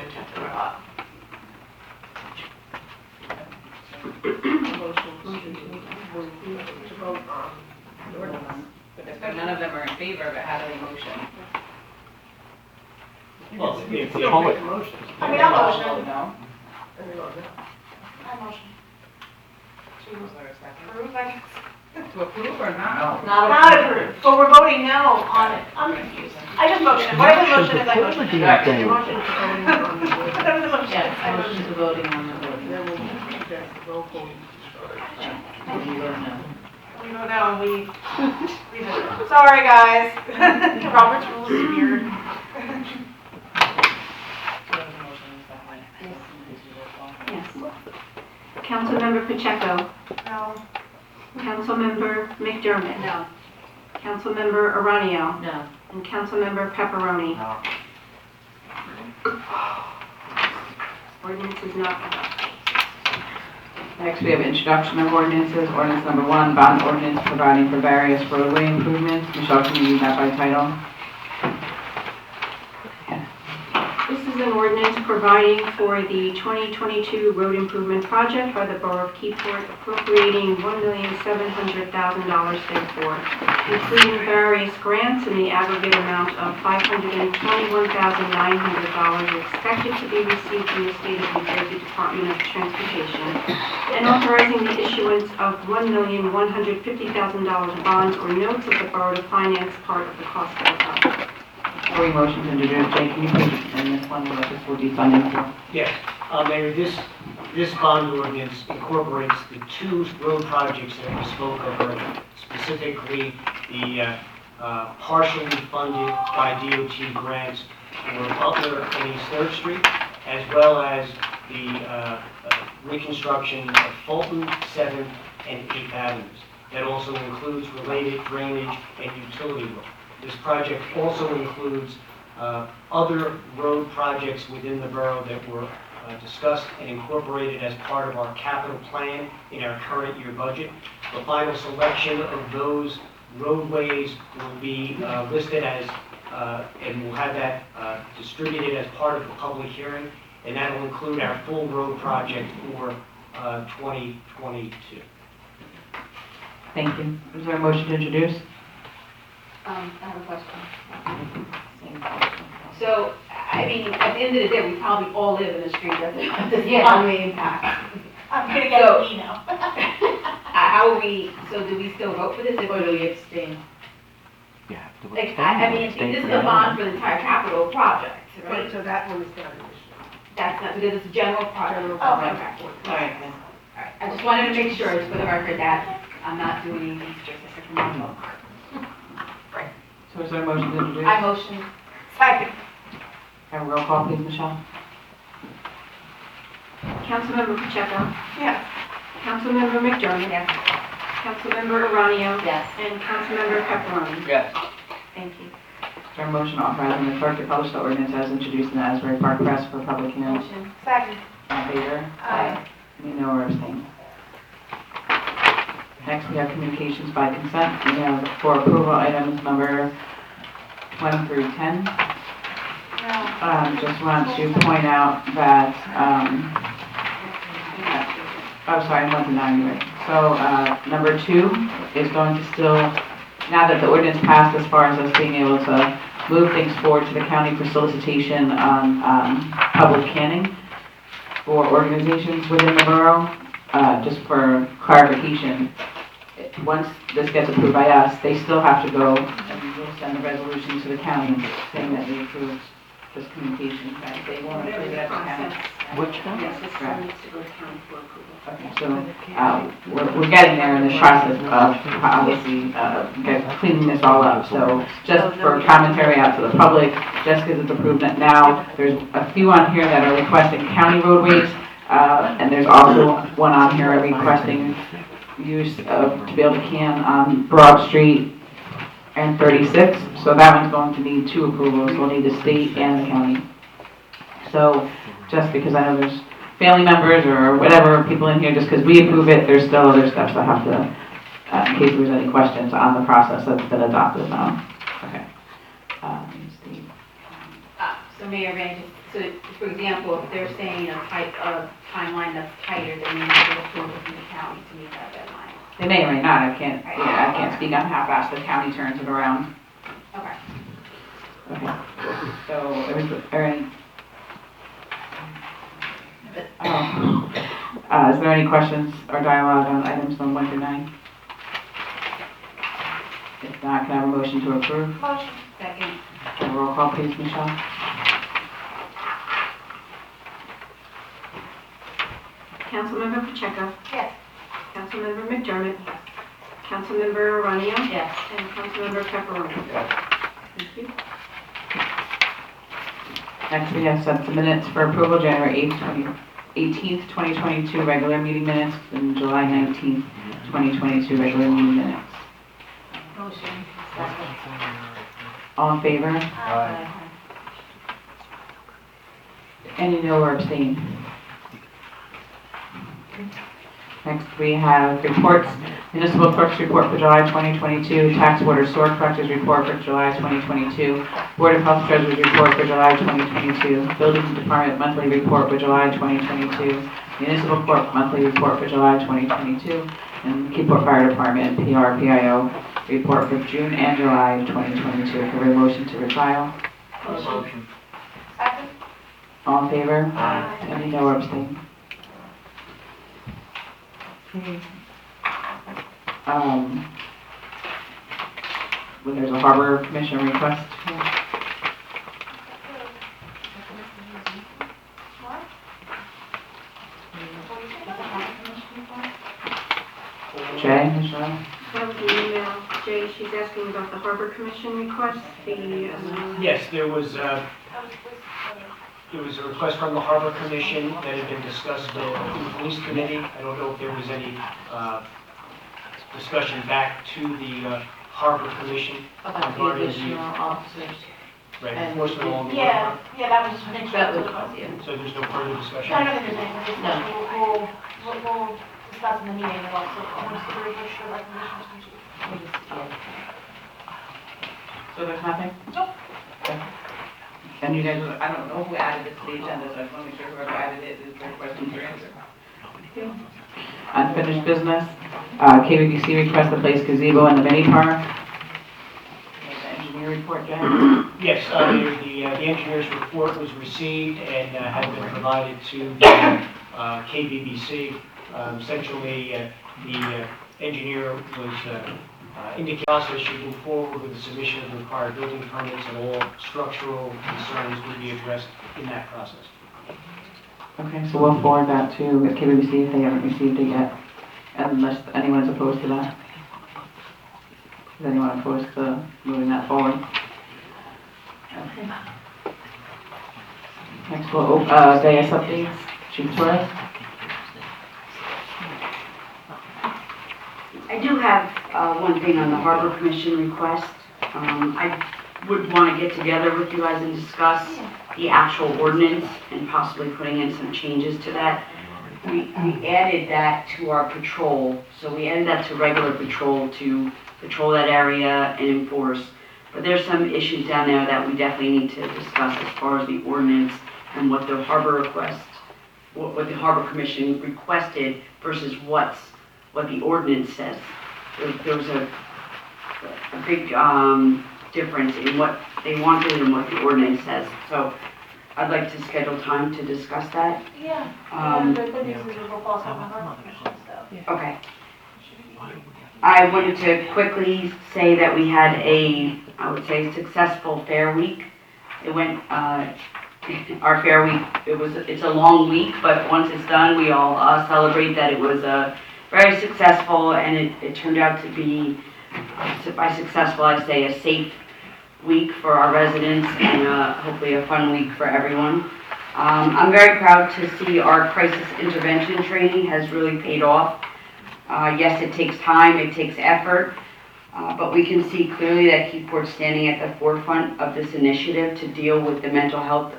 Motion to vote on the ordinance. But none of them are in favor of it, how do they motion? Well, you it's can a still public- make a motion. I mean, I'll motion. No? I motion. Was there a second? Approve, I guess. To approve or not? Not approved, but we're voting no on it. I'm confused. I just motioned. Whatever the motion is, I motion. Right. Your motion to voting on the ordinance. Whatever the motion Yes, is, I motion motion. to voting on the ordinance. Then we'll just roll call. And you vote no. We go down, we revisit. Sorry, guys. Robert's rules is weird. Yes. Councilmember Pacheco. No. Councilmember McDermott. No. Councilmember Aranio. No. And Councilmember Pepperoni. Ordinance is not adopted. Next, we have introduction of ordinances. Ordinance number 1, bond ordinance providing for various roadway improvements. Michelle, can you read that by title? This is an ordinance providing for the 2022 road improvement project by the Borough of Keyport, appropriating $1,700,000 therefore, including various grants in the aggregate amount of $521,900 expected to be received from the State of New Jersey Department of Transportation, and authorizing the issuance of $1,150,000 bonds or notes of the borough to finance part of the cost of the project. Before we motion to introduce, Jay, can you please, and this one, what this will be funding for? Yes, Mayor, this bond ordinance incorporates the two road projects that we spoke of earlier, specifically the partially funded by DOT grants for Butler and East 3rd Street, as well as the reconstruction of Fulton, 7th, and 8th Avenues. That also includes related drainage and utility work. This project also includes other road projects within the borough that were discussed and incorporated as part of our capital plan in our current year budget. The final selection of those roadways will be listed as, and we'll have that distributed as part of the public hearing, and that will include our full road project for 2022. Thank you. Is there a motion to introduce? I have a question. Same question. So, I mean, at the end of the day, we probably all live in a street that this Yeah. bond may impact. I'm gonna get So- an email. how are we, so do we still vote for this? Or do we abstain? You have to Like, abstain. I mean, Abstain this for is a that. bond for the entire capital project, right? So that one is not an issue. That's not, because it's a general project. General Oh, project. okay. All right, then. All right, I just wanted to make sure, it's for the record, that I'm not doing anything specific for my vote. So is there a motion to introduce? I motion. Second. Have a roll call, please, Michelle. Councilmember Pacheco. Yes. Councilmember McDermott. Yes. Councilmember Aranio. Yes. And Councilmember Pepperoni. Yes. Thank you. Is there a motion authorizing the clerk to publish the ordinance as introduced in the Asbury Park Press for public hearing? Motion. Second. All in favor? Aye. Any no or abstain? Next, we have communications by consent. We have for approval items number 1 through 10. Just want to point out that, oh, sorry, 1 to 9, right. So, number 2 is going to still, now that the ordinance passed as far as us being able to move things forward to the county for solicitation on public canning for organizations within the borough, just for clarification, once this gets approved by us, they still have to go and we'll send a resolution to the county saying that they approved this communication, right? They won't approve it at the county. Which one? Yes, this one needs to go to county for approval. Okay, so, we're getting there in this process of obviously, cleaning this all up. So just for commentary out to the public, just because it's approved now, there's a few on here that are requesting county roadways, and there's also one on here requesting use of, to be able to can on Broad Street and 36. So that one's going to need 2 approvals. We'll need the state and the county. So just because I know there's family members or whatever people in here, just because we approve it, there's still other steps that have to, in case there's any questions on the process that's been adopted now. Okay. So Mayor Van, so for example, if they're saying a timeline that's tighter, they may need to approve it from the county to meet that deadline. They may or may not. I can't speak on how fast the county turns it around. Okay. Okay. So, is there any questions or dialogue on items from 1 through 9? If not, can I have a motion to approve? Motion. Second. Can I roll call, please, Michelle? Councilmember Pacheco. Yes. Councilmember McDermott. Councilmember Aranio. Yes. And Councilmember Pepperoni. Thank you. Next, we have set the minutes for approval, January 18th, 2022, regular meeting minutes, and July 19th, 2022, regular meeting minutes. Motion. Second. All in favor? Aye. Any no or abstain? Next, we have reports, municipal clerk's report for July 2022, tax water sewer collector's report for July 2022, Board of Health treasurer's report for July 2022, building department monthly report for July 2022, municipal court monthly report for July 2022, and Keyport Fire Department PRPIO report for June and July of 2022. Can we have a motion to refile? Motion. Second. All in favor? Aye. Any no or abstain? Okay. Well, there's a harbor commission request. Jay, Michelle? That was an email. Jay, she's asking about the Harbor Commission request, Yes, there was a request from the Harbor Commission that had been discussed in the police committee. I don't know if there was any discussion back to the Harbor Commission About the regarding additional officers. right, and- enforcement along the Yeah, water. yeah, that was just an That would intro. cause you. So there's no further discussion? I don't think there's any discussion. We'll discuss in the meeting and also, once the reverse the recommendations from chief. So there's nothing? Nope. Okay. And you guys, I don't know who added this to the agenda, so I just want to make sure whoever added it is their questions are answered. Unfinished business, KBBC request to place gazebo in the mini park. The engineer report, Jack? Yes, the engineer's report was received and has been provided to the KBBC. Essentially, the engineer was indicating process should move forward with the submission of the required building permits, and all structural concerns would be addressed in that process. Okay, so we'll forward that to KBBC if they haven't received it yet, unless anyone is opposed to that. Is anyone opposed to moving that forward? Okay. Next, we'll, Deus updates, Chief Torres. I do have one thing on the Harbor Commission request. I would want to get together with you guys and discuss the actual ordinance and possibly putting in some changes to that. We added that to our patrol, so we added that to regular patrol to patrol that area and enforce. But there's some issues down there that we definitely need to discuss as far as the ordinance and what the Harbor request, what the Harbor Commission requested versus what the ordinance says. There was a big difference in what they wanted and what the ordinance says. So I'd like to schedule time to discuss that. Yeah. The good news is it will also have our commission, so. Okay. I wanted to quickly say that we had I would say, successful Fair Week. It went, our Fair Week, it's a long week, but once it's done, we all celebrate that it was very successful, and it turned out to be, by successful, I say a safe week for our residents, and hopefully a fun week for everyone. I'm very proud to see our crisis intervention training has really paid off. Yes, it takes time, it takes effort, but we can see clearly that Keyport's standing at the forefront of this initiative to deal with the mental health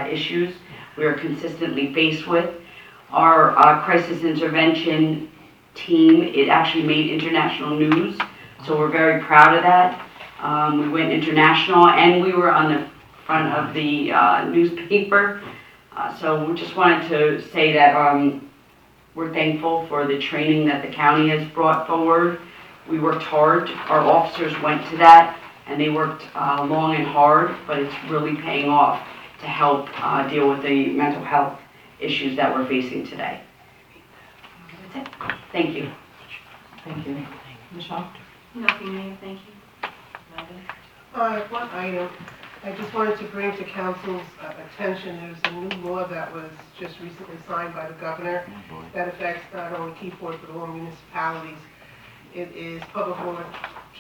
issues we are consistently faced with. Our crisis intervention team, it actually made international news, so we're very proud of that. We went international, and we were on the front of the newspaper, so we just wanted to say that we're thankful for the training that the county has brought forward. We worked hard, our officers went to that, and they worked long and hard, but it's really paying off to help deal with the mental health issues that we're facing today. That's it. Thank you. Thank you. Michelle? Nothing, Mayor, thank you. One item, I just wanted to bring to council's attention, there's a new law that was just recently signed by the governor that affects not only Keyport but all municipalities. It is Public Law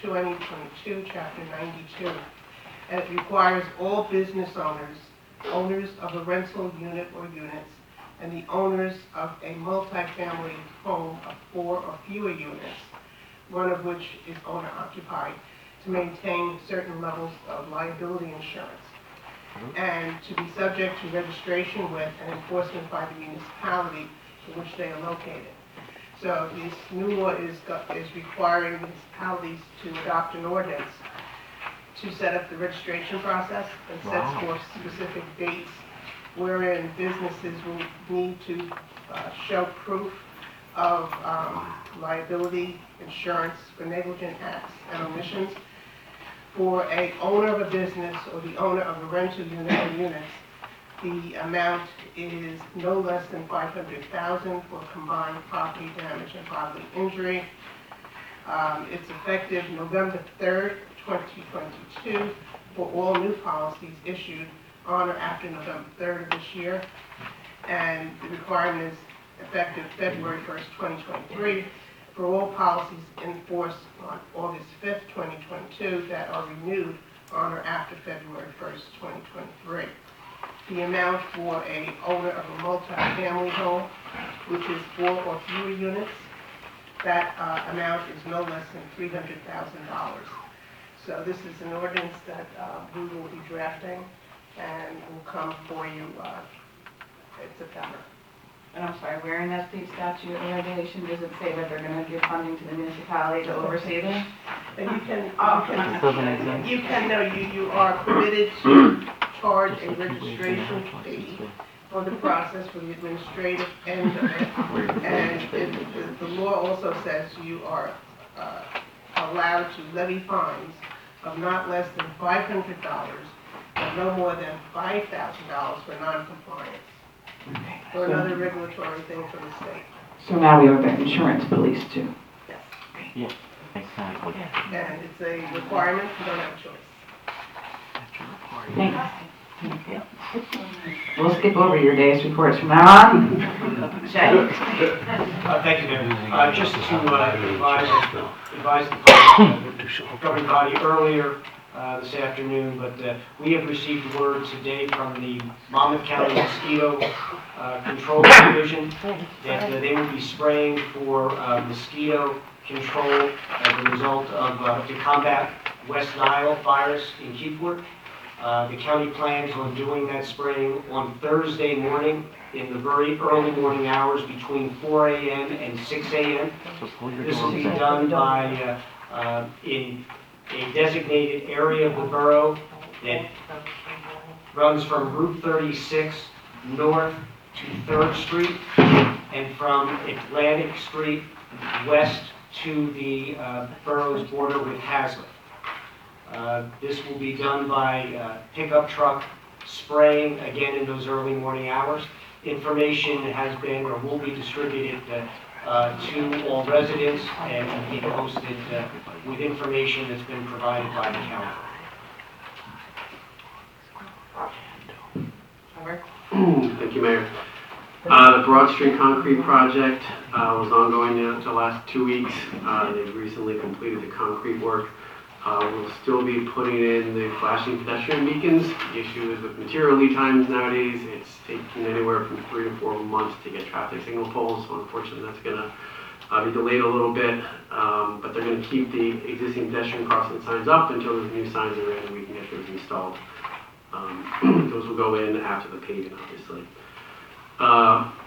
2022, Chapter 92, and it requires all business owners of a rental unit or units, and the owners of a multifamily home of 4 or fewer units, one of which is owner occupied, to maintain certain levels of liability insurance, and to be subject to registration with and enforcement by the municipality in which they are located. So this new law is requiring municipalities to adopt an ordinance to set up the registration process and sets forth specific dates wherein businesses will need to show proof of liability insurance for negligent acts and omissions. For a owner of a business or the owner of a rental unit or units, the amount is no less than $500,000 for combined property damage and bodily injury. It's effective November 3rd, 2022 for all new policies issued on or after November 3rd of this year. And the requirement is effective February 1st, 2023 for all policies in force on August 5th, 2022 that are renewed on or after February 1st, 2023. The amount for a owner of a multi-family home, which is 4 or fewer units, that amount is no less than $300,000. So this is an ordinance that we will be drafting and will come for you in September. And I'm sorry, where in that state statute or regulation does it say that they're going to give funding to the municipality to oversee this? And you are permitted to charge a registration fee for the process, for the administrative end of it. And the law also says you are allowed to levy fines of not less than $500 and no more than $5,000 for non-compliance. Or another regulatory thing from the state. So now we have an insurance police too. Yes. Yeah, exactly. And it's a requirement, you don't have a choice. Thanks. We'll skip over your day's reports from now on. Jay? Thank you, Mayor. Just to advise the governing body earlier this afternoon, but we have received word today from the Monmouth County Mosquito Control Division that they will be spraying for mosquito control as a result of to combat West Nile virus in Keyport. The county plans on doing that spraying on Thursday morning in the very early morning hours between 4 a.m. and 6 a.m. This will be done by in a designated area of the borough that runs from Route 36 north to 3rd Street and from Atlantic Street west to the borough's border with Hazlitt. This will be done by pickup truck spraying again in those early morning hours. Information has been or will be distributed to all residents and be posted with information that's been provided by the county. Thank you, Mayor. The Broad Street Concrete Project was ongoing now for the last 2 weeks. They've recently completed the concrete work. We'll still be putting in the flashing pedestrian beacons. The issue is with material lead times nowadays, it's taking anywhere from 3 to 4 months to get traffic signal poles. So unfortunately, that's going to be delayed a little bit. But they're going to keep the existing pedestrian crossing signs up until the new signs are in and we can get those installed. Those will go in after the paving, obviously.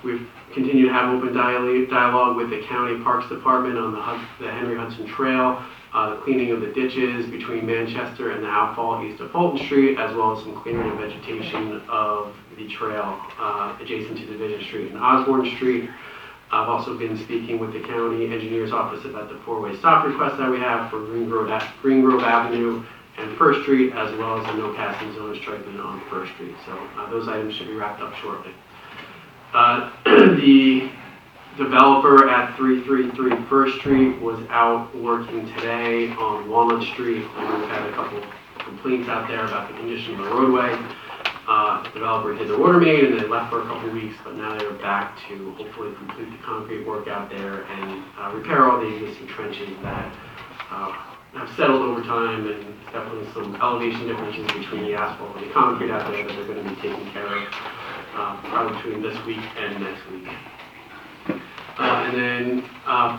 We've continued to have open dialogue with the County Parks Department on the Henry Hudson Trail. The cleaning of the ditches between Manchester and the outfall east of Fulton Street, as well as some clearing of vegetation of the trail adjacent to Division Street and Osborne Street. I've also been speaking with the county engineer's office about the four-way stop request that we have for Green Grove Avenue and First Street, as well as the no passing zone striping on First Street. So those items should be wrapped up shortly. The developer at 333 First Street was out working today on Walnut Street, and we've had a couple complaints out there about the condition of the roadway. The developer did the water main and they left for a couple weeks, but now they're back to hopefully complete the concrete work out there and repair all the existing trenches that have settled over time, and definitely some elevation differences between the asphalt and the concrete out there that they're going to be taking care of probably between this week and next week. And then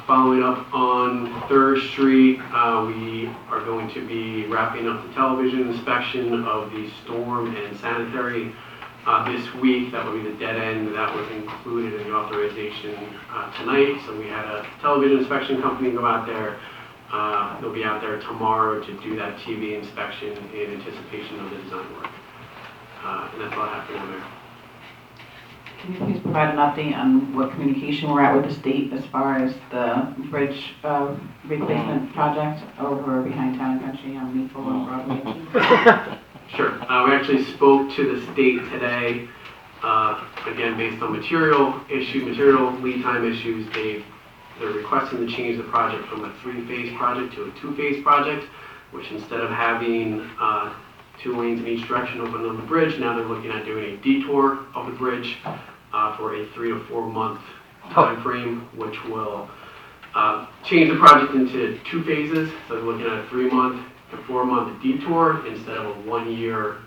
following up on 3rd Street, we are going to be wrapping up the television inspection of the storm and sanitary this week. That will be the dead end. That was included in the authorization tonight. So we had a television inspection company go out there. They'll be out there tomorrow to do that TV inspection in anticipation of the design work. And that's all I have for now, Mayor. Can you please provide an update on what communication we're at with the state as far as the bridge replacement project over behind Town and Country on Maple and Broadway? Sure. We actually spoke to the state today, again, based on material lead time issues. They're requesting to change the project from a 3-phase project to a 2-phase project, which instead of having 2 lanes in each direction open on the bridge, now they're looking at doing a detour of the bridge for a 3 to 4 month time frame, which will change the project into 2 phases. So they're looking at a 3-month to 4-month detour instead of a 1-year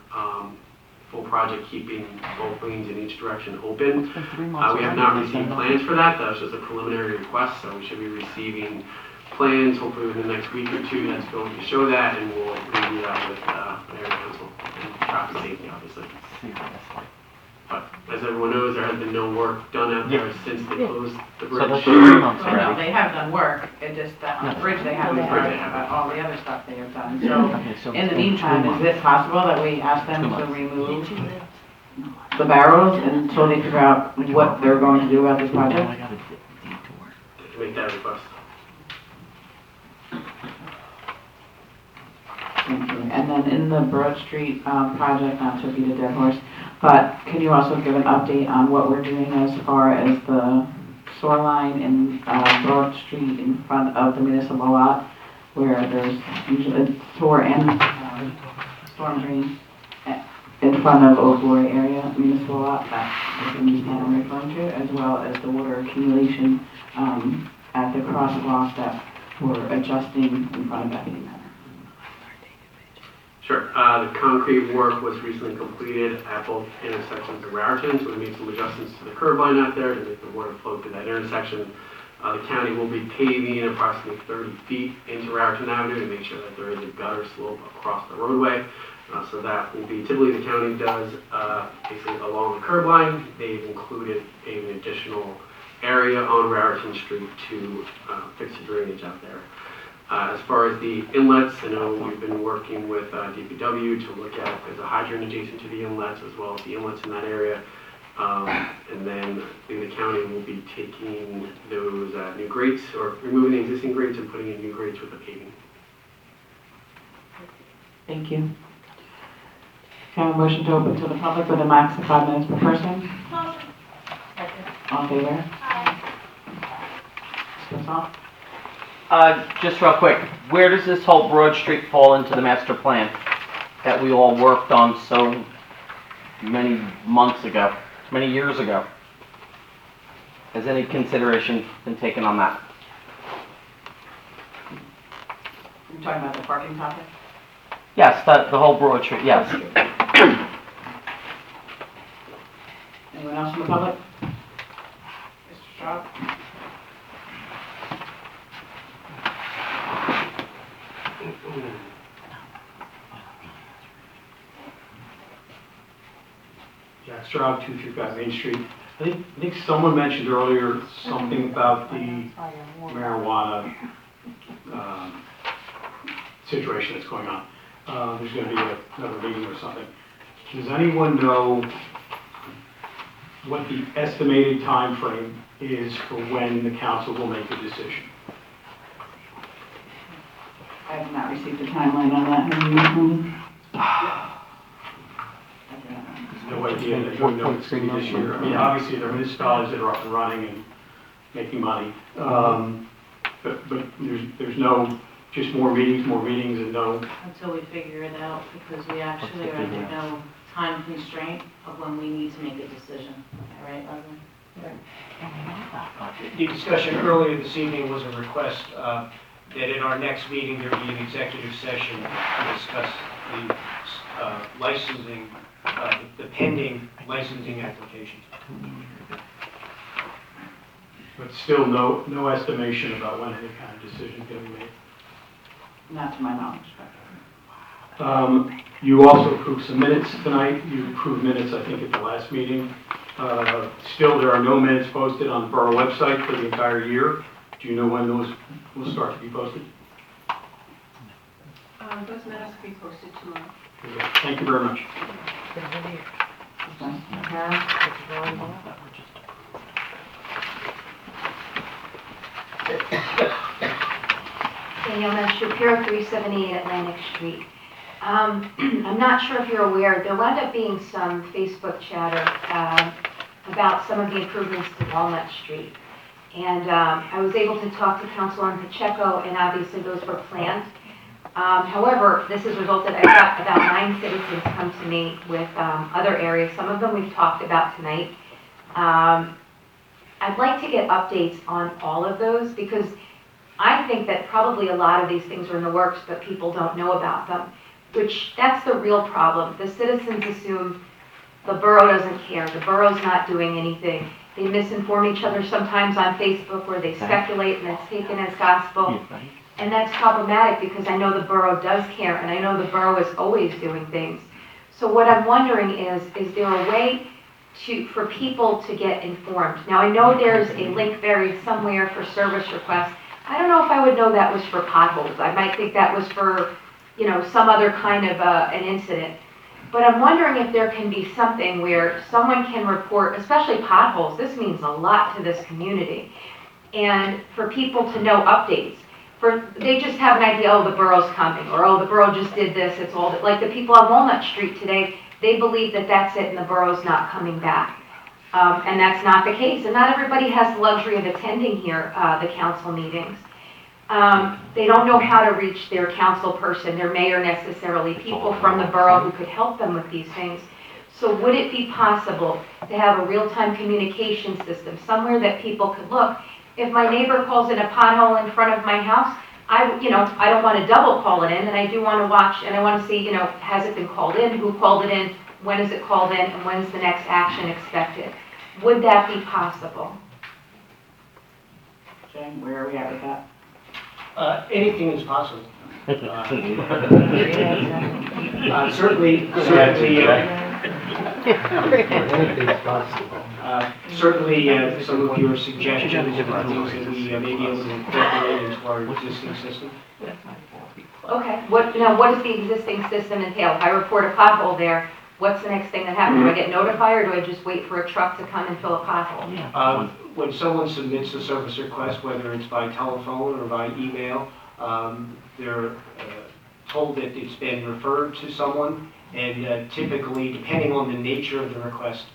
full project keeping both lanes in each direction open. We have not received plans for that. That was just a preliminary request, so we should be receiving plans hopefully within the next week or 2 that's going to show that, and we'll review that with Mayor and Council and traffic safety, obviously. But as everyone knows, there has been no work done out there since they closed the bridge. So that's 3 months already. No, they have done work, it just that on the bridge they haven't done, but all the other stuff they have done. So in the meantime, is it possible that we ask them to remove the barrels until they figure out what they're going to do about this project? Make that request. Thank you. And then in the Broad Street project, not to beat a dead horse, but can you also give an update on what we're doing as far as the store line in Broad Street in front of the municipal lot, where there's usually a store and storm drain in front of Old Glory area municipal lot. That's the new plan I'm referring to, as well as the water accumulation at the crosswalk that we're adjusting in front of Bethany Manor. Sure. The concrete work was recently completed at both intersections of Raritan, so we made some adjustments to the curb line out there to make the water flow through that intersection. The county will be paving approximately 30 feet into Raritan Avenue to make sure that there is a gutter slope across the roadway. So that will be, typically the county does basically along the curb line. They've included an additional area on Raritan Street to fix the drainage out there. As far as the inlets, I know we've been working with DPW to look at if there's a hydrant adjacent to the inlets, as well as the inlets in that area. And then the county will be taking those new grates, or removing the existing grates and putting in new grates with the paving. Thank you. Can I have a motion to open to the public with a max of 5 minutes per person? All in favor? Just real quick, where does this whole Broad Street fall into the master plan that we all worked on so many months ago, many years ago? Has any consideration been taken on that? You're talking about the parking topic? Yes, the whole Broad Street, yes. Anyone else from the public? Mr. Straub? Jack Straub, 235 Main Street. I think someone mentioned earlier something about the marijuana situation that's going on. There's going to be another meeting or something. Does anyone know what the estimated time frame is for when the council will make a decision? I have not received a timeline on that. Have you? No idea, they don't know it's going to be this year. I mean, obviously, there are municipalities that are up and running and making money. But there's no, just more meetings and no. Until we figure it out, because we actually are under no time constraint of when we need to make a decision. All right, Leslie? The discussion earlier this evening was a request that in our next meeting there be an executive session to discuss the licensing, the pending licensing applications. But still no estimation about when any kind of decision can be made. Not to my knowledge. You also approved some minutes tonight. You approved minutes, I think, at the last meeting. Still, there are no minutes posted on the borough website for the entire year. Do you know when those will start to be posted? Those minutes will be posted tomorrow. Okay. Thank you very much. Danielle Shapiro, 378 Atlantic Street. I'm not sure if you're aware, there wound up being some Facebook chatter about some of the improvements to Walnut Street. And I was able to talk to Councilor Pacheco, and obviously those were planned. However, this has resulted, I've got about 9 citizens come to me with other areas. Some of them we've talked about tonight. I'd like to get updates on all of those, because I think that probably a lot of these things are in the works, but people don't know about them, which that's the real problem. The citizens assume the borough doesn't care, the borough's not doing anything. They misinform each other sometimes on Facebook, where they speculate and it's taken as gospel. And that's problematic, because I know the borough does care, and I know the borough is always doing things. So what I'm wondering is there a way for people to get informed? Now, I know there's a link buried somewhere for service requests. I don't know if I would know that was for potholes. I might think that was for, some other kind of an incident. But I'm wondering if there can be something where someone can report, especially potholes. This means a lot to this community. And for people to know updates. They just have an idea, oh, the borough's coming, or oh, the borough just did this. It's all like the people on Walnut Street today, they believe that that's it and the borough's not coming back. And that's not the case. And not everybody has the luxury of attending here, the council meetings. They don't know how to reach their council person, their mayor necessarily, people from the borough who could help them with these things. So would it be possible to have a real-time communication system, somewhere that people could look? If my neighbor calls in a pothole in front of my house, I don't want to double call it in, and I do want to watch, and I want to see, has it been called in, who called it in, when is it called in, and when's the next action expected? Would that be possible? Jane, where are we at with that? Anything is possible. Certainly, some of your suggestions are things that we may be able to incorporate into our existing system. Okay, what does the existing system entail? If I report a pothole there, what's the next thing that happens? Do I get notified, or do I just wait for a truck to come and fill a pothole? When someone submits a service request, whether it's by telephone or by email, they're told that it's been referred to someone, and typically, depending on the nature of the request,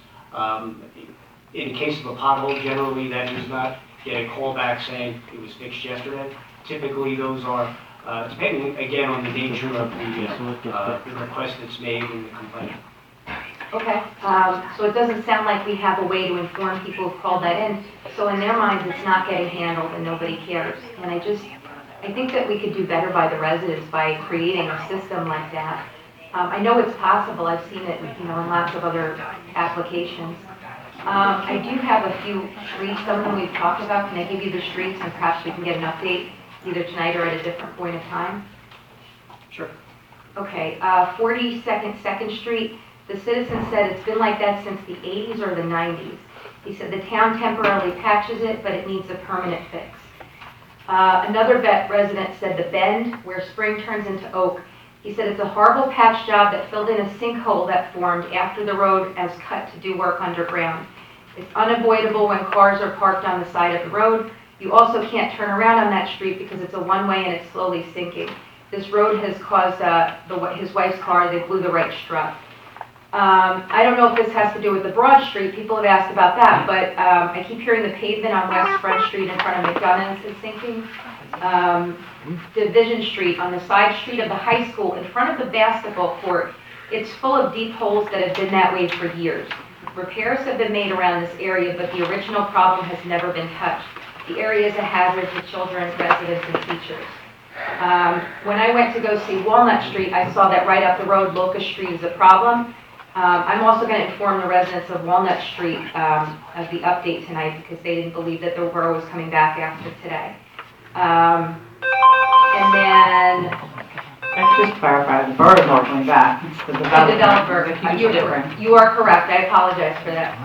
in case of a pothole, generally that does not get a call back saying it was fixed yesterday. Typically, those are, depending again on the nature of the request that's made in the complaint. Okay, so it doesn't sound like we have a way to inform people who've called that in. So in their minds, it's not getting handled and nobody cares. And I think that we could do better by the residents by creating a system like that. I know it's possible. I've seen it, in lots of other applications. I do have a few streets, some of them we've talked about. Can I give you the streets, and perhaps we can get an update either tonight or at a different point of time? Sure. Okay, 42nd 2nd Street. The citizen said it's been like that since the 80s or the 90s. He said the town temporarily patches it, but it needs a permanent fix. Another resident said the bend where spring turns into oak. He said it's a horrible patch job that filled in a sinkhole that formed after the road as cut to do work underground. It's unavoidable when cars are parked on the side of the road. You also can't turn around on that street because it's a one-way and it's slowly sinking. This road has caused his wife's car, they blew the right strut. I don't know if this has to do with the Broad Street. People have asked about that, but I keep hearing the pavement on West Front Street in front of McDonald's is sinking. Division Street on the side street of the high school in front of the basketball court, it's full of deep holes that have been that way for years. Repairs have been made around this area, but the original problem has never been touched. The area is a hazard to children, residents, and teachers. When I went to go see Walnut Street, I saw that right up the road, Locust Street is a problem. I'm also going to inform the residents of Walnut Street of the update tonight because they didn't believe that the borough was coming back after today. And then... Just to clarify, the borough's not coming back. It's the developer. You are correct. I apologize for that.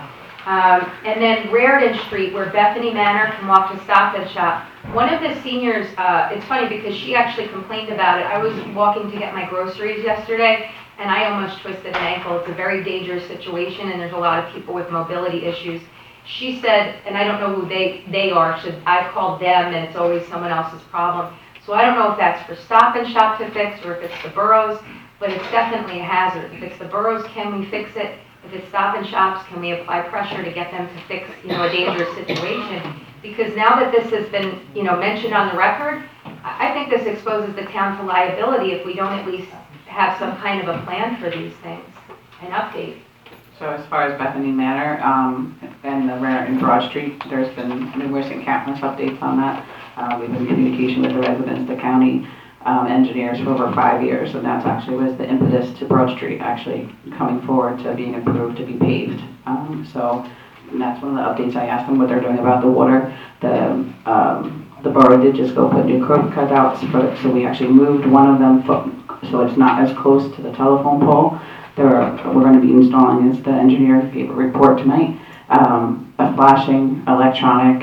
And then Raritan Street, where Bethany Manor can walk to Stop and Shop. One of the seniors, it's funny because she actually complained about it. I was walking to get my groceries yesterday, and I almost twisted an ankle. It's a very dangerous situation, and there's a lot of people with mobility issues. She said, and I don't know who they are, I've called them, and it's always someone else's problem. So I don't know if that's for Stop and Shop to fix, or if it's the boroughs, but it's definitely a hazard. If it's the boroughs, can we fix it? If it's Stop and Shops, can we apply pressure to get them to fix, a dangerous situation? Because now that this has been, mentioned on the record, I think this exposes the town to liability if we don't at least have some kind of a plan for these things, an update. So as far as Bethany Manor and the Raritan Broad Street, there's been numerous and countless updates on that. We've been in communication with the residents, the county engineers for over 5 years, and that's actually was the impetus to Broad Street actually coming forward to being approved to be paved. So that's one of the updates. I asked them what they're doing about the water. The borough did just go put new curb cutouts so we actually moved one of them so it's not as close to the telephone pole. We're going to be installing, as the engineer gave a report tonight, a flashing electronic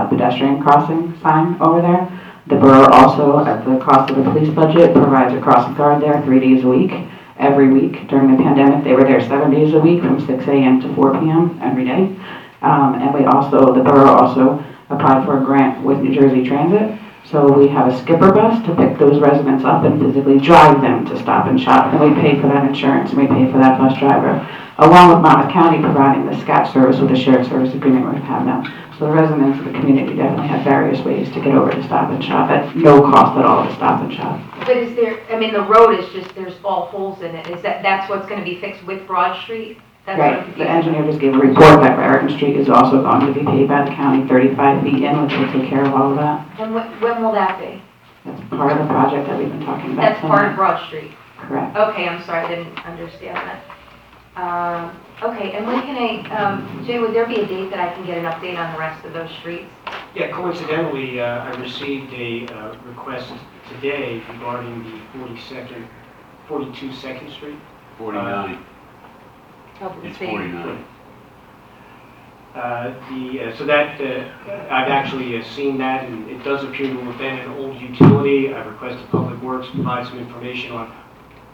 pedestrian crossing sign over there. The borough also, at the cost of the police budget, provides a crossing guard there 3 days a week. Every week during the pandemic, they were there 7 days a week from 6 a.m. to 4 p.m. every day. And the borough also applied for a grant with New Jersey Transit. So we have a skipper bus to pick those residents up and physically drive them to Stop and Shop. And we pay for that insurance and we pay for that bus driver. along with Monmouth County providing the SCAT service with a shared service agreement we have now. So the residents of the community definitely have various ways to get over to Stop and Shop at no cost at all to Stop and Shop. But is there, I mean, the road is just, there's all holes in it. Is that's what's gonna be fixed with Broad Street? That's what I'm Right, the confused. engineer just gave a report that Raritan Street is also going to be paved by the county 35 feet in, which will take care of all of that. And when will that be? That's part of the project that we've been talking about. That's part of Broad Street? Correct. Okay, I'm sorry, I didn't understand that. Okay, and when can Jay, would there be a date that I can get an update on the rest of those streets? Yeah, coincidentally, I received a request today regarding the 42 Second Street. 49. It's 49. So that, I've actually seen that, and it does appear to have been an old utility. I've requested Public Works provide some information on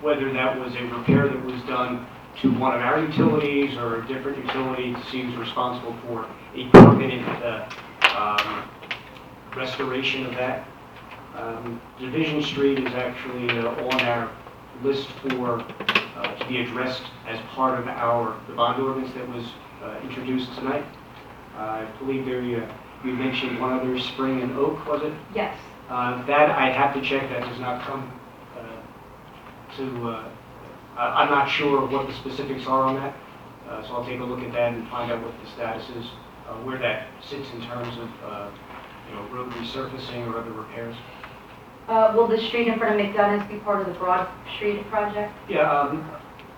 whether that was a repair that was done to one of our utilities or a different utility to see who's responsible for a permanent restoration of that. Division Street is actually on our list for to be addressed as part of the bond ordinance that was introduced tonight. I believe there you mentioned one other, Spring and Oak, was it? Yes. That I'd have to check. That does not come I'm not sure what the specifics are on that, so I'll take a look at that and find out what the status is, where that sits in terms of road resurfacing or other repairs. Will the street in front of McDonald's be part of the Broad Street project? Yeah,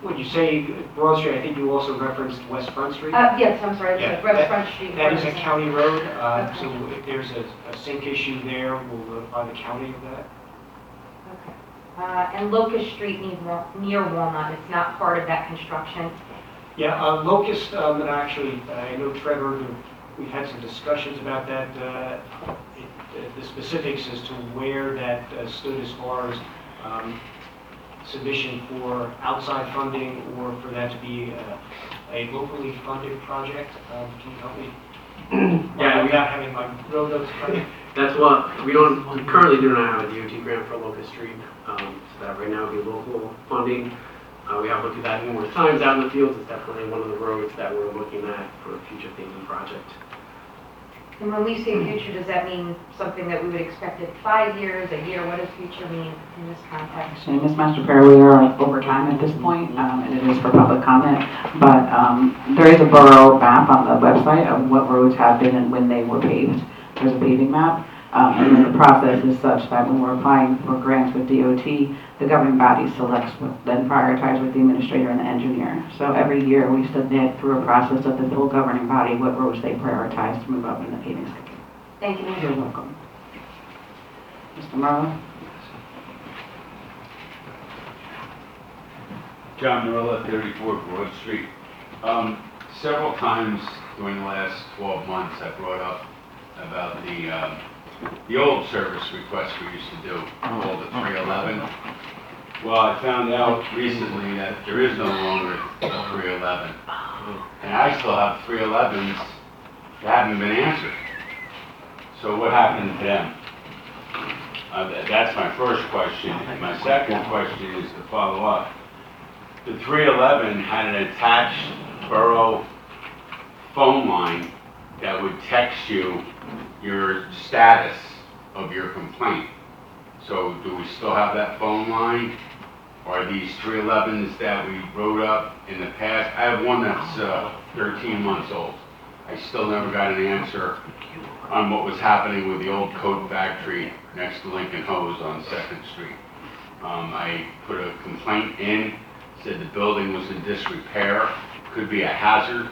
when you say Broad Street, I think you also referenced West Front Street? Yes, I'm sorry, Yeah, West Front Street. That is a county road, so if there's a sink issue there, we'll notify the county of that. Okay. And Locust Street near Walnut, it's not part of that construction? Yeah, Locust, and actually, I know Trevor, we've had some discussions about that, the specifics as to where that stood as far as submission for outside funding or for that to be a locally funded project. Can you help me? Yeah, without having my road notes cut. That's what, we currently do not have a DOT grant for Locust Street, so that right now would be local funding. We have looked at that numerous times out in the fields. It's definitely one of the roads that we're looking at for a future paving project. And when we say future, does that mean something that we would expect in 5 years, a year? What does future mean in this context? So Ms. Master we are over time at this point, and it is for public comment, but there is a borough map on the website of what roads have been and when they were paved. There's a paving map, and then the process is such that when we're applying for grants with DOT, the governing body selects, then prioritize with the administrator and the engineer. So every year we submit through a process of the full governing body what roads they prioritize to move up in the paving schedule. Thank you. You're welcome. Mr. Morrow? John Norilla, 34 Broad Street. Several times during the last 12 months I brought up about the old service request we used to do, called the 311. Well, I found out recently that there is no longer a 311. And I still have 311s that haven't been answered. So what happened to them? That's my first question. And my second question is to follow up. The 311 had an attached borough phone line that would text you your status of your complaint. So do we still have that phone line? Are these 311s that we wrote up in the past? I have one that's 13 months old. I still never got an answer on what was happening with the old coat factory next to Lincoln Hose on 2nd Street. I put a complaint in, said the building was in disrepair, could be a hazard,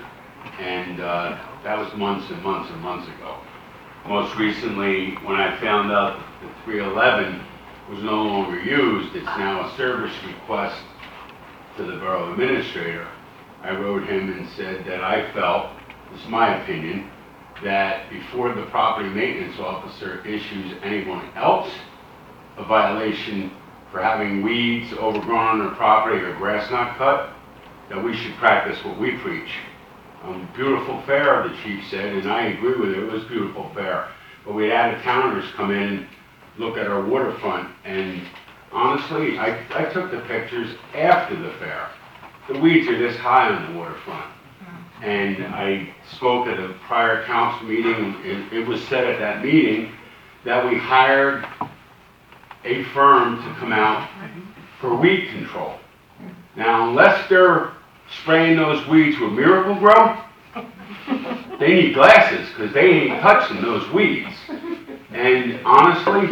and that was months and months and months ago. Most recently, when I found out that the 311 was no longer used, it's now a service request to the borough administrator. I wrote him and said that I felt, this is my opinion, that before the property maintenance officer issues anyone else a violation for having weeds overgrown on their property or grass not cut, that we should practice what we preach. Beautiful fair, the chief said, and I agree with it, it was beautiful fair. But we had out-of-towners come in, look at our waterfront, and honestly, I took the pictures after the fair. the weeds are this high on the waterfront. And I spoke at a prior council meeting, and it was said at that meeting that we hired a firm to come out for weed control. Now, unless they're spraying those weeds with Miracle-Gro, they need glasses, because they ain't touching those weeds. And honestly,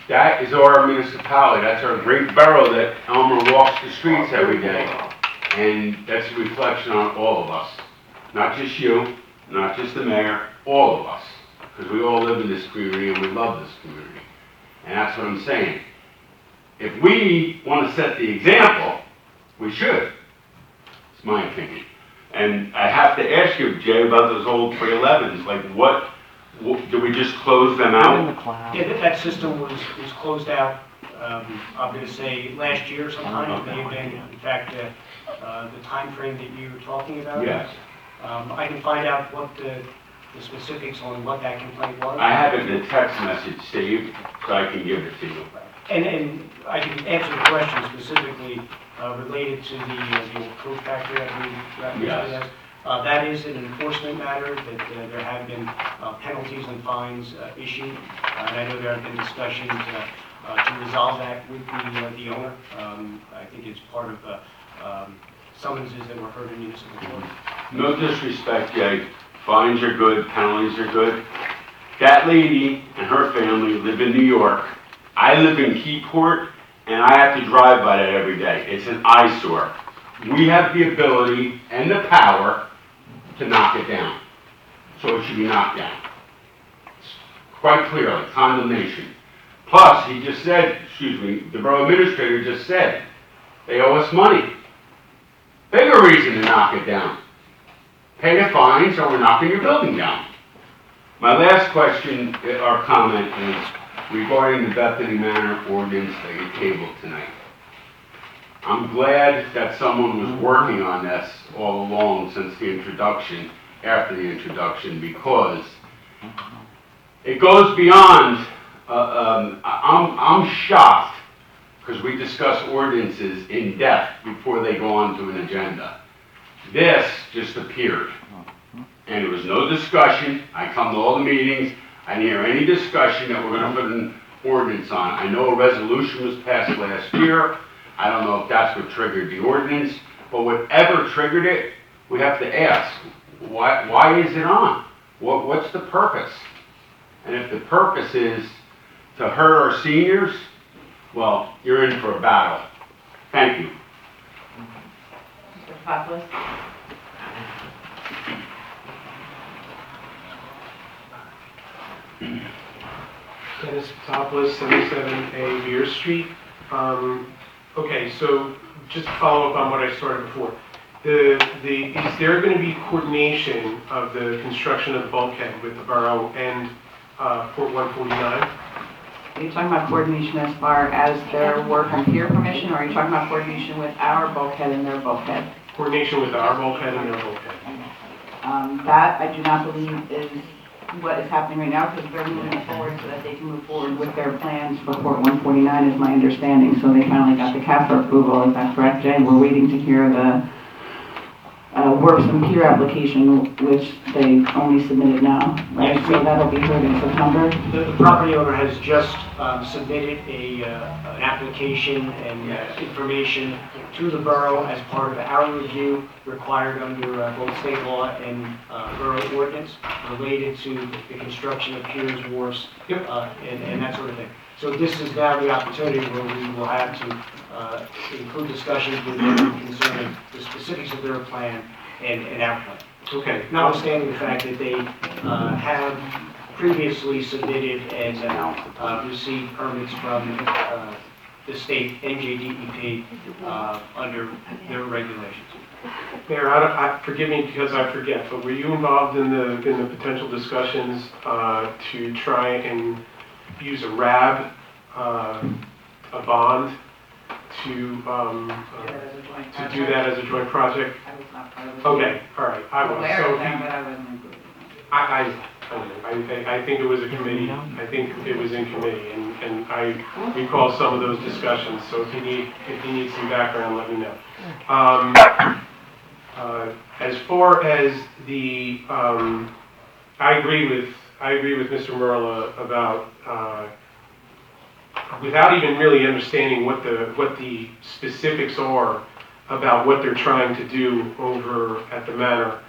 that is our municipality. That's our great borough that Elmer walks the streets every day. And that's a reflection on all of us. Not just you, not just the mayor, all of us. Because we all live in this community and we love this community. And that's what I'm saying. If we want to set the example, we should. It's my opinion. And I have to ask you, Jay, about those old 311s. Like, what do we just close them out? Yeah, that system was closed out, I'm going to say, last year sometime. It may have been, in fact, the time frame that you were talking about. Yes. I can find out what the specifics on what that complaint was. I have it in a text message saved, so I can give it to you. And I can answer the question specifically related to the old coat factory that we referenced. Yes. That is an enforcement matter, that there have been penalties and fines issued. And I know there have been discussions to resolve that with the owner. I think it's part of summonses that were heard in municipal court. No disrespect, Jay. Fines are good, penalties are good. That lady and her family live in New York. I live in Keyport, and I have to drive by that every day. It's an eyesore. We have the ability and the power to knock it down. So it should be knocked down. Quite clearly, condemnation. Plus, he just said, the borough administrator just said, they owe us money. Bigger reason to knock it down. Pay the fines or we're knocking your building down. My last question or comment is regarding the Bethany Manor ordinance that you tabled tonight. I'm glad that someone was working on this all along since the introduction, after the introduction, because it goes beyond, I'm shocked, because we discuss ordinances in depth before they go on to an agenda. This just appeared, and there was no discussion. I come to all the meetings, I didn't hear any discussion that we're going to put an ordinance on. I know a resolution was passed last year. I don't know if that's what triggered the ordinance, but whatever triggered it, we have to ask, why is it on? What's the purpose? And if the purpose is to hurt our seniors, well, you're in for a battle. Thank you. Mr. Paplas? Dennis Patopoulos, 77A Beer Street. Okay, so just to follow up on what I started before. Is there going to be coordination of the construction of the bulkhead with the borough and Port 149? Are you talking about coordination as far as their work on peer permission, or are you talking about coordination with our bulkhead and their bulkhead? Coordination with our bulkhead and their bulkhead. That I do not believe is what is happening right now, because they're moving it forward so that they can move forward with their plans for Port 149 is my understanding. So they finally got the CAFR approval, is that correct, Jay? We're waiting to hear the works and peer application, which they only submitted now, right? Yes. So that'll be heard in September. The property owner has just submitted an application and information to the borough as part of our review required under both state law and borough ordinance related to the construction of piers, wharfs, and that sort of thing. So this is now the opportunity where we will have to include discussions with them concerning the specifics of their plan and our plan. Okay. Notwithstanding the fact that they have previously submitted and received permits from the state NJDEP under their regulations. Mayor, forgive me because I forget, but were you involved in the potential discussions to try and use a RAB, a bond, to do that as a joint project? I was not part of it. Okay, all right. I was. Aware So of that, but I wasn't included. I think it was a committee, I think it was in committee, and I recall some of those discussions, so if you need some background, let me know. As far as the, I agree with Mr. Merla about, without even really understanding what the specifics are about what they're trying to do over at the manor.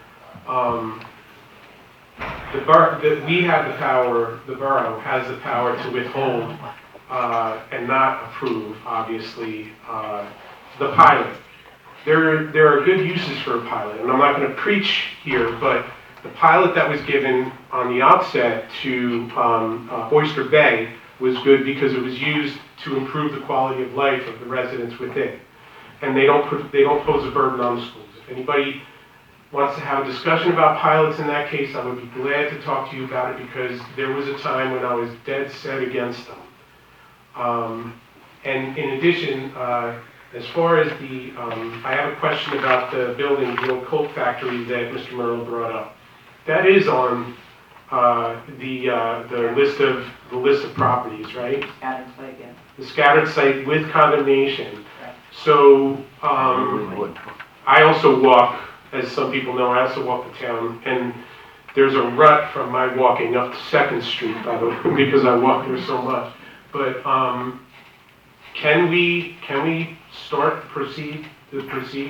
We have the power, the borough has the power to withhold and not approve, obviously, the pilot. There are good uses for a pilot, and I'm not going to preach here, but the pilot that was given on the outset to Oyster Bay was good because it was used to improve the quality of life of the residents within. And they don't pose a burden on the schools. If anybody wants to have a discussion about pilots in that case, I would be glad to talk to you about it because there was a time when I was dead set against them. And in addition, as far as the, I have a question about the building, the old Colt factory that Mr. Merle brought up. That is on the list of properties, right? Scattered site, yeah. The scattered site with condemnation. So I also walk, as some people know, I also walk the town, and there's a rut from my walking up to 2nd Street, by the way, because I walk there so much. But can we proceed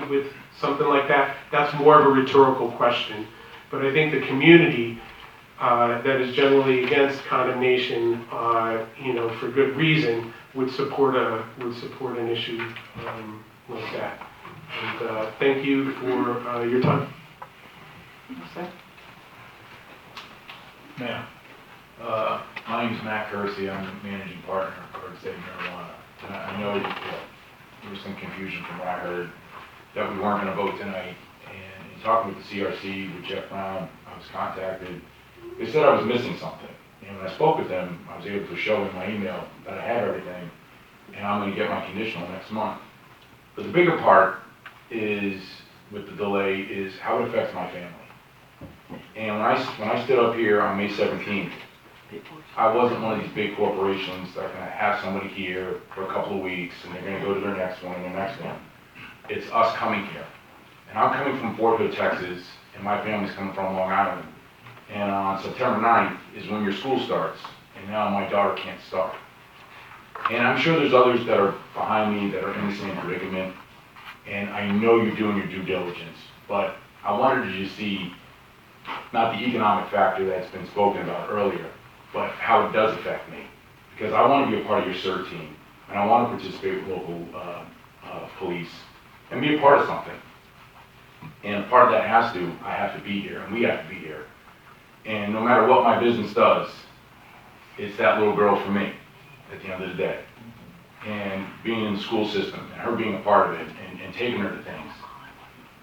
with something like that? That's more of a rhetorical question. But I think the community that is generally against condemnation, for good reason, would support an issue like that. And thank you for your time. Ma'am, my name is Matt Kersey. I'm the managing partner of Garden State Marijuana. And I know there was some confusion from what I heard that we weren't going to vote tonight. And in talking with the CRC, with Jeff Brown, I was contacted. They said I was missing something. And when I spoke with them, I was able to show in my email that I had everything, and I'm going to get my conditional next month. But the bigger part is, with the delay, is how it affects my family. And when I stood up here on May 17th, I wasn't one of these big corporations that are going to have somebody here for a couple of weeks, and they're going to go to their next one and their next one. It's us coming here. And I'm coming from Fort Hood, Texas, and my family's coming from Long Island. And on September 9th is when your school starts, and now my daughter can't start. And I'm sure there's others that are behind me that are in the same predicament, and I know you're doing your due diligence, but I wanted to just see, not the economic factor that's been spoken about earlier, but how it does affect me. Because I want to be a part of your CERT team, and I want to participate with local police, and be a part of something. And part of that I have to be here, and we have to be here. And no matter what my business does, it's that little girl for me at the end of the day. And being in the school system, and her being a part of it, and taking her to things.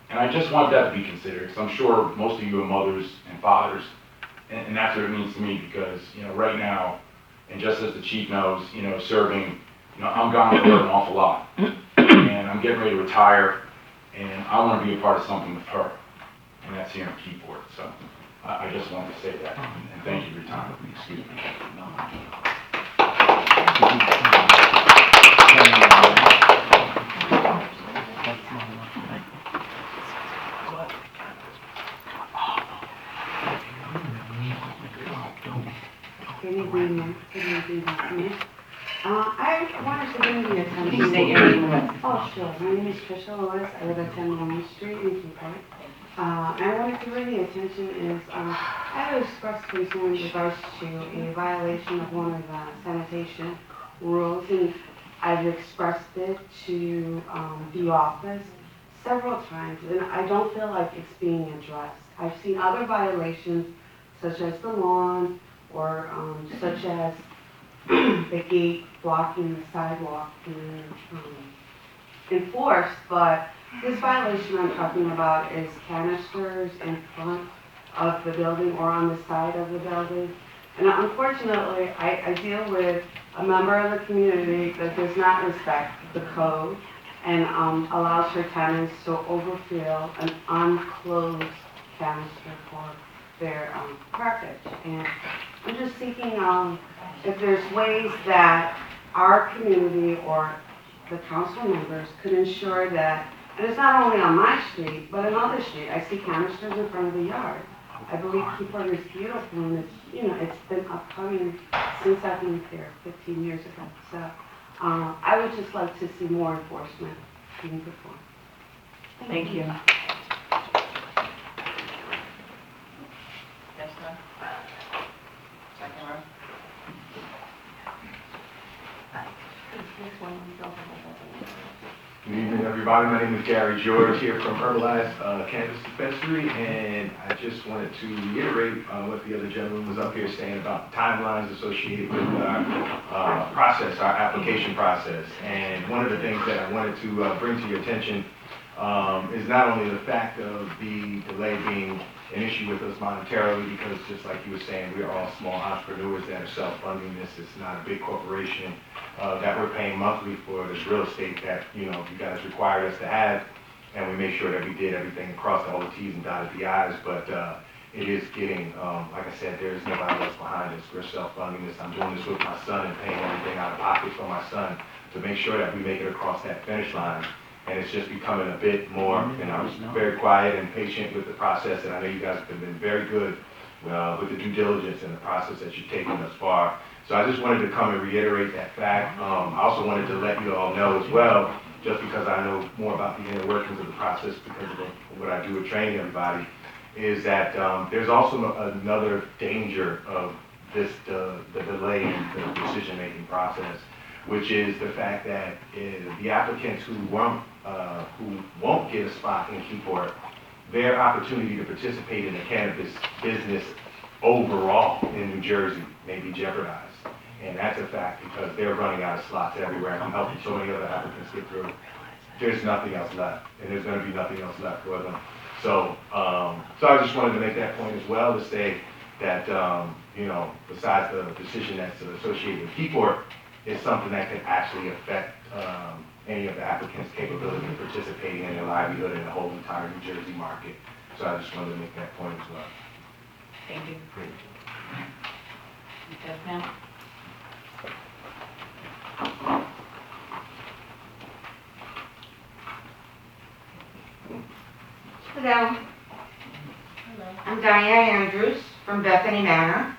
And I just want that to be considered, because I'm sure most of you are mothers and fathers, and that's what it means to me, because, right now, and just as the chief knows, serving, I'm gone for an awful lot. And I'm getting ready to retire, and I want to be a part of something with her. And that's here in Keyport, so. I just wanted to say that, and thank you for your time. Excuse me. Good evening, ma'am. Good evening, ma'am. I wanted to bring the attention. Can you state your name and address? Oh, sure. My name is Tricia Lewis. I live at 10 William Street in Keyport. I wanted to bring the attention is, I have expressed concern in regards to a violation of one of the sanitation rules, and I've expressed it to the office several times, and I don't feel like it's being addressed. I've seen other violations, such as the lawn, or such as the gate blocking the sidewalk being enforced, but this violation I'm talking about is canisters in front of the building or on the side of the building. And unfortunately, I deal with a member of the community that does not respect the code and allows her tenants to overfill an unclosed canister for they're perfect. And I'm just thinking if there's ways that our community or the council members could ensure that, and it's not only on my street, but another street. I see canisters in front of the yard. I believe Keyport is beautiful, and it's been upcoming since I've moved here 15 years ago. So I would just like to see more enforcement being performed. Thank you. Yes, sir. Second row. Good evening, everybody. My name is Gary George here from Herbalife Cannabis Dispensary, and I just wanted to reiterate what the other gentleman was up here saying about timelines associated with our process, our application process. And one of the things that I wanted to bring to your attention is not only the fact of the delay being an issue with us monetarily, because just like you were saying, we are all small entrepreneurs that are self-funding this. It's not a big corporation that we're paying monthly for this real estate that, you guys required us to have, and we made sure that we did everything, crossed all the T's and dotted the I's, but it is getting, like I said, there is nobody else behind us. We're self-funding this. I'm doing this with my son and paying everything out of pocket for my son to make sure that we make it across that finish line. And it's just becoming a bit more, and I was very quiet and patient with the process, and I know you guys have been very good with the due diligence and the process that you've taken thus far. So I just wanted to come and reiterate that fact. I also wanted to let you all know as well, just because I know more about the inner workings of the process because of what I do with training everybody, is that there's also another danger of this, the delay in the decision-making process, which is the fact that the applicants who won't get a spot in Keyport, their opportunity to participate in the cannabis business overall in New Jersey may be jeopardized. And that's a fact because they're running out of slots everywhere. And I'm helping so many other applicants get through. There's nothing else left, and there's going to be nothing else left for them. So, so I just wanted to make that point as well to say that, besides the decision that's associated with Keyport, is something that could actually affect any of the applicants' capability of participating in their livelihood in the whole entire New Jersey market. So I just wanted to make that point as well. Thank you. Yes, ma'am. Hello. I'm Diane Andrews from Bethany Manor.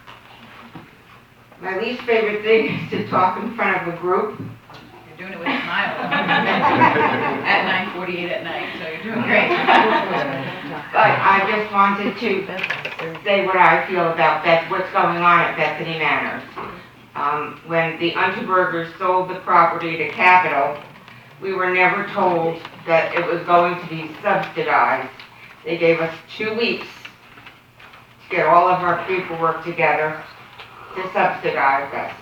My least favorite thing is to talk in front of a group. You're doing it with a smile. At 9:48 at night, so you're doing great. But I just wanted to say what I feel about what's going on at Bethany Manor. When the Unterbergers sold the property to Capital, we were never told that it was going to be subsidized. They gave us 2 weeks to get all of our paperwork together to subsidize us.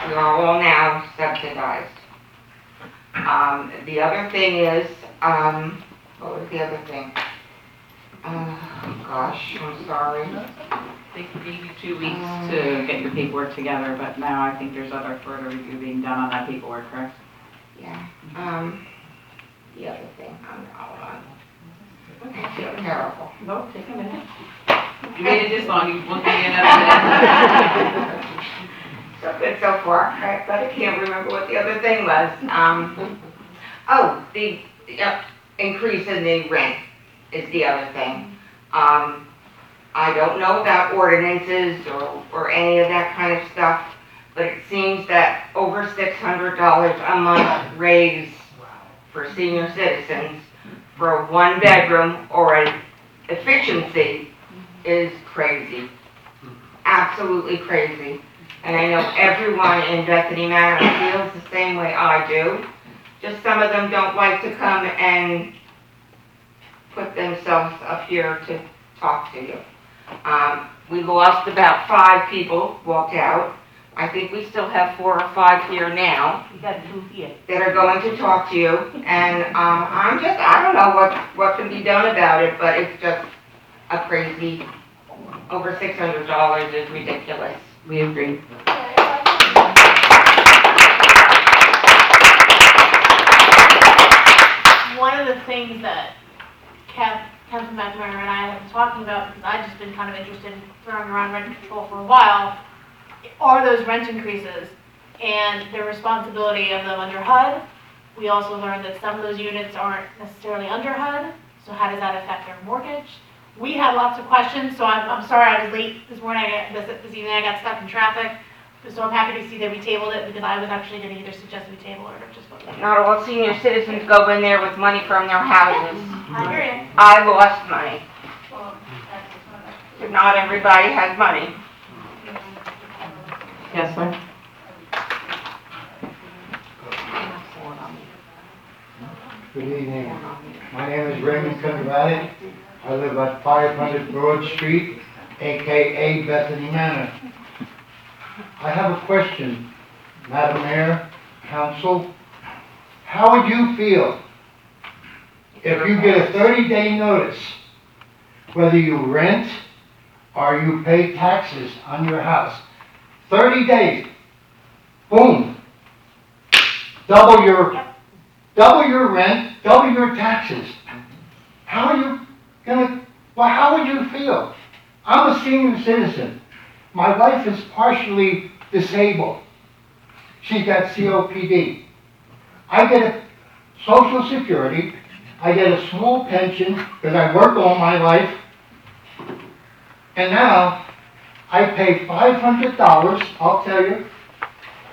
We are all now subsidized. The other thing is, what was the other thing? Gosh, I'm sorry. They gave you 2 weeks to get your paperwork together, but now I think there's other further review being done on that paperwork, correct? Yeah. The other thing, hold on. I feel terrible. No, take a minute. You waited this long, you won't give me another minute. So good so far, but I can't remember what the other thing was. The increase in the rent is the other thing. I don't know about ordinances or any of that kind of stuff, but it seems that over $600 a month raise for senior citizens for a 1-bedroom or an efficiency is crazy. Absolutely crazy. And I know everyone in Bethany Manor feels the same way I do. Just some of them don't like to come and put themselves up here to talk to you. We lost about 5 people, walked out. I think we still have 4 or 5 here now that are going to talk to you. And I don't know what can be done about it, but it's just a crazy, over $600 is ridiculous. We agree. One of the things that Councilman McNamara and I have been talking about, because I've just been kind of interested in throwing around rent control for a while, are those rent increases and the responsibility of them under HUD. We also learned that some of those units aren't necessarily under HUD, so how does that affect their mortgage? We had lots of questions, so I'm sorry I was late this morning, this evening I got stuck in traffic. So I'm happy to see that we tabled it, because I was actually going to either suggest we table it or just vote. Not all senior citizens go in there with money from their houses. I hear you. I lost money. But not everybody has money. Yes, sir. Good evening. My name is Raymond Conradi. I live at 500 Broad Street, AKA Bethany Manor. I have a question, Madam Mayor, Council. How would you feel if you get a 30-day notice, whether you rent or you pay taxes on your house? 30 days, boom, double your rent, double your taxes. How are you gonna, well, how would you feel? I'm a senior citizen. My wife is partially disabled. She's got COPD. I get a Social Security. I get a small pension because I worked all my life. And now I pay $500. I'll tell you,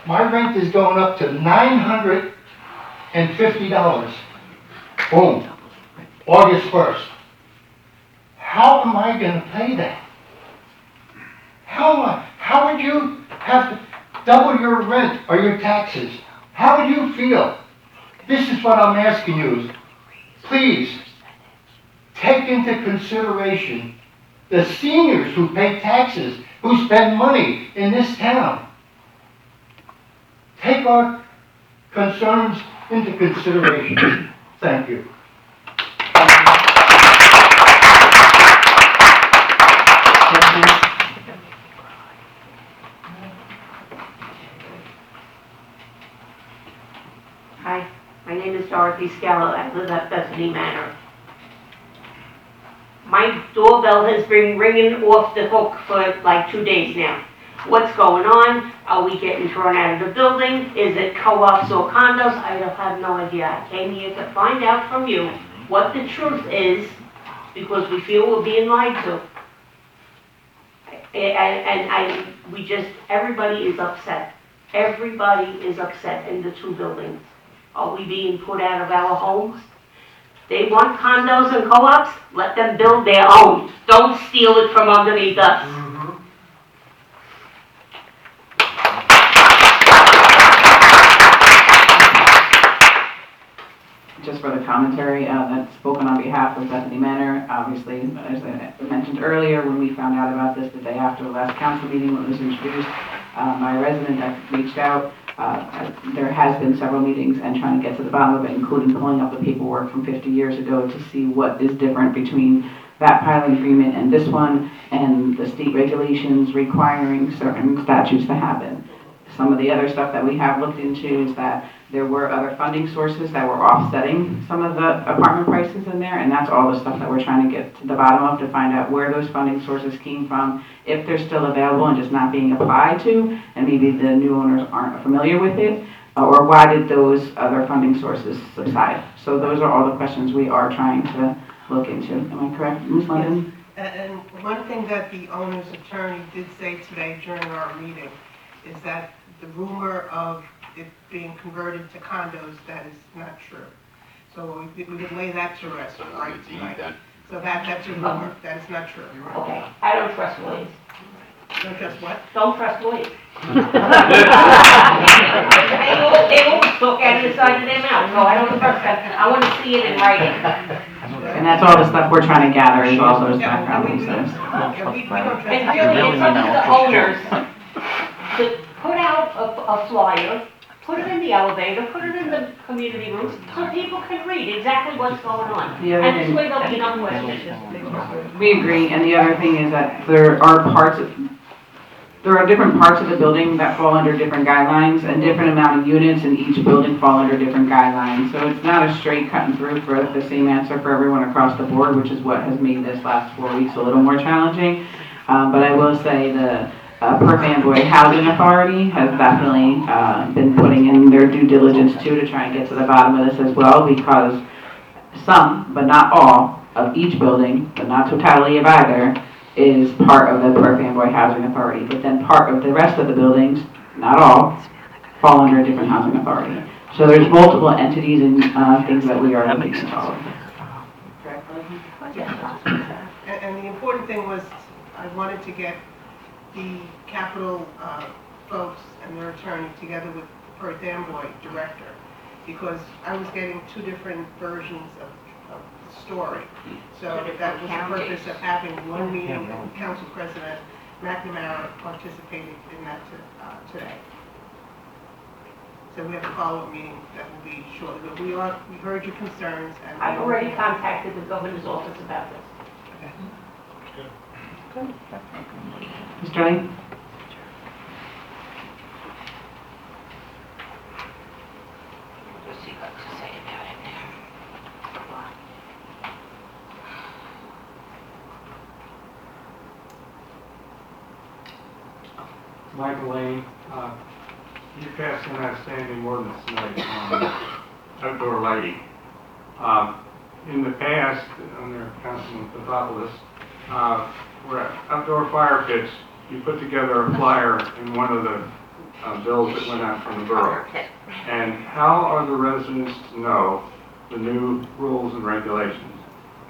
my rent is going up to $950. Boom. August 1st. How am I going to pay that? How would you have to double your rent or your taxes? How would you feel? This is what I'm asking you. Please, take into consideration the seniors who pay taxes, who spend money in this town. Take our concerns into consideration. Thank you. Hi, my name is Dorothy Scala. I live at Bethany Manor. My doorbell has been ringing off the hook for like 2 days now. What's going on? Are we getting thrown out of the building? Is it co-ops or condos? I have no idea. I came here to find out from you what the truth is, because we feel we're being lied to. Everybody is upset. Everybody is upset in the two buildings. Are we being put out of our homes? They want condos and co-ops? Let them build their own. Don't steal it from underneath us. Just for the commentary, that's spoken on behalf of Bethany Manor. Obviously, as I mentioned earlier, when we found out about this the day after the last council meeting when it was introduced, my resident that reached out. There has been several meetings and trying to get to the bottom of it, including pulling up the paperwork from 50 years ago to see what is different between that pilot agreement and this one, and the state regulations requiring certain statutes to happen. Some of the other stuff that we have looked into is that there were other funding sources that were offsetting some of the apartment prices in there, and that's all the stuff that we're trying to get to the bottom of to find out where those funding sources came from, if they're still available and just not being applied to, and maybe the new owners aren't familiar with it, or why did those other funding sources subside? So those are all the questions we are trying to look into. Am I correct, Ms. London? And one thing that the owner's attorney did say today during our meeting is that the rumor of it being converted to condos, that is not true. So we would lay that to rest, right? So that's a rumor, that is not true. Okay, I don't trust lawyers. Don't trust what? Don't trust lawyers. They always talk out of the side of their mouth, so I don't trust them. I want to see it in writing. And that's all the stuff we're trying to gather is all those background things. And really, it's up to the owners to put out a flyer, put it in the elevator, put it in the community rooms, so people can read exactly what's going on. And this way there'll be no questions. We agree, and the other thing is that there are parts of, there are different parts of the building that fall under different guidelines, and different amount of units in each building fall under different guidelines. So it's not a straight cut and through for the same answer for everyone across the board, which is what has made this last 4 weeks a little more challenging. But I will say the Perth Amboy Housing Authority has definitely been putting in their due diligence too to try and get to the bottom of this as well, because some, but not all, of each building, but not totality of either, is part of the Perth Amboy Housing Authority. But then part of the rest of the buildings, not all, fall under a different housing authority. So there's multiple entities and things that we are looking at all of. And the important thing was, I wanted to get the capital folks and their attorney together with Perth Amboy director, because I was getting two different versions of the story. So that was the purpose of having one meeting, and Council President McNamara participated in that today. So we have a follow-up meeting that will be shortly, but we heard your concerns. And I've already contacted the governor's office about this. Mr. Lee? Michael Lane, you passed an outstanding ordinance tonight on outdoor lighting. In the past, under Councilman Papadopoulos, where outdoor fire pits, you put together a flyer in one of the bills that went out from the borough. And how are the residents to know the new rules and regulations?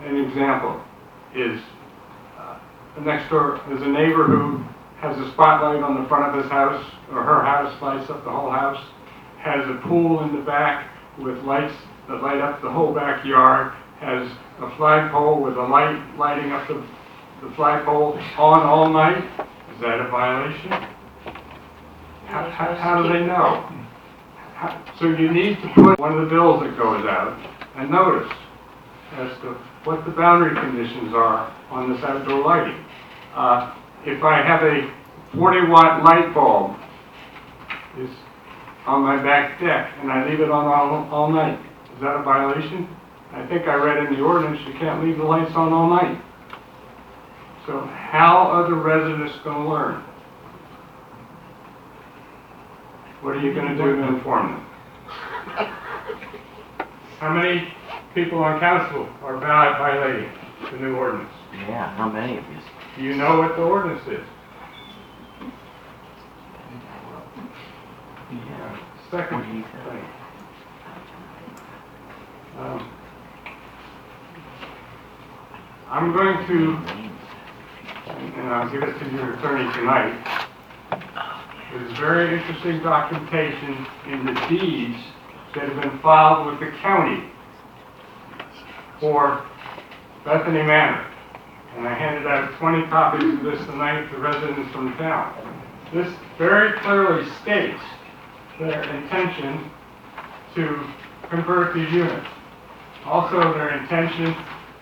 An example is the next door, there's a neighbor who has a spotlight on the front of his house, or her house lights up the whole house, has a pool in the back with lights that light up the whole backyard, has a flagpole with a light lighting up the flagpole on all night. Is that a violation? How do they know? So you need to put one of the bills that goes out a notice as to what the boundary conditions are on this outdoor lighting. If I have a 40-watt light bulb is on my back deck and I leave it on all night, is that a violation? I think I read in the ordinance you can't leave the lights on all night. So how are the residents going to learn? What are you going to do to inform them? How many people on council are violating the new ordinance? Yeah, how many of these? Do you know what the ordinance is? Yeah. Second What do you thing. think? I'm going to, and I'll give it to your attorney tonight, there's very interesting documentation in the deeds that have been filed with the county for Bethany Manor. And I handed out 20 copies of this tonight to residents from town. This very clearly states their intention to convert these units. Also, their intention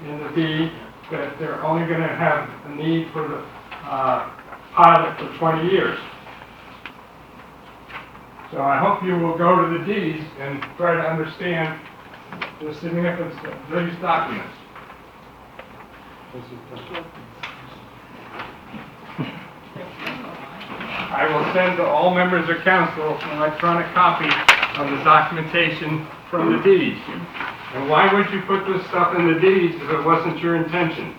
in the deed that they're only going to have a need for the pilot for 20 years. So I hope you will go to the deeds and try to understand the significance of these documents. I will send to all members of council an electronic copy of the documentation from the deeds. And why would you put this stuff in the deeds if it wasn't your intention?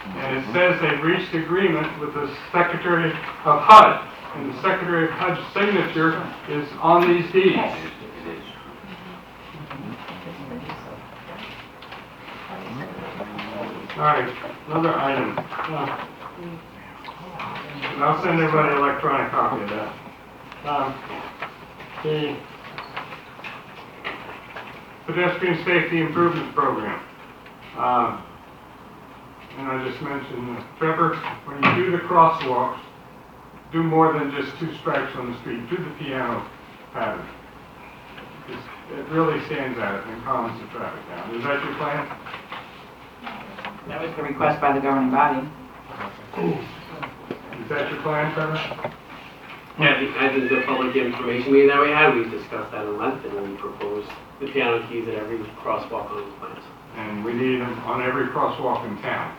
And it says they've reached agreement with the Secretary of HUD, and the Secretary of HUD's signature is on these deeds. All right, another item. And I'll send everybody an electronic copy of that. The Pedestrian Safety Improvement Program. And I just mentioned, Trevor, when you do the crosswalks, do more than just 2 stripes on the street. Do the piano pattern. It really stands out and calms the traffic down. Is that your plan? That was the request by the governing body. Is that your plan, Trevor? Yeah, I think the public information meeting that we had, we discussed that in length, and we proposed the piano keys at every crosswalk on the plans. And we need them on every crosswalk in town.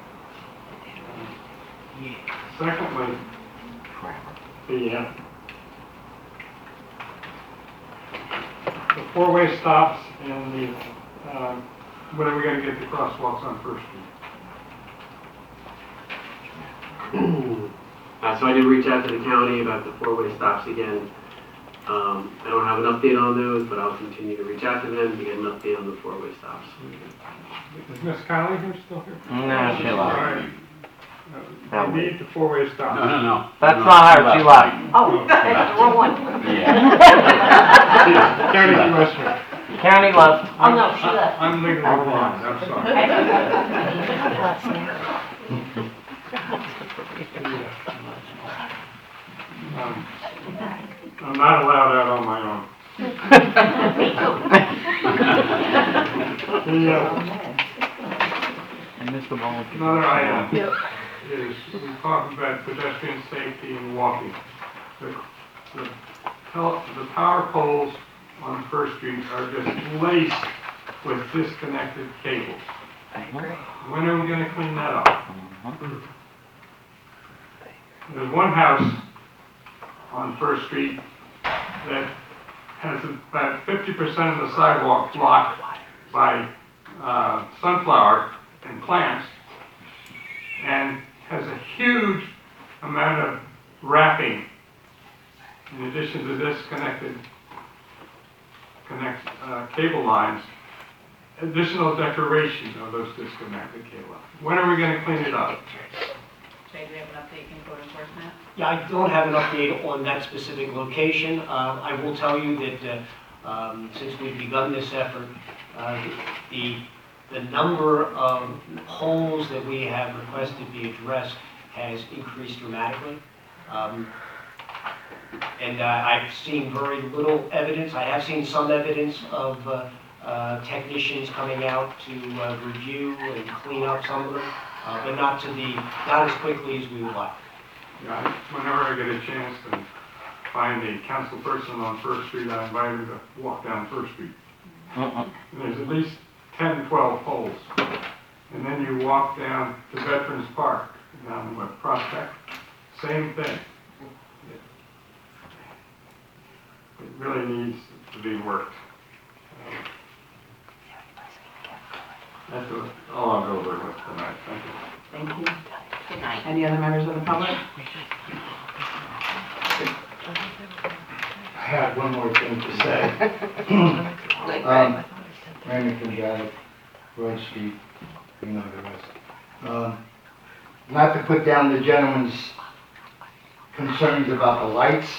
Secondly, the four-way stops and the, when are we gonna get the crosswalks on First Street? So I did reach out to the county about the four-way stops again. I don't have an update on those, but I'll continue to reach out to them to get an update on the four-way stops. Is Miss Conley here still here? No, she left. All right. We need the four-way stop. No. That's not her, she left. Oh, that's the wrong one. County Commissioner. County left. Oh, no, she left. I'm legally blind, I'm sorry. I'm not allowed out on my own. Another item is we talk about pedestrian safety and walking. The power poles on First Street are just laced with disconnected cables. When are we going to clean that up? There's one house on First Street that has about 50% of the sidewalk blocked by sunflower and plants, and has a huge amount of wrapping in addition to disconnected cable lines, additional decoration of those disconnected cable lines. When are we going to clean it up? Jay, do we have an update from code enforcement? Yeah, I don't have an update on that specific location. I will tell you that since we've begun this effort, the number of holes that we have requested be addressed has increased dramatically. And I've seen very little evidence. I have seen some evidence of technicians coming out to review and clean up some of them, but not as quickly as we would like. Yeah, whenever I get a chance to find a council person on First Street, I invite her to walk down First Street. And there's at least 10, 12 poles. And then you walk down to Veterans Park, down Prospect, same thing. It really needs to be worked. That's all I'll go over with tonight. Thank you. Thank you. Good night. Any other members of the public? I have one more thing to say. Remington Drive, Broad Street, you know the rest. Not to put down the gentleman's concerns about the lights.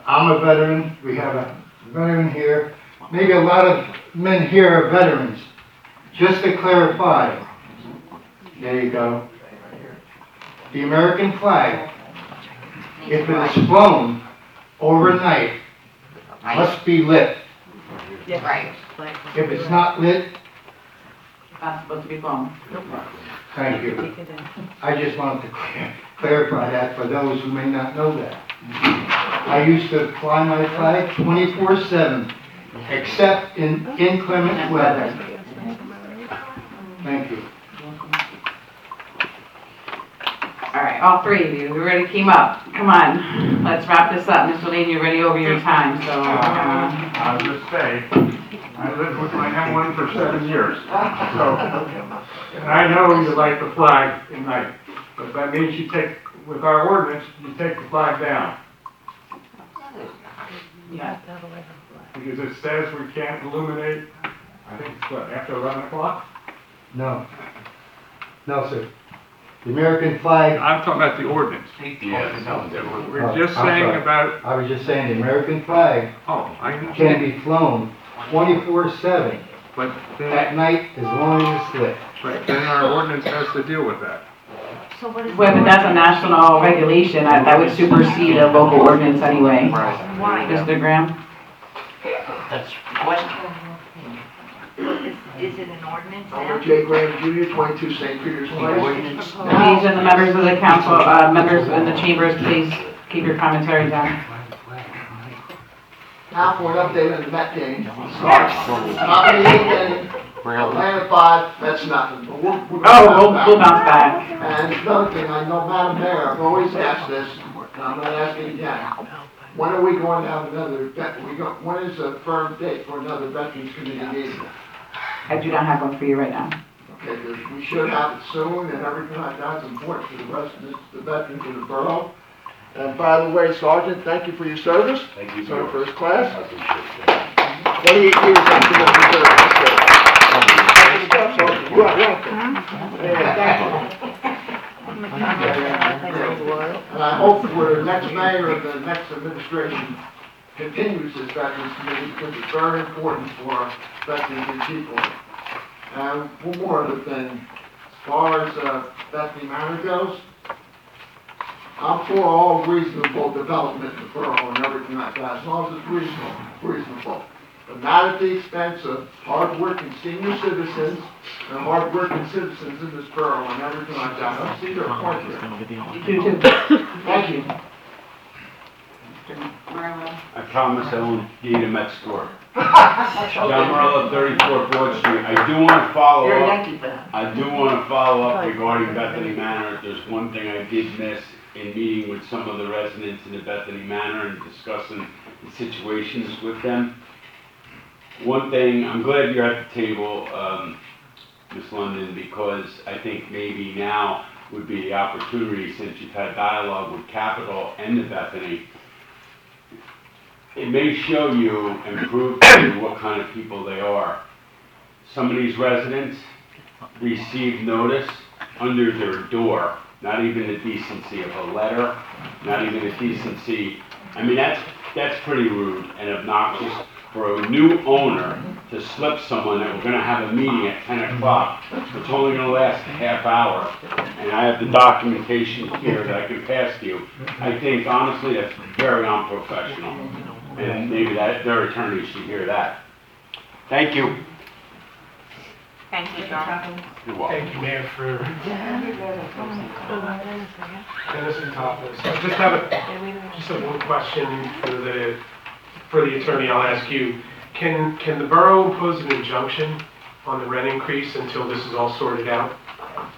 I'm a veteran, we have a veteran here. Maybe a lot of men here are veterans. Just to clarify, there you go. The American flag, if it is flown overnight, must be lit. Yes. Right. If it's not lit, Not supposed to be flown. thank you. I just wanted to clarify that for those who may not know that. I used to fly my flag 24/7, except in inclement weather. Thank you. All right, all three of you, we're ready to team up. Come on, let's wrap this up. Mr. Lane, you're already over your time, so. I'll just say, I lived with my M1 for 7 years. So, and I know you like the flag at night, but that means you take, with our ordinance, you take the flag down. Yeah. Because it says we can't illuminate, I think it's what, after 11 o'clock? No. No, sir. The American flag. I'm talking about the ordinance. Yeah, it's something different. We're just I'm saying sorry. about, I was just saying the American flag oh, I can understand. be flown 24/7 But at then, night as long as it's lit. but then our ordinance has to deal with that. So what is? Well, but that's a national regulation, that would supersede a local ordinance anyway. Why? Mr. Graham? That's question. Is it an ordinance now? Albert J. Graham Jr., 22 St. Peter's Place. Please, and the members of the council, members in the chambers, please keep your commentary down. Now for an update on the Met game. Not in the 8th inning. Atlanta 5, that's nothing. But we'll bounce back. And another thing, I know Madam Mayor, I've always asked this, and I'm gonna ask it again. When are we going to have another, when is a firm date for another Veterans Committee meeting? I do not have one for you right now. Okay, we should have it soon, and everything like that's important for the residents, the veterans of the borough. And by the way, Sergeant, thank you for your service. Thank you. Served first class. I appreciate that. 28 years after the reserve. You are welcome. And I hope for the next mayor of the next administration continues this Veterans Committee because it's very important for veterans and people. And one more other thing, as far as Bethany Manor goes, I'm for all reasonable development in the borough and everything like that, as long as it's reasonable. But not at the expense of hard-working senior citizens and hard-working citizens in this borough and everything like that. I see their point here. You do too. Thank you. I promise I won't eat a Met store. John Morello, 34 Broad Street. I do want to follow You're a up. Yankee fan. I do want to follow up regarding Bethany Manor. There's one thing I did miss in meeting with some of the residents in the Bethany Manor and discussing the situations with them. One thing, I'm glad you're at the table, Ms. London, because I think maybe now would be the opportunity, since you've had dialogue with Capital and the Bethany, it may show you and prove to you what kind of people they are. Some of these residents receive notice under their door, not even the decency of a letter, not even the decency, I mean, that's pretty rude and obnoxious for a new owner to slip someone that we're gonna have a meeting at 10 o'clock. It's only gonna last a half hour, and I have the documentation here that I can pass to you. I think honestly, that's very unprofessional, and maybe their attorney should hear that. Thank you. Thank you, John. You're welcome. Thank you, Mayor, for Dennis and Topless. I just have one question for the attorney. I'll ask you. Can the borough impose an injunction on the rent increase until this is all sorted out?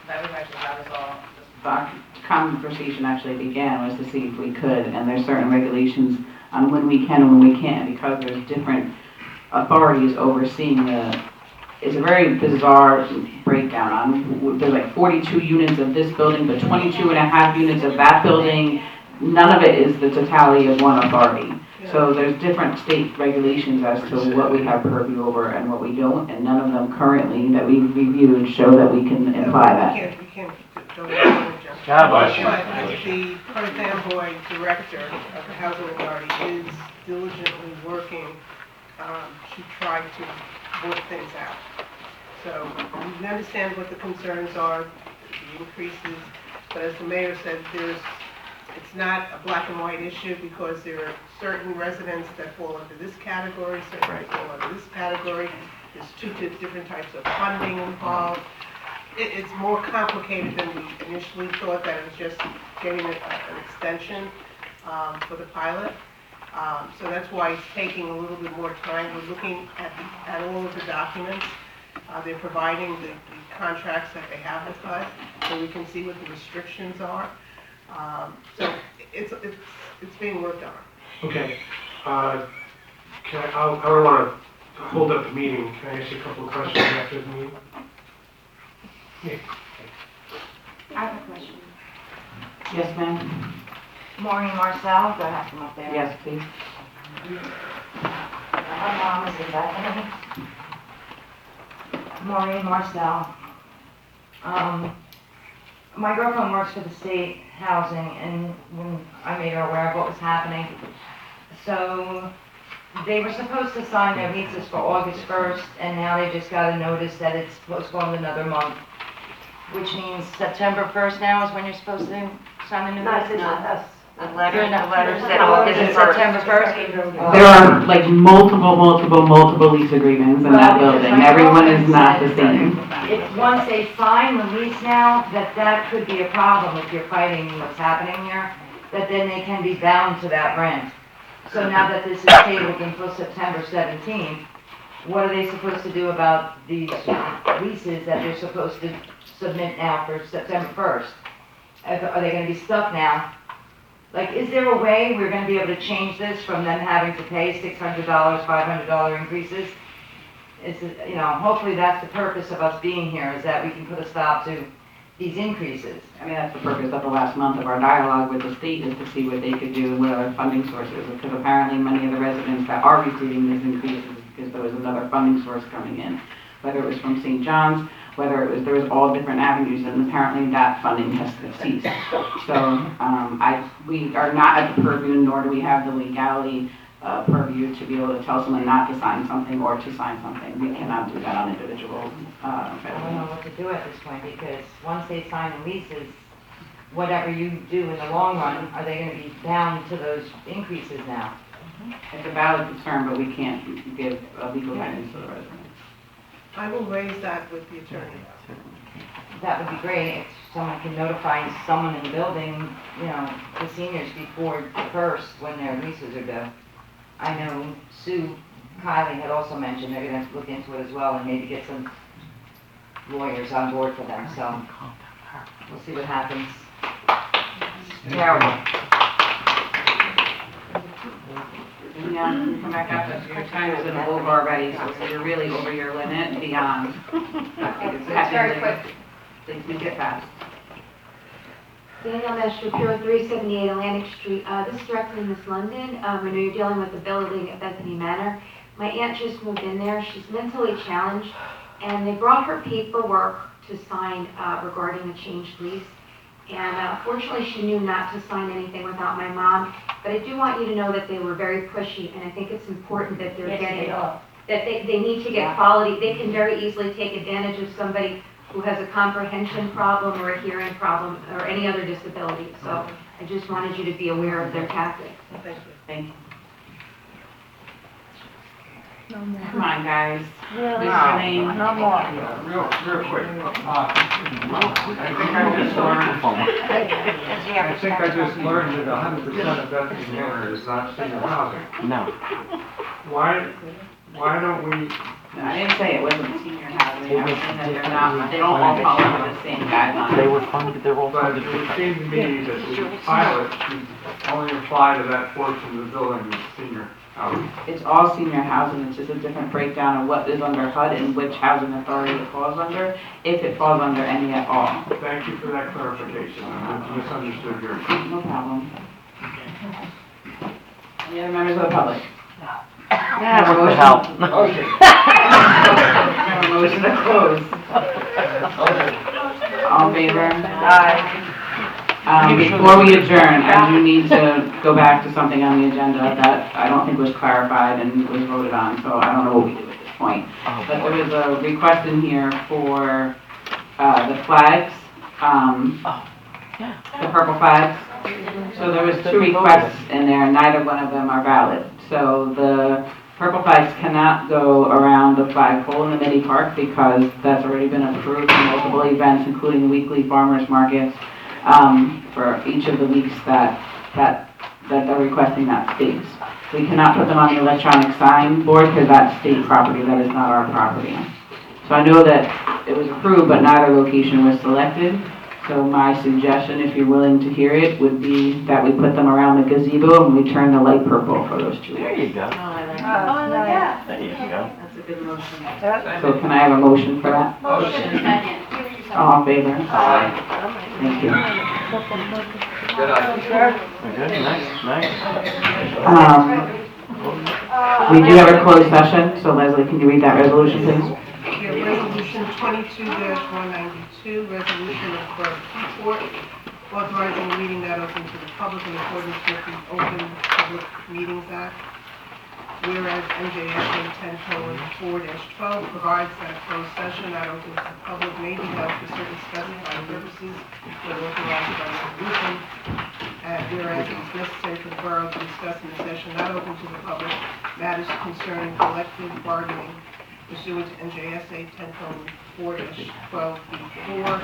That was actually how this all, the conversation actually began, was to see if we could, and there's certain regulations on when we can and when we can't, because there's different authorities overseeing it's a very bizarre breakdown on, there's like 42 units of this building, but 22 and a half units of that building. None of it is the totality of one authority. So there's different state regulations as to what we have purview over and what we don't, and none of them currently that we've reviewed show that we can imply that. We can't go to the Bless you. But the Perth Amboy director of the Housing Authority is diligently working to try to work things out. So we understand what the concerns are, the increases, but as the mayor said, it's not a black and white issue because there are certain residents that fall under this category, certain that fall under this category. There's two different types of funding involved. It's more complicated than we initially thought, that it was just getting an extension for the pilot. So that's why it's taking a little bit more time. We're looking at all of the documents. They're providing the contracts that they have with us, so we can see what the restrictions are. So it's being worked on. Okay. I don't want to hold up the meeting. Can I ask you a couple of questions after the meeting? Yeah. I have a question. Yes, ma'am? Maureen Marcel, do I have them up there? Yes, please. My mom is in Bethany. Maureen Marcel. My girlfriend works for the state housing, and when I made her aware of what was happening, so they were supposed to sign their leases for August 1st, and now they just got a notice that it's postponed another month, which means September 1st now is when you're supposed to sign the new lease? The letter said August 1st. September 1st? There are like multiple lease agreements in that building. Everyone is not the same. It's once they sign the lease now, that could be a problem if you're fighting what's happening here, that then they can be bound to that rent. So now that this is tabled until September 17th, what are they supposed to do about these leases that they're supposed to submit now for September 1st? Are they gonna be stuck now? Like, is there a way we're gonna be able to change this from them having to pay $600, $500 increases? Hopefully that's the purpose of us being here, is that we can put a stop to these increases. I mean, that's the purpose of the last month of our dialogue with the state, is to see what they could do and what other funding sources, because apparently many of the residents that are receiving these increases, because there was another funding source coming in, whether it was from St. John's, whether it was, there was all different avenues, and apparently that funding has ceased. So, we are not at the purview, nor do we have the legality purview to be able to tell someone not to sign something or to sign something. We cannot do that on individual. I don't know what to do at this point, because once they sign the leases, whatever you do in the long run, are they gonna be bound to those increases now? It's a valid concern, but we can't give legal guidance to the residents. I will raise that with the attorney. That would be great, if someone can notify someone in the building, the seniors before the first, when their leases are due. I know Sue Kiley had also mentioned they're gonna look into it as well and maybe get some lawyers on board for them, so we'll see what happens. Terrible. Yeah, come back up, your time is over already, so you're really over your limit beyond. It's very quick. Things can get fast. Danielle Shapiro, 378 Atlantic Street. This is directly Miss London. I know you're dealing with the building at Bethany Manor. My aunt just moved in there. She's mentally challenged, and they brought her paperwork to sign regarding a changed lease. And fortunately, she knew not to sign anything without my mom. But I do want you to know that they were very pushy, and I think it's important that they're getting, that they need to get quality. They can very easily take advantage of somebody who has a comprehension problem or a hearing problem or any other disability. So I just wanted you to be aware of their tactics. Thank you. Thank you. Come on, guys. Really? Mr. Lane. No more. Real quick. I think I just learned that 100% of Bethany Manor is not senior housing. No. Why don't we? No, I didn't say it wasn't senior housing. I was saying that they're not, they don't all follow under the same guidelines. They were funded, they were all But funded. it would seem to me that the pilot should only apply to that portion of the building that's senior housing. It's all senior housing, it's just a different breakdown of what is under HUD and which housing authority it falls under, if it falls under any at all. Thank you for that clarification. I misunderstood your. No problem. Any other members of the public? Yeah, what the hell? Motion. Have a motion to close. All in favor? Aye. Before we adjourn, I do need to go back to something on the agenda that I don't think was clarified and was voted on, so I don't know what we do at this point. But there was a request in here for the flags, the purple flags. So there was 2 requests in there, and neither one of them are valid. So the purple flags cannot go around the flagpole in the mini park because that's already been approved for multiple events, including weekly farmers markets, for each of the weeks that they're requesting that space. We cannot put them on the electronic sign board because that's state property, that is not our property. So I know that it was approved, but neither location was selected. So my suggestion, if you're willing to hear it, would be that we put them around the gazebo and we turn the light purple for those 2 There days. you go. Yeah. There you go. That's a good motion. So can I have a motion for that? Motion. All in favor? Aye. Thank you. Good night. Okay, nice. We do have a closed session, so Leslie, can you read that resolution, please? Yeah, resolution 22-192, resolution of Borough Freeport, authorizing a meeting not open to the public in accordance with the Open Public Meetings Act. Whereas NJSA 10:4-12 provides that a closed session not open to the public may be held for certain specified purposes when authorized by resolution. Whereas it is necessary for the borough to discuss in a session not open to the public matters concerning collective bargaining pursuant to NJSA 10:4-12B4.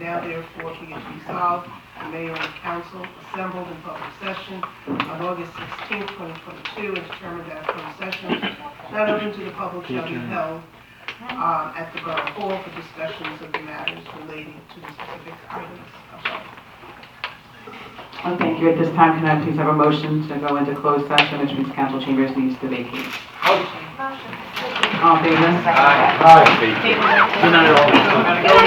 Now therefore be it resolved, the mayor and council assembled in public session on August 16, 2022, and determined that a closed session not open to the public shall be held at the borough hall for discussions of the matters relating to the specific items above. Well, thank you. At this time, can I please have a motion to go into closed session, which means council chambers needs to vacate? Motion. All in favor? Aye. Good night, all.